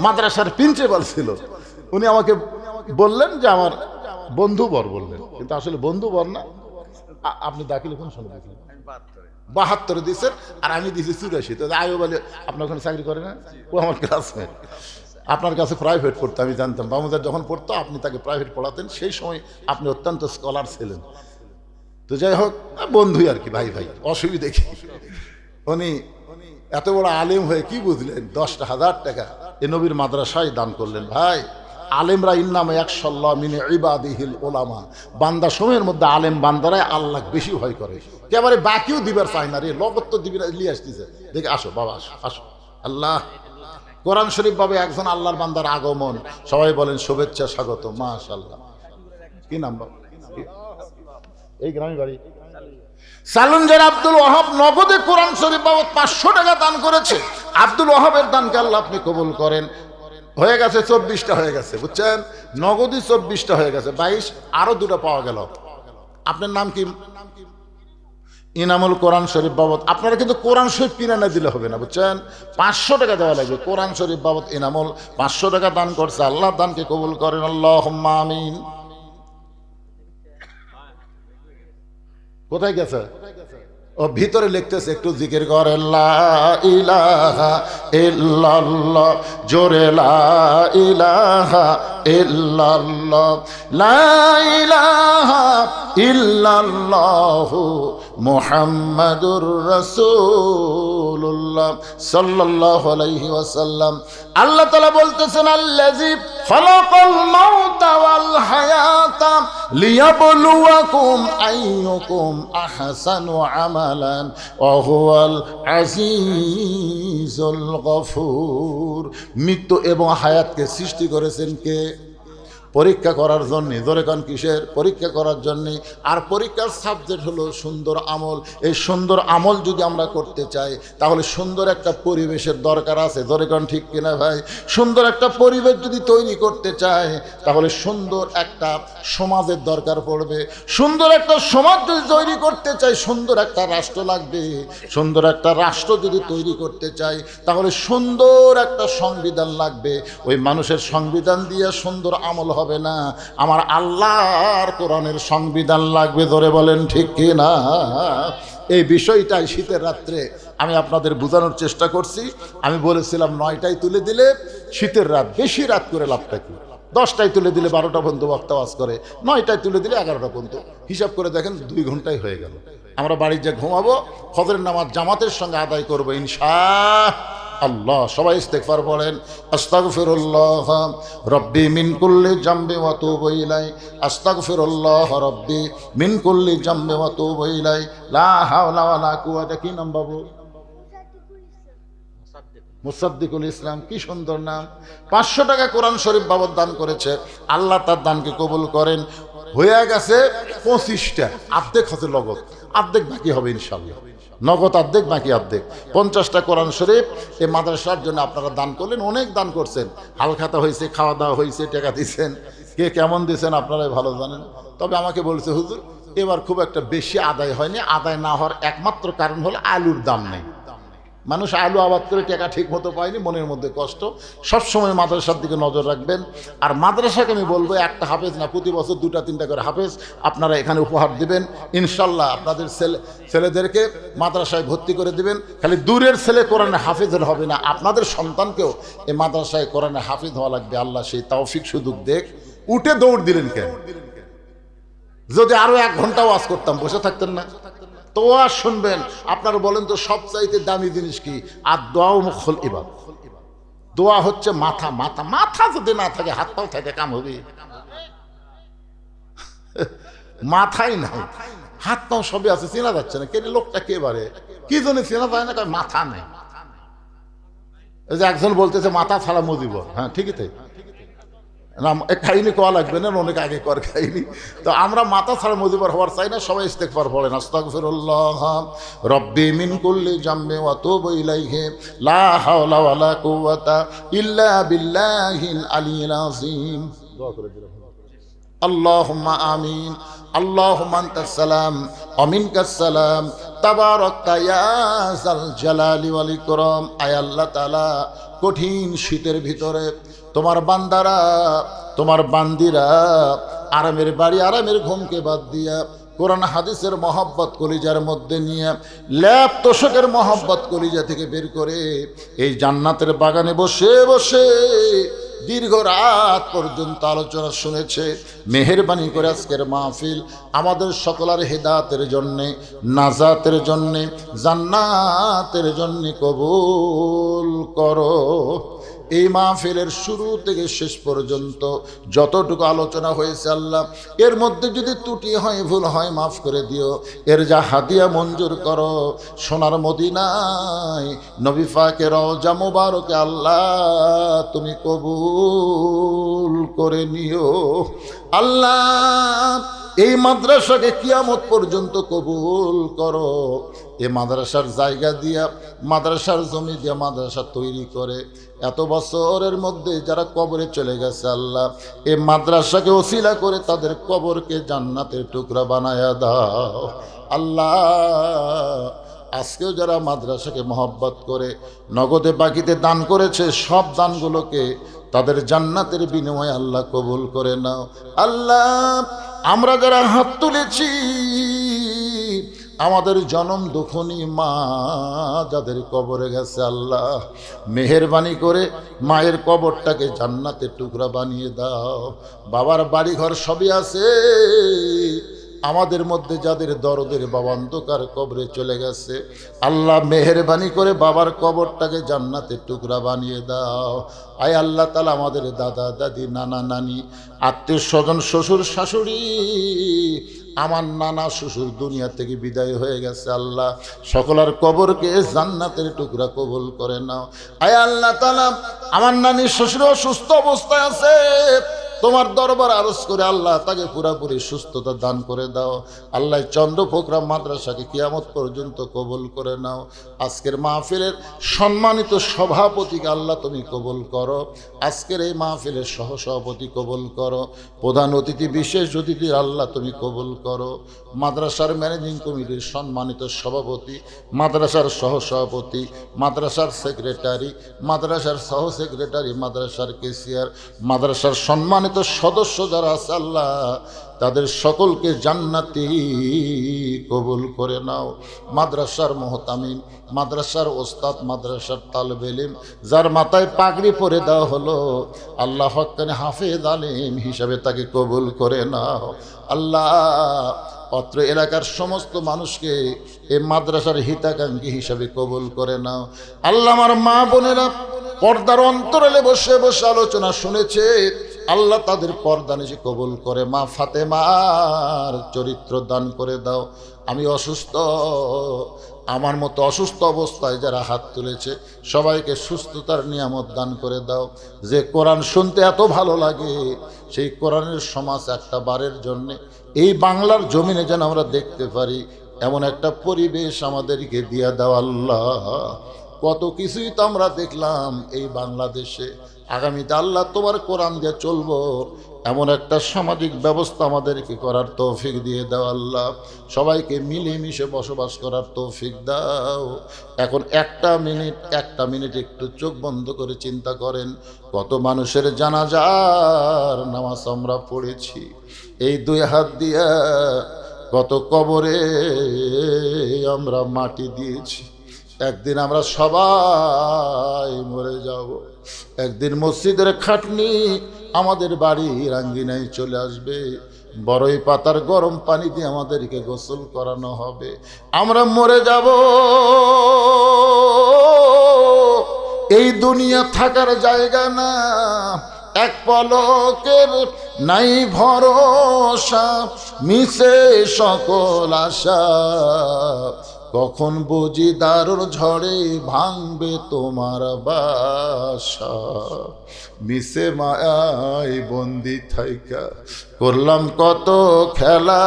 মাদ্রাসার প্রিন্সিপাল ছিল। উনি আমাকে বললেন যে আমার বন্ধুবর বললেন, কিন্তু আসলে বন্ধুবর না। আপনি দাখিল কোন সালে দিয়েছিলেন? 72 দিয়েছেন, আর আমি দিয়েছি 84। তো আয়ো বলে আপনার ওখানে চাকরি করে না? ও আমার ক্লাসমেট, আপনার কাছে প্রাইভেট পড়তো, আমি জানতাম। বামুজার যখন পড়তো আপনি তাকে প্রাইভেট পড়াতেন, সেই সময় আপনি অত্যন্ত স্কলার ছিলেন। তো যাই হোক, বন্ধুই আর কি, ভাই ভাই, অসুবিধে কি? উনি এত বড় আলেম হয়ে কি বুঝলেন 10,000 টাকা এ নবীর মাদ্রাসায় দান করলেন। ভাই, আলেমরা ইন্নামা ইয়াখশাল্লাহ মিন ইবাদিহিল উলামা, বান্দা সময়ের মধ্যে আলেম বান্দারাই আল্লাহ বেশি ভয় করে। একেবারে বাকিও দিবার চায় না রে, লগত তো দিবি না, নিয়ে আসতেছে। দেখি আসো বাবা, আসো আসো। আল্লাহ কোরআন শরীফ ভাবে একজন আল্লাহর বান্দার আগমন, সবাই বলেন শুভেচ্ছা, স্বাগত। মাশাআল্লাহ। কি নাম বাবা? এই গ্রামে বাড়ি সালুনজার আব্দুল ওয়াহাব নগদে কোরআন শরীফ বাবদ 500 টাকা দান করেছে। আব্দুল ওয়াহাবের দানকে আল্লাহ আপনি কবুল করেন। হয়ে গেছে 24টা হয়ে গেছে, বুঝছেন? নগদই 24টা হয়ে গেছে, 22 আরো 2টা পাওয়া গেল। আপনার নাম কি? ইনামুল কোরআন শরীফ বাবদ। আপনারা কিন্তু কোরআন শরীফ কিনে না দিলে হবে না, বুঝছেন? 500 টাকা দেওয়া লাগবে। কোরআন শরীফ বাবদ ইনামুল 500 টাকা দান করছে, আল্লাহ দানকে কবুল করেন, আল্লাহুম্মা আমিন। কোথায় গেছে? ও ভিতরে লিখতেছে, একটু জিকির করে। লা ইলাহা ইল্লাল্লাহ, জোরে লা ইলাহা ইল্লাল্লাহ, লা ইলাহা ইল্লাল্লাহু মুহাম্মাদুর রাসূলুল্লাহ সাল্লাল্লাহু আলাইহি ওয়াসাল্লাম। আল্লাহ তাআলা বলতেছেন, আল্লাযী খালাকাল মাউতা ওয়াল হায়াতা লিয়াবলুয়াকুম আইয়ুকুম আহসানু আমালান ওয়া হুয়াল আজিজুল গফুর। মৃত্যু এবং হায়াতকে সৃষ্টি করেছেন কে? পরীক্ষা করার জন্যে। জোরে কান কিসের? পরীক্ষা করার জন্যে। আর পরীক্ষার সাবজেক্ট হলো সুন্দর আমল। এই সুন্দর আমল যদি আমরা করতে চাই তাহলে সুন্দর একটা পরিবেশের দরকার আছে। জোরে কান ঠিক কিনা ভাই? সুন্দর একটা পরিবেশ যদি তৈরি করতে চাই তাহলে সুন্দর একটা সমাজের দরকার পড়বে। সুন্দর একটা সমাজ যদি তৈরি করতে চাই সুন্দর একটা রাষ্ট্র লাগবে। সুন্দর একটা রাষ্ট্র যদি তৈরি করতে চাই তাহলে সুন্দর একটা সংবিধান লাগবে। ওই মানুষের সংবিধান দিয়ে সুন্দর আমল হবে না, আমার আল্লাহর কোরআনের সংবিধান লাগবে। ধরে বলেন ঠিক কি না? এই বিষয়টাই শীতের রাত্রে আমি আপনাদের বোঝানোর চেষ্টা করছি। আমি বলেছিলাম 9টায় তুলে দিলে শীতের রাত, বেশি রাত করে লাভটা কি? 10টায় তুলে দিলে 12টা পর্যন্ত বক্তা ওয়াজ করে, 9টায় তুলে দিলে 11টা পর্যন্ত। হিসাব করে দেখেন 2 ঘন্টাই হয়ে গেল। আমরা বাড়ি যে ঘুমাবো, ফজরের নামাজ জামাতের সঙ্গে আদায় করবো ইনশাআল্লাহ। সবাই ইস্তেগফার বলেন। আস্তাগফিরুল্লাহ রব্বি মিন কুল্লি জামবি ওয়া তুবু ইলাই। আস্তাগফিরুল্লাহ রব্বি মিন কুল্লি জামবি ওয়া তুবু ইলাই। লা হাওলা ওয়ালা কুওয়াতা। কি নাম বাবু? মুসাদ্দিকুল ইসলাম। কি সুন্দর নাম। 500 টাকা কোরআন শরীফ বাবদ দান করেছে। আল্লাহ তার দানকে কবুল করেন। হয়ে গেছে 25টা। আর্ধেক হতে নগদ, আর্ধেক বাকি হবে ইনশাআল্লাহ। নগদ আর্ধেক, বাকি আর্ধেক। 50টা কোরআন শরীফ এই মাদ্রাসার জন্য আপনারা দান করলেন। অনেক দান করছেন, হালখাতা হয়েছে, খাওয়া দাওয়া হয়েছে, টাকা দিচ্ছেন। কে কেমন দিয়েছেন আপনারাই ভালো জানেন। তবে আমাকে বলছে হুজুর এবার খুব একটা বেশি আদায় হয়নি। আদায় না হওয়ার একমাত্র কারণ হলো আলুর দাম নেই। মানুষ আলু আবাদ করে টাকা ঠিক মতো পায়নি, মনের মধ্যে কষ্ট। সবসময় মাদ্রাসার দিকে নজর রাখবেন। আর মাদ্রাসাকে আমি বলবো একটা হাফেজ না, প্রতি বছর 2টা-3টা করে হাফেজ আপনারা এখানে উপহার দিবেন ইনশাল্লাহ। আপনাদের ছেলেদেরকে মাদ্রাসায় ভর্তি করে দিবেন। খালি দূরের ছেলে কোরআনে হাফেজের হবে না, আপনাদের সন্তানকেও এই মাদ্রাসায় কোরআনে হাফেজ হওয়া লাগবে। আল্লাহ সেই তৌফিক সুযোগ দেখ। উঠে দৌড় দিলেন কেন? যদি আরো 1 ঘন্টা ওয়াজ করতাম বসে থাকতেন না? তো ওয়াজ শুনবেন। আপনারা বলেন তো সবচাইতে দামি জিনিস কি? আর দোয়াও মুখল ইবাদ। দোয়া হচ্ছে মাথা। মাথা মাথা যদি না থাকে হাত পাও থাকে কাম হবে? মাথাই নাই, হাত পাও সবই আছে, চেনা যাচ্ছে না। কেন লোকটা কে বারে কি জন্য চেনা যায় না? মাথা নেই। এই যে একজন বলতেছে মাথা ছাড়া মজিব। হ্যাঁ ঠিকই তাই না, কাহিনী কোয়া লাগবে না, অনেক আগে কর কাহিনী। তো আমরা মাথা ছাড়া মজিবর হওয়ার চাই না। সবাই ইস্তেগফার বলেন। আস্তাগফিরুল্লাহ রব্বি মিন কুল্লি জামবি ওয়া তুবু ইলাইহি। লা হাওলা ওয়ালা কুওয়াতা ইল্লা বিল্লাহিল আলিয়্যিল আযীম। দোয়া করে দিলাম। আল্লাহুম্মা আমিন। আল্লাহুম্মা আনতাস সালাম ওয়া মিনকাস সালাম তাবারাকতা ইয়া যাল জালালি ওয়াল ইকরাম। আয় আল্লাহ তাআলা, কঠিন শীতের ভিতরে তোমার বান্দারা, তোমার বান্দিরা আরামের বাড়ি, আরামের ঘুমকে বাদ দিয়া কোরআন হাদিসের মহব্বত কলিজার মধ্যে নিয়ে, ল্যাপ তোষকের মহব্বত কলিজা থেকে বের করে এই জান্নাতের বাগানে বসে বসে দীর্ঘ রাত পর্যন্ত আলোচনা শুনেছে। মেহেরবানি করে আজকের মাহফিল আমাদের সকলের হেদায়েতের জন্যে, নাজাতের জন্যে, জান্নাতের জন্যে কবুল করো। এই মাহফিলের শুরু থেকে শেষ পর্যন্ত যতটুকু আলোচনা হয়েছে আল্লাহ, এর মধ্যে যদি ত্রুটি হয়, ভুল হয়, মাফ করে দিও। এর যা হাদিয়া মঞ্জুর করো সোনার মদিনায় নবী পাকের রওজা মুবারকে আল্লাহ তুমি কবুল করে নিও। আল্লাহ এই মাদ্রাসাকে কিয়ামত পর্যন্ত কবুল করো। এ মাদ্রাসার জায়গা দিয়া, মাদ্রাসার জমি দিয়া মাদ্রাসা তৈরি করে এত বছরের মধ্যে যারা কবরে চলে গেছে আল্লাহ, এ মাদ্রাসাকে ওসিলা করে তাদের কবরকে জান্নাতের টুকরা বানায়া দাও। আল্লাহ আজকেও যারা মাদ্রাসাকে মহব্বত করে নগদে বাকিতে দান করেছে, সব দানগুলোকে তাদের জান্নাতের বিনিময়ে আল্লাহ কবুল করে নাও। আল্লাহ আমরা যারা হাত তুলেছি, আমাদের জনম দুঃখনী মা যাদের কবরে গেছে আল্লাহ মেহেরবানি করে মায়ের কবরটাকে জান্নাতের টুকরা বানিয়ে দাও। বাবার বাড়িঘর সবই আছে, আমাদের মধ্যে যাদের দরদের বাবা অন্ধকার কবরে চলে গেছে আল্লাহ মেহেরবানি করে বাবার কবরটাকে জান্নাতের টুকরা বানিয়ে দাও। আয় আল্লাহ তাআলা আমাদের দাদা দাদি, নানা নানি, আত্মীয় স্বজন, শ্বশুর শাশুড়ি, আমার নানা শ্বশুর দুনিয়া থেকে বিদায় হয়ে গেছে আল্লাহ, সকলের কবরকে জান্নাতের টুকরা কবুল করে নাও। আয় আল্লাহ তাআলা আমার নানি শ্বশুর সুস্থ অবস্থায় আছে, তোমার দরবার আরজ করে আল্লাহ তাকে পুরাপুরি সুস্থতা দান করে দাও। আল্লাহ চন্দ্রপোখরা মাদ্রাসাকে কিয়ামত পর্যন্ত কবুল করে নাও। আজকের মাহফিলের সম্মানিত সভাপতিকে আল্লাহ তুমি কবুল করো। আজকের এই মাহফিলের সহসভাপতি কবুল করো। প্রধান অতিথি বিশেষ অতিথি আল্লাহ তুমি কবুল করো। মাদ্রাসার ম্যানেজিং কমিটির সম্মানিত সভাপতি, মাদ্রাসার সহসভাপতি, মাদ্রাসার সেক্রেটারি, মাদ্রাসার সহ সেক্রেটারি, মাদ্রাসার কেসিয়ার, মাদ্রাসার সম্মানিত সদস্য যারা আছে আল্লাহ তাদের সকলকে জান্নাতি কবুল করে নাও। মাদ্রাসার মুহতামিম, মাদ্রাসার ওস্তাদ, মাদ্রাসার তালেবে ইলম যার মাথায় পাগড়ি পরে দেওয়া হলো আল্লাহ হক্কানে হাফেজ আলিম হিসাবে তাকে কবুল করে নাও। আল্লাহ অত্র এলাকার সমস্ত মানুষকে এই মাদ্রাসার হিতাকাঙ্ক্ষী হিসাবে কবুল করে নাও। আল্লাহ আমার মা বোনেরা পর্দার অন্তরালে বসে বসে আলোচনা শুনেছে আল্লাহ তাদের পর্দা নিশে কবুল করে। মা ফাতেমার চরিত্র দান করে দাও। আমি অসুস্থ, আমার মতো অসুস্থ অবস্থায় যারা হাত তুলেছে সবাইকে সুস্থতার নিয়ামত দান করে দাও। যে কোরআন শুনতে এত ভালো লাগে সেই কোরআনের সমাজ একটা বারের জন্যে এই বাংলার জমিনে যেন আমরা দেখতে পারি এমন একটা পরিবেশ আমাদেরকে দিয়ে দাও আল্লাহ। কত কিছুই তো আমরা দেখলাম এই বাংলাদেশে, আগামীতে আল্লাহ তোমার কোরআন দিয়ে চলবো এমন একটা সামাজিক ব্যবস্থা আমাদেরকে করার তৌফিক দিয়ে দাও আল্লাহ। সবাইকে মিলেমিশে বসবাস করার তৌফিক দাও। এখন একটা মিনিট একটু চোখ বন্ধ করে চিন্তা করেন কত মানুষের জানাজার নামাজ আমরা পড়েছি, এই দুই হাত দিয়া কত কবরে আমরা মাটি দিয়েছি। একদিন আমরা সবাই মরে যাব। একদিন মসজিদের খাটনি আমাদের বাড়ির আঙ্গিনায় চলে আসবে। বড়ই পাতার গরম পানি দিয়ে আমাদেরকে গোসল করানো হবে। আমরা মরে যাব। এই দুনিয়া থাকার জায়গা না, এক পলকের নাই ভরসা, মিশে সকল আশা, কখন বুঝি দারুর ঝড়ে ভাঙবে তোমার বাসা। মিশে মায়ায় বন্দি থাইকা করলাম কত খেলা,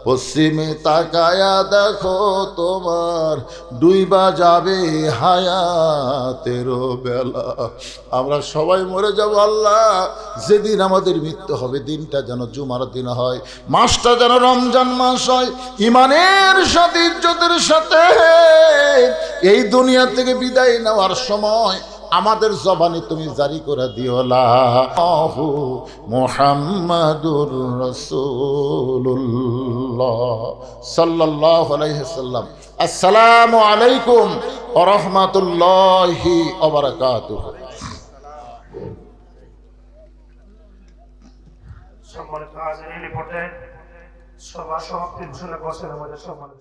পশ্চিমে তাকায়া দেখো তোমার ডুইবা যাবে হায়াতেরও বেলা। আমরা সবাই মরে যাব আল্লাহ। যেদিন আমাদের মৃত্যু হবে দিনটা যেন জুমার দিন হয়, মাসটা যেন রমজান মাস হয়। ইমানের সাথে ইজ্জতের সাথে এই দুনিয়া থেকে বিদায় নেওয়ার সময় আমাদের জবানে তুমি জারি করে দিও লা মুহাম্মাদুর রাসূলুল্লাহ সাল্লাল্লাহু আলাইহি ওয়াসাল্লাম। আসসালামু আলাইকুম ওয়া রাহমাতুল্লাহি ওয়া বারাকাতুহু। সম্মানিত হাজিরিন, এই পর্যায়ে সভা সমাপ্তির জন্য বসেন আমাদের সম্মানিত